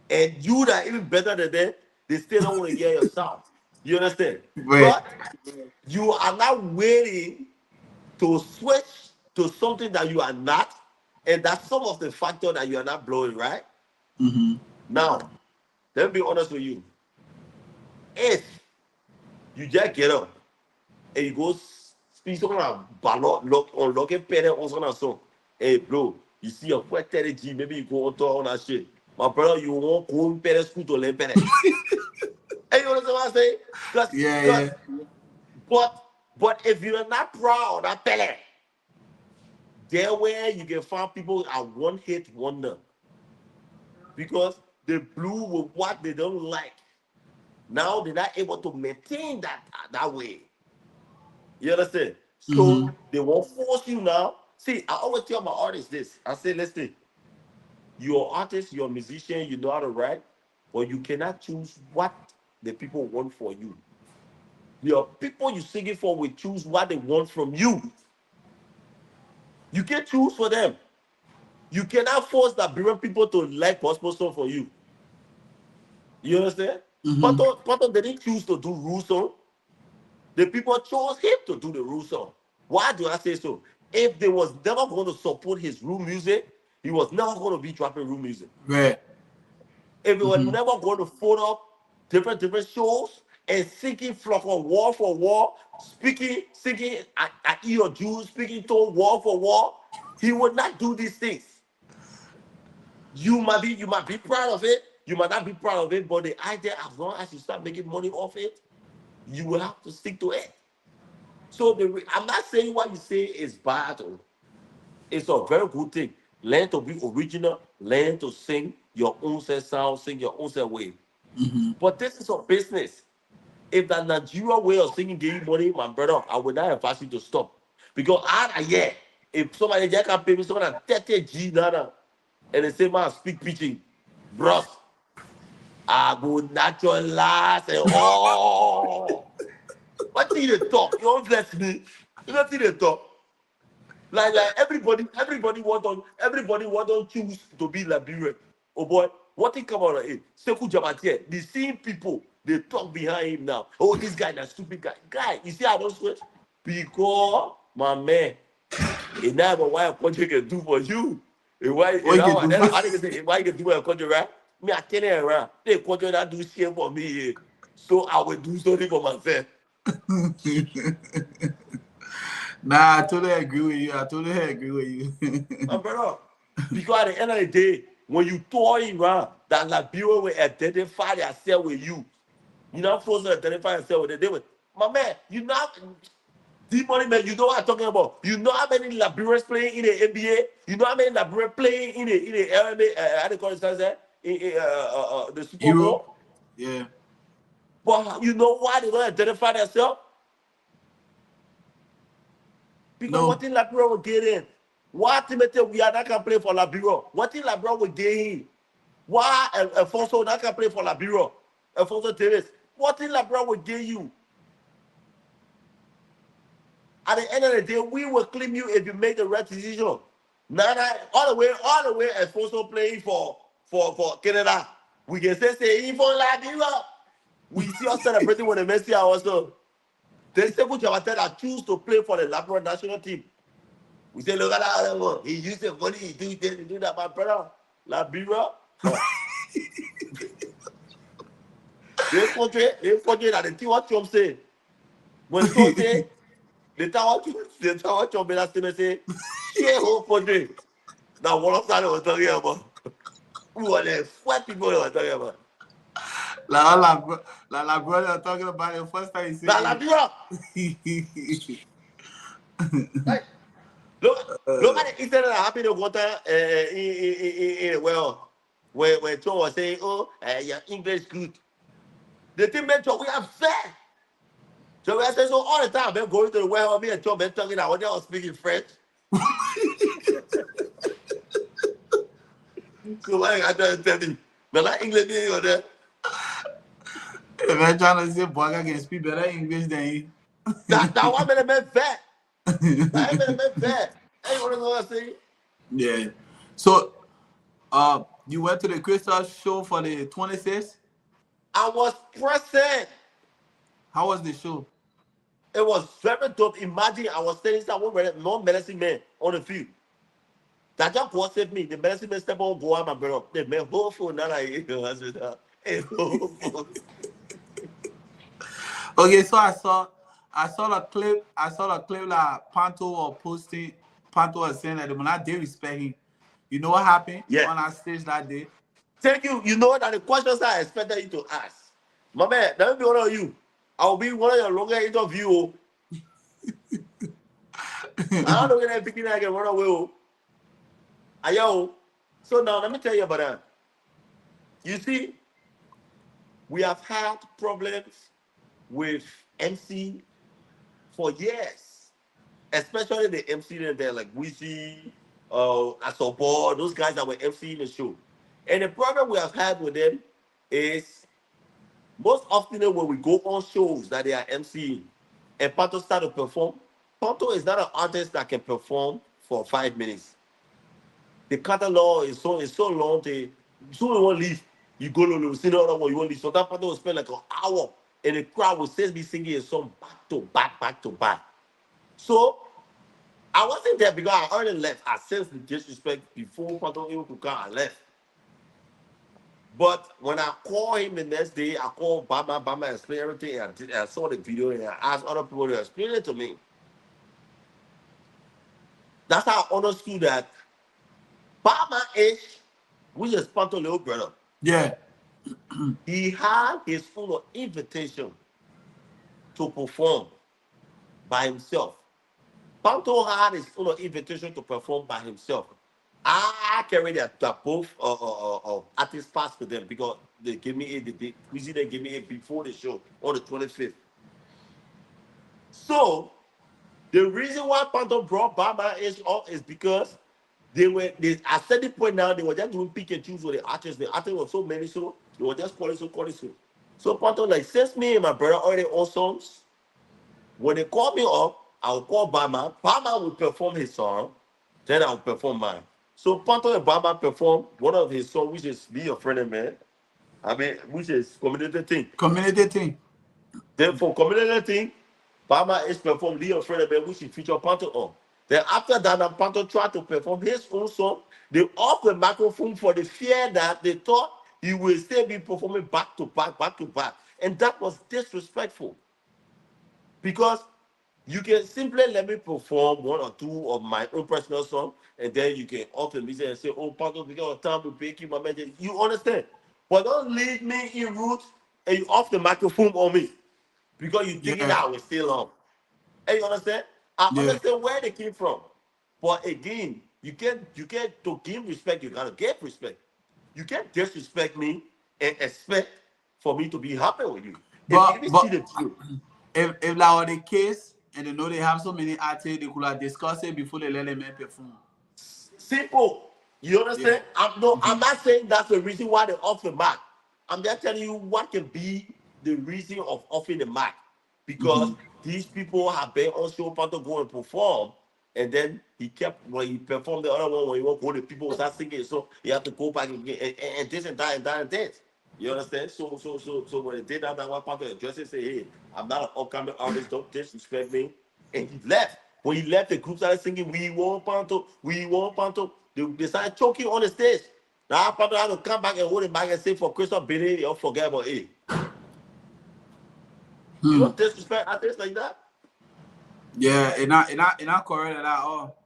and you that even better than them, they still don't want to hear your sound. You understand? Right. But you are not waiting to switch to something that you are not, and that's some of the factor that you are not blowing, right? Mm-hmm. Now, let me be honest with you. If you just get up and you go speak on a ballot, look on looking better on a song, hey bro, you see a 30G, maybe you go on to on that shit. My brother, you won't go in better school to learn better. Hey, you understand what I'm saying? Yeah, Cause, yeah. but if you're not proud of that belly, there where you can find people at one hit wonder because they blew with what they don't like. Now they're not able to maintain that way. You understand? Mm-hmm. So they won't force you now. See, I always tell my artists this. I say, listen, you're an artist, you're a musician, you know how to write, but you cannot choose what the people want for you. Your people you singing for will choose what they want from you. You can't choose for them. You cannot force the Liberian people to like gospel song for you. You understand? Mm-hmm. Pato didn't choose to do Rule song. The people chose him to do the Rule song. Why do I say so? If they was never going to support his Rule music, he was never going to be dropping Rule music. Right. If they were Mm-hmm. never going to phone up different shows and singing flock on wall for wall, singing at your Jews, speaking to wall for wall, he would not do these things. You might be proud of it, you might not be proud of it, but the idea, as long as you start making money off it, you will have to stick to it. So I'm not saying what you say is bad. It's a very good thing. Learn to be original. Learn to sing your own sound, sing your own way. Mm-hmm. But this is a business. If the Nigeria way of singing gave you money, my brother, I would not advise you to stop. Because yeah, if somebody just can pay me someone at 30G nana, and they say man speak pitching, bros, I go natural last and oh. What did you talk? You don't bless me. You don't see the talk. Like everybody want to choose to be Liberian. Oh boy, what thing come out of it? Sekou Jabatier, the same people they talk behind him now. Oh, this guy, that stupid guy. Guy, you see I don't sweat? Because my man, and now why a country can do for you. And why What you now can and do? then I think say why you can do for a country, right? Me, I tell you around. They country that do shit for me. So I will do something for myself. Nah, I totally agree with you. I totally agree with you. My brother, because at the end of the day, when you tour around, that Liberia will identify themselves with you. You're not supposed to identify yourself with them. They will, my man, you not Dmoney man, you know what I'm talking about. You know how many Liberians playing in the NBA? You know how many Liberians playing in the LMA, how they call it, the Super Europe? Bowl? Yeah. But you know why they don't identify themselves? Because No. what thing Liberia will get in? What team we are not gonna play for Liberia? What thing Liberia will get in? Why Alfonso not gonna play for Liberia? Alfonso Davis. What thing Liberia will get you? At the end of the day, we will claim you if you make the right decision. Now, all the way, Alfonso playing for Canada. We can say he for Liberia. We see us celebrating when the Messi are also. They say put your that choose to play for the Liberia national team. We say, look at that one. He used the money, he do this, he do that, my brother. Liberia. They forget that the thing what Trump say. When Trump say, the tower Trump made that statement say, share whole country. Now one of that was talking about. Who are the fat people they were talking about? La brother are talking about it first time he said Now Liberia. Like, look at the incident that happened in water in the world. Where Trump was saying, oh, your English good. The thing meant we are fair. So we are saying so all the time, man, going to the warehouse, me and Trump been talking about when they were speaking French. So why I trying to tell you? But that English being on there. If I'm trying to say Boga can speak better English than you. That one man meant fair. That man meant fair. Ain't what I'm gonna say. Yeah. So you went to the Crystal show for the 26th? I was present. How was the show? It was very dope. Imagine I was telling someone no medicine man on the field. That just was save me. The medicine man step on go out, my brother. The man whole phone now like hospital. Okay, so I saw a clip. I saw a clip like Panto was posting. Panto was saying that when I did respect him, you know what happened on our stage that day? Thank you. You know that the questions I expected you to ask. My man, that will be one of you. I'll be one of your longer interview. I don't know when I'm picking I can run away. Ayo. So now let me tell you about that. You see, we have had problems with MC for years, especially the MC that they're like Wizzy, Asobor, those guys that were MCing the show. And the problem we have had with them is most often when we go on shows that they are MCing and Panto start to perform, Panto is not an artist that can perform for 5 minutes. The catalog is so long. So you won't leave. You go to the other one, you won't leave. So that Panto will spend like an hour, and the crowd will still be singing a song back to back. So I wasn't there because I already left. I sensed the disrespect before Panto even could come. I left. But when I called him the next day, I called Bama explained everything. I saw the video and I asked other people to explain it to me. That's how I understood that Bama H, which is Panto's little brother. Yeah. He had his full invitation to perform by himself. Panto had his full invitation to perform by himself. I carried that both artists pass to them because they gave me it. They gave me it before the show on the 25th. So the reason why Panto brought Baba H up is because at certain point now they were just doing pick and choose with the artists. The artists were so many, so They were just calling so. So Panto, like, since me and my brother already own songs, when they call me up, I'll call Bama. Bama will perform his song, then I'll perform mine. So Panto and Bama perform one of his songs, which is Be Your Friend and Man. I mean, which is community thing. Community thing. Then for community thing, Bama is perform Be Your Friend and Man, which he feature Panto on. Then after that, Panto tried to perform his own song. They off the microphone for the fear that they thought he will still be performing back to back. And that was disrespectful. Because you can simply let me perform one or two of my own personal songs, and then you can off the music and say, oh, Panto, because of time to pay you my man. You understand? But don't leave me in route and you off the microphone on me because you thinking that I will stay long. And you understand? I understand where they came from. But again, you can't to give respect, you gotta get respect. You can't disrespect me and expect for me to be happy with you. But See the truth. if that were the case, and they know they have so many artists, they could have discussed it before they let them perform. Simple. You understand? I'm not saying that's the reason why they're off the mark. I'm just telling you what can be the reason of offing the mark. Because these people have been on show to go and perform. And then he kept, when he performed the other one, when he won't go, the people start singing. So he have to go back again and this and that and that and this. You understand? So when they did that, one part of the address, say, hey, I'm not an upcoming artist, don't disrespect me. And he left. When he left, the group started singing, we want Panto, we want Panto. They started choking on the stage. Now Panto had to come back and hold it back and say for Christoph Benny, you'll forget about it. You don't disrespect artists like that? Yeah, and not correct at all.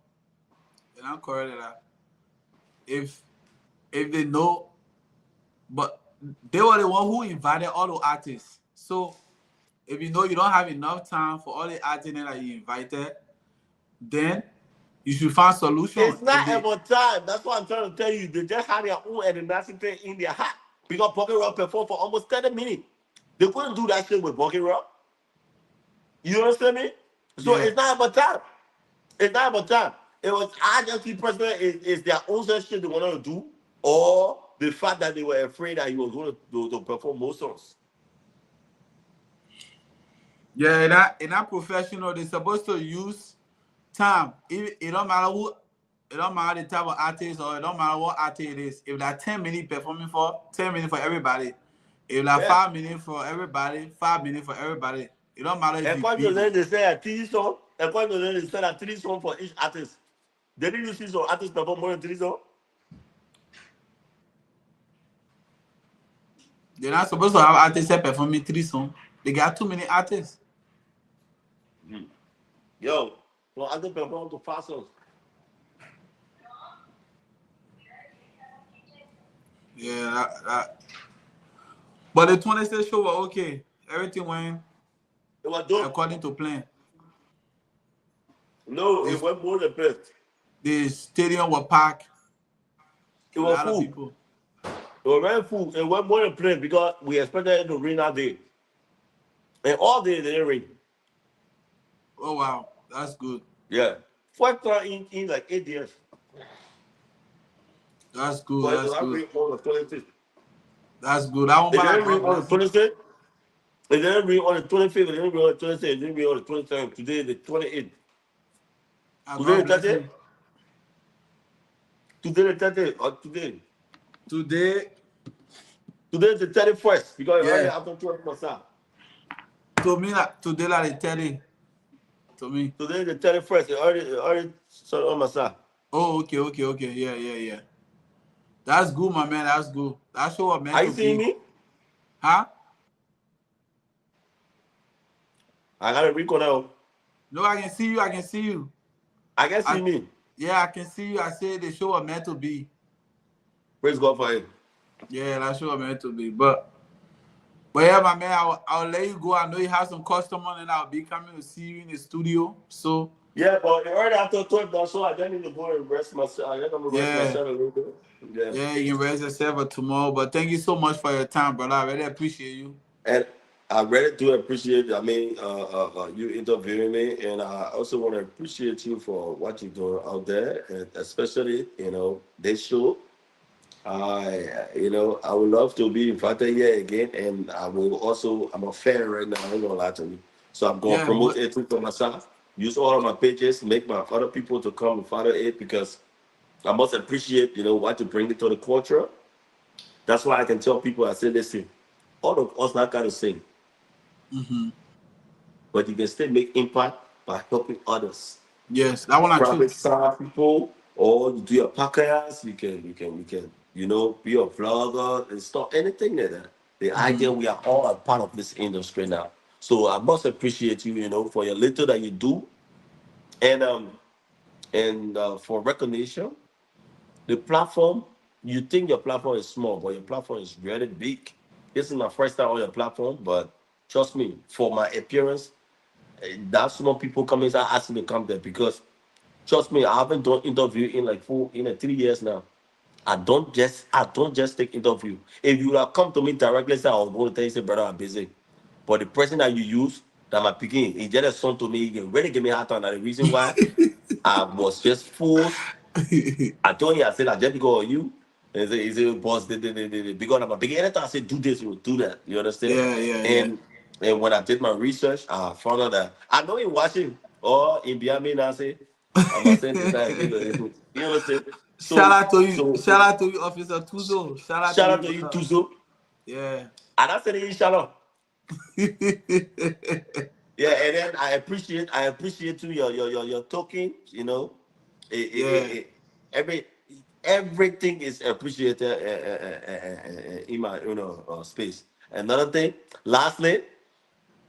And not correct at all. If they know, but they were the one who invited all the artists. So if you know you don't have enough time for all the artists that you invited, then you should find solutions. It's not about time. That's what I'm trying to tell you. They just had their own animosity in their heart. Because Bucket Rock performed for almost 30 minutes. They couldn't do that shit with Bucket Rock. You understand me? So it's not about time. It's not about time. It was agency president is their own shit they wanted to do, or the fact that they were afraid that he was going to perform more songs. Yeah, in that professional, they're supposed to use time. It don't matter who, it don't matter the type of artist, or it don't matter what artist it is. If that 10 minutes performing for 10 minutes for everybody, if that 5 minutes for everybody, 5 minutes for everybody, it don't matter if you beat. They say a 3 song. According to them, they said a 3 song for each artist. They didn't see some artists perform more than 3 songs. They're not supposed to have artists performing 3 songs. They got too many artists. Yo, so artists perform to 5 songs. Yeah, that. But the 26th show was okay. Everything went according to plan. No, it went more than best. The stadium was packed. It was full. People. It was very full. It went more than planned because we expected it to rain that day. And all day they didn't rain. Oh wow, that's good. Yeah. First time in like 8 years. That's good. But that's good. On the 26th. That's good. That one they didn't rain on the 26th. It didn't rain on the 25th. It didn't rain on the 26th. It didn't rain on the 27th. Today the 28th. Today the 30th. Today the 30th. Or today. Today is the 31st because already after 12 months. To me, today like the 30th. To me. Today is the 31st. It already started on my side. Oh, okay. Yeah. That's good, my man. That's good. That's what man. Are you seeing me? Huh? I gotta reconnect. No, I can see you. I can see you. I can see me. Yeah, I can see you. I said the show was meant to be. Praise God for it. Yeah, that show was meant to be. But yeah, my man, I'll let you go. I know you have some customers, and I'll be coming to see you in the studio. So yeah, but already after 12, so I don't need to go and rest myself. I gotta rest myself a little bit. Yeah, you can rest yourself for tomorrow. But thank you so much for your time, brother. I really appreciate you. And I really do appreciate, I mean, you interviewing me, and I also want to appreciate you for what you're doing out there, and especially, this show. I would love to be invited here again, and I'm a fan right now. I'm gonna lie to you, so I'm gonna Yeah, promote it to myself. Use all of my pages, make my other people to come and follow it because I must appreciate, what you bring it to the culture. That's why I can tell people, I say, listen, all of us not gotta sing, but you can still make impact by helping others. yes, that one are true. Private star people, or you do your podcast, you can, be a vlogger and stuff, anything like that. The idea we are all a part of this industry now. So I must appreciate you, for your little that you do. And for recognition, the platform, you think your platform is small, but your platform is really big. This is my first time on your platform, but trust me, for my appearance, that's more people coming and asking me to come there because trust me, I haven't done interview in like 3 years now. I don't just take interview. If you would have come to me directly, say I was going to tell you, say, brother, I'm busy. But the person that you use, that my picking, he just a son to me, he really give me a hard time. And the reason why I was just forced, I told you, I said, I just because of you. And he said, boss, because I'm a big anytime I say do this, you will do that. You understand? Yeah. And when I did my research, I found out that I know in watching or in Biami now say, I'm not saying this that you understand? Shout So out to you. so Shout out to you, Officer Tuzo. Shout out to shout you. out to you too, so. Yeah. And I said inshallah. Yeah, and then I appreciate too your talking, Yeah. every everything is appreciated in my space. Another thing, lastly,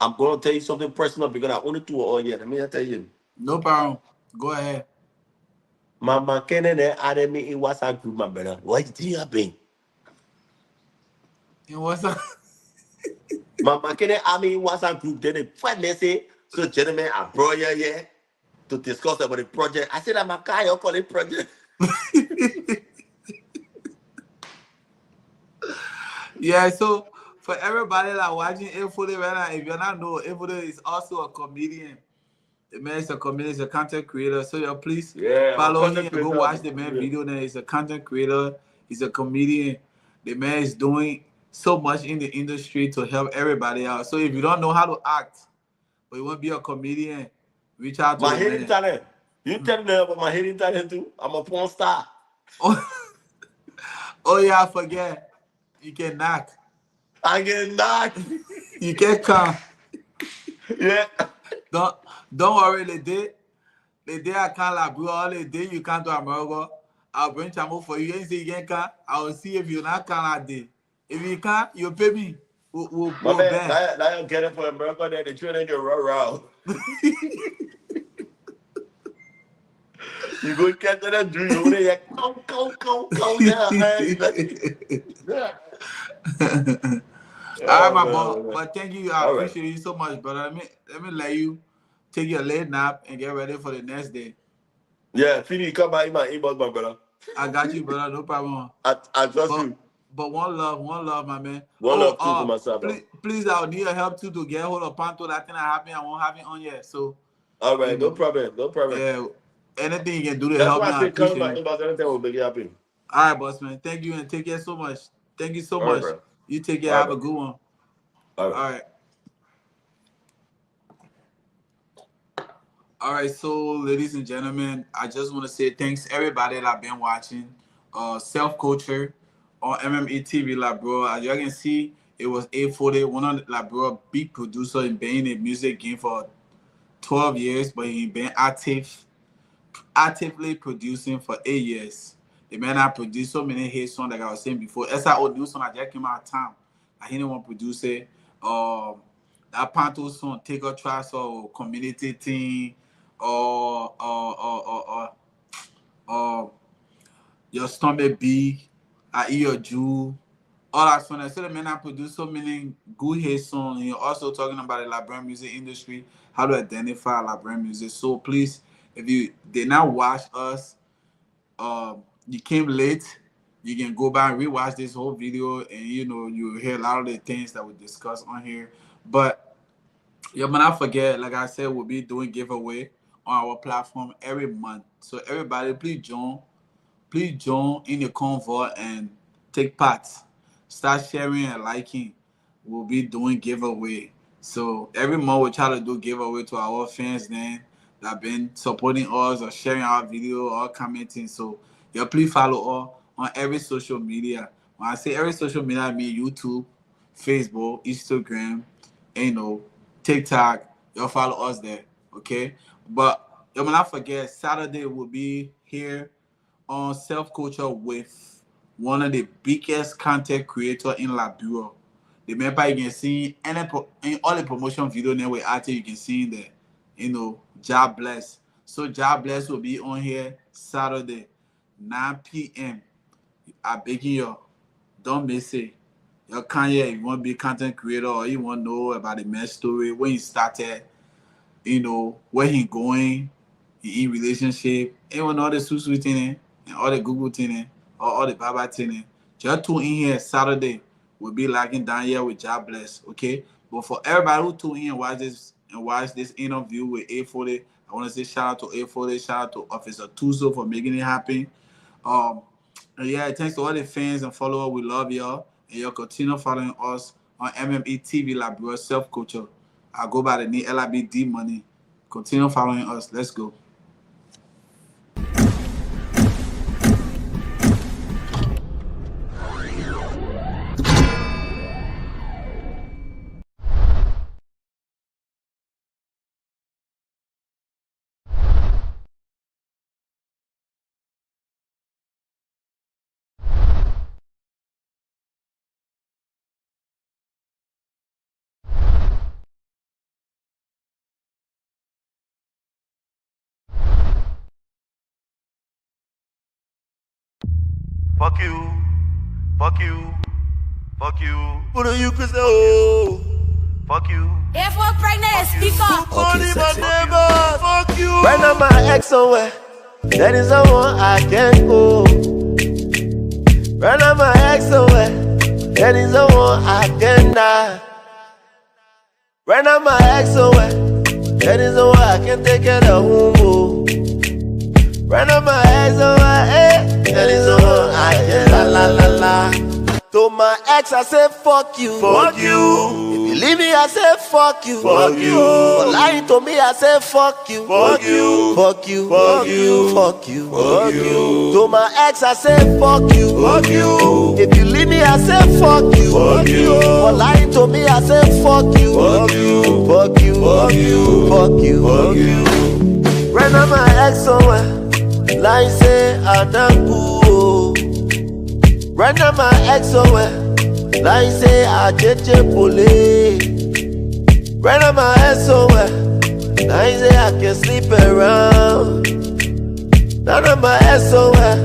I'm gonna tell you something personal because I only two on here. Let me tell you. No problem. Go ahead. Mama Kennedy added me in WhatsApp group, my brother. What did happen? And what's up? Mama Kennedy added me in WhatsApp group. Then they finally say, so gentlemen, I brought you here to discuss about the project. I said, I'm a guy, you call it project. Yeah, so for everybody that watching Infode right now, if you're not know, Infode is also a comedian. The man is a comedian, he's a content creator. So yeah, please I'm a follow him content and go creator. watch the man video. Then he's a content creator, he's a comedian. The man is doing so much in the industry to help everybody out. So if you don't know how to act, but you want to be a comedian, reach out to My the hidden man. talent. You tell me about my hidden talent too. I'm a porn star. Oh yeah, I forget. You can knock. I get knocked. You can come. Yeah. Don't worry, the day I can't like bro, all the day you come to America, I'll bring Chamo for you. And say you can come, I will see if you not can like day. If you can't, you pay me. We'll My man, back. now you get it for America, then they train you run around. You go catch that dream over there, come down, man. Yeah. All right, Oh, my boy. man. But thank you. I All right. appreciate you so much, brother. Let me let you take your late nap and get ready for the next day. Yeah, Fini, come by in my inbox, my brother. I got you, brother. No problem. I trust you. But one love, my man. One love too for myself, bro. Please, I'll need your help too to get hold of Panto. That thing that happened, I won't have it on yet. So, All right, no problem. yeah, anything you can do to That's help why me, I I say come appreciate by it. inbox, anything will make it happen. All right, boss man. Thank you and take care so much. Thank you so All right, much. bro. You take care. All right, Have a bro. good one. All right. All right. All right, so ladies and gentlemen, I just want to say thanks to everybody that been watching Self-Culture on MME TV Liberia. As you can see, it was 840, one of the Liberia big producer in being in the music game for 12 years, but he been actively producing for 8 years. The man I produced so many hit songs like I was saying before. SIO new song that just came out of town. I didn't want to produce it. That Panto song, Take a Trust or Community Thing, or Your Stomach Big, I Eat Your Jew. All that song. So the man I produced so many good hit songs. You're also talking about the Liberian music industry, how to identify Liberian music. So please, if you did not watch us, you came late, you can go back and rewatch this whole video and you hear a lot of the things that we discussed on here. But yeah, but not forget, like I said, we'll be doing giveaway on our platform every month. So everybody, please join in the convo and take part. Start sharing and liking. We'll be doing giveaway. So every month we try to do giveaway to our fans then that have been supporting us or sharing our video or commenting. So yeah, please follow us on every social media. When I say every social media, I mean YouTube, Facebook, Instagram, TikTok. You'll follow us there, okay? But you will not forget, Saturday we'll be here on Self-Culture with one of the biggest content creators in Liberia. Remember, you can see in all the promotion video that we're at, you can see there, Job Bless. So Job Bless will be on here Saturday, 9 p.m. I beg you, don't miss it. You can't hear if you want to be a content creator or you want to know about the man's story, when he started, where he going, in relationship, and all the sweet thing and all the Google thing or all the Baba thing. Just tune in here Saturday. We'll be locking down here with Job Bless, okay? But for everybody who tune in and watch this interview with A40, I want to say shout out to A40, shout out to Officer Tuso for making it happen. Yeah, thanks to all the fans and followers. We love y'all. And y'all continue following us on MME TV Liberia Self-Culture. I go by the name LIB Dmoney. Continue following us. Let's go. Fuck you, fuck you, fuck you. What are you, Chris? Oh, fuck you. If we're pregnant, speak up. Money, my neighbor. Fuck you. Right now my ex somewhere, that is the one I can't go. Right now my ex somewhere, that is the one I can die. Right now my ex somewhere, that is the one I can take care of home. Right now my ex somewhere, that is the one I can la. To my ex I say fuck you. Fuck you. If you leave me I say fuck you. Fuck you. For lying to me I say fuck you. Fuck you. Fuck you. Fuck you. Fuck you. Fuck you. To my ex I say fuck you. Fuck you. If you leave me I say fuck you. Fuck you. For lying to me I say fuck you. Fuck you. Fuck you. Fuck you. Fuck you. Fuck you. Right now my ex somewhere, like say I don't go. Right now my ex somewhere, like say I jeje pole. Right now my ex somewhere, like say I can sleep around. Right now my ex somewhere,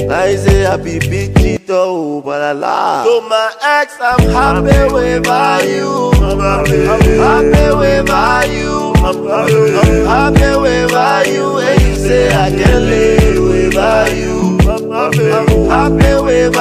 like say I be big cheater, but I lie. So my ex, I'm happy with you. I'm happy with you. I'm happy with you. And you say I can live with you. I'm happy with you. I'm happy with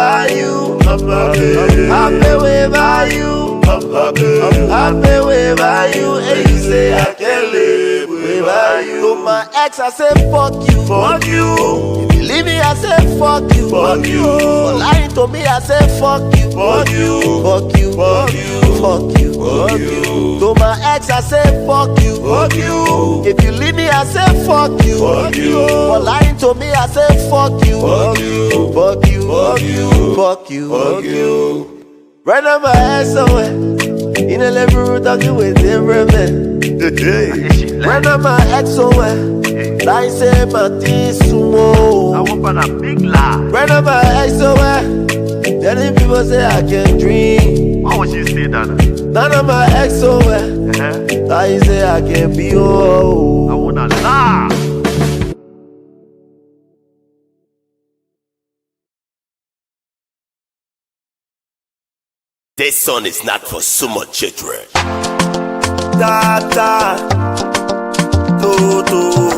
you. I'm happy with you. And you say I can live with you. To my ex, I say fuck you. Fuck you. If you leave me, I say fuck you. Fuck you. For lying to me, I say fuck you. Fuck you. Fuck you. Fuck you. Fuck you. Fuck you. To my ex, I say fuck you. Fuck you. If you leave me, I say fuck you. Fuck you. For lying to me, I say fuck you. Fuck you. Fuck you. Fuck you. Fuck you. Fuck you. Right now my ass somewhere, in a level talking with different men. Right now my ex somewhere, like say my thing sumo. I want on a big lie. Right now my ex somewhere, telling people say I can dream. Why would you say that? None of my ex somewhere, like say I can be I oh. wanna lie. This song is not for small children. Tata, Toto,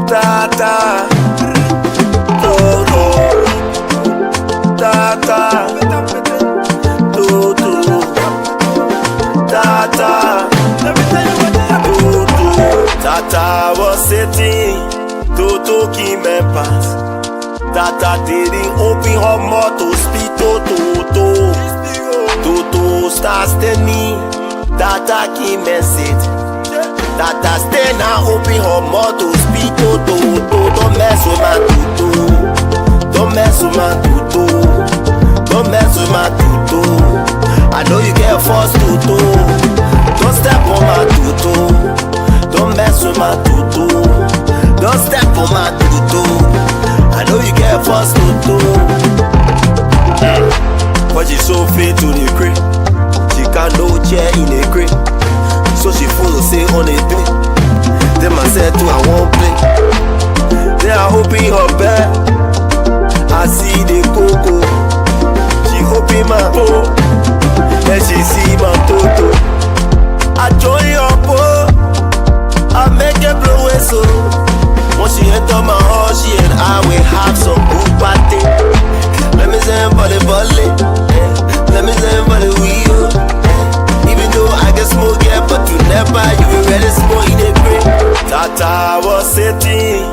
Tata, Toto, Tata, Toto, Tata, Toto. Tata was sitting, Toto qui me passe. Tata didn't open her mouth to speak to. Toto starts me. Tata came and said, Tata stay now, open her mouth to speak to. Don't mess with my tutu. Don't mess with my tutu. Don't mess with my tutu. I know you get forced tutu. Don't step on my tutu. Don't mess with my tutu. Don't step on my tutu. I know you get forced tutu. But she's so fit to the crib. She got no chair in a crib. So she follow say on a bed. Then I said to I won't play. Then I open her bed. I see the cocoa. She open my bowl. Then she see my toto. I join her bowl. I make her blow so. When she enter my house, she and I will have some good party. Let me say volley. Let me say wheel. Even though I can smoke, yeah, but you never, you will really smoke in a break. Tata was sitting,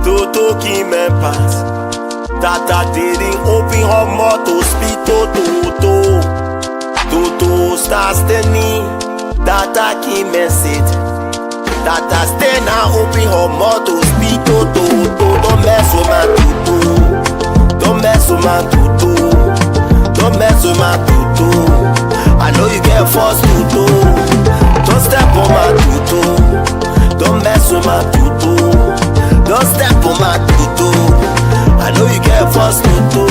Toto came and pass. Tata didn't open her mouth to speak to. Toto starts me. Tata came and said, Tata stay now, open her mouth to speak to. Don't mess with my tutu. Don't mess with my tutu. Don't mess with my tutu. I know you get forced tutu. Don't step on my tutu. Don't mess with my tutu. Don't step on my tutu. I know you get forced tutu.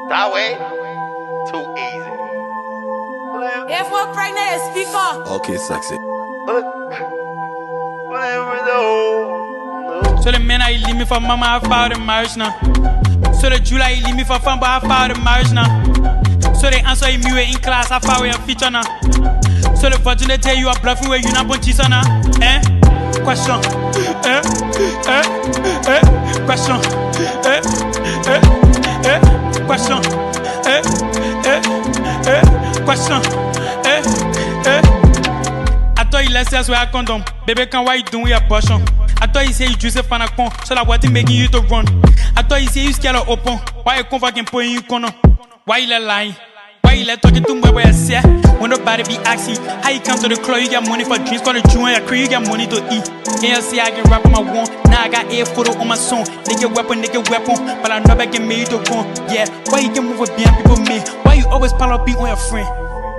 That way, too easy. If we're pregnant, speak up. Okay, sexy. So the men I leave me for mama, I found in marriage now. So the July leave me for fun, but I found in marriage now. So they answer me in class, I found a feature now. So the virgin they tell you are bluffing where you not born cheese now. Question. Question. Question. Question. I thought you left us with a condom. Baby, can why you doing with abortion? I thought you say you juice fan a con, so that what making you to run. I thought you say you scared of open. Why you come back and put in you corner? Why you lying? Why you talking to me where I say? When nobody be asking how you come to the club, you get money for drinks, for the Jew and your crew, you get money to eat. And you see I can rap on my one, now I got a photo on my song. They get weapon, but I never get made to run. Yeah, why you can move with being people me? Why you always pile up being on your friend?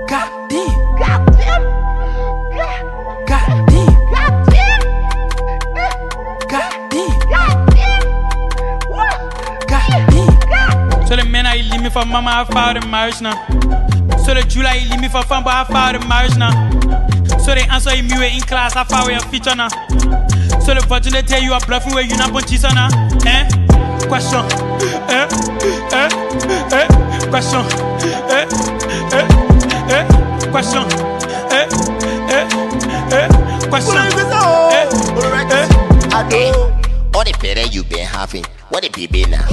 God damn. God damn. God damn. God damn. God damn. God damn. What? God damn. So the men I leave me for mama, I found in marriage now. So the July leave me for fun, but I found in marriage now. So they answer me in class, I found a feature now. So the virgin they tell you are bluffing where you not born cheese now. Question. Question. Question. All the better you been having, what the baby now?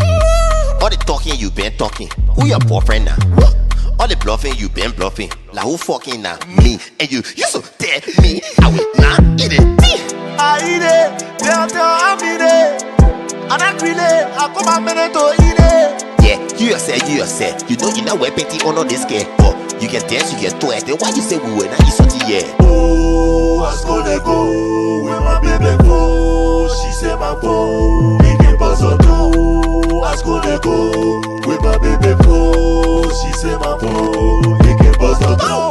All the talking you been talking, who your boyfriend now? All the bluffing you been bluffing, like who fucking now? Me. And you so dead me, I will not eat it. I eat it, I'm in it. And I grill it, I come a minute to eat it. Yeah, you yourself. You know you're not weapon on all this game. But you can dance, you can twerk. Then why you say we were not you something, yeah? Oh, I gonna go where my baby go. She say my phone, we can pass her too. I gonna go where my baby go. She say my phone, we can pass her too.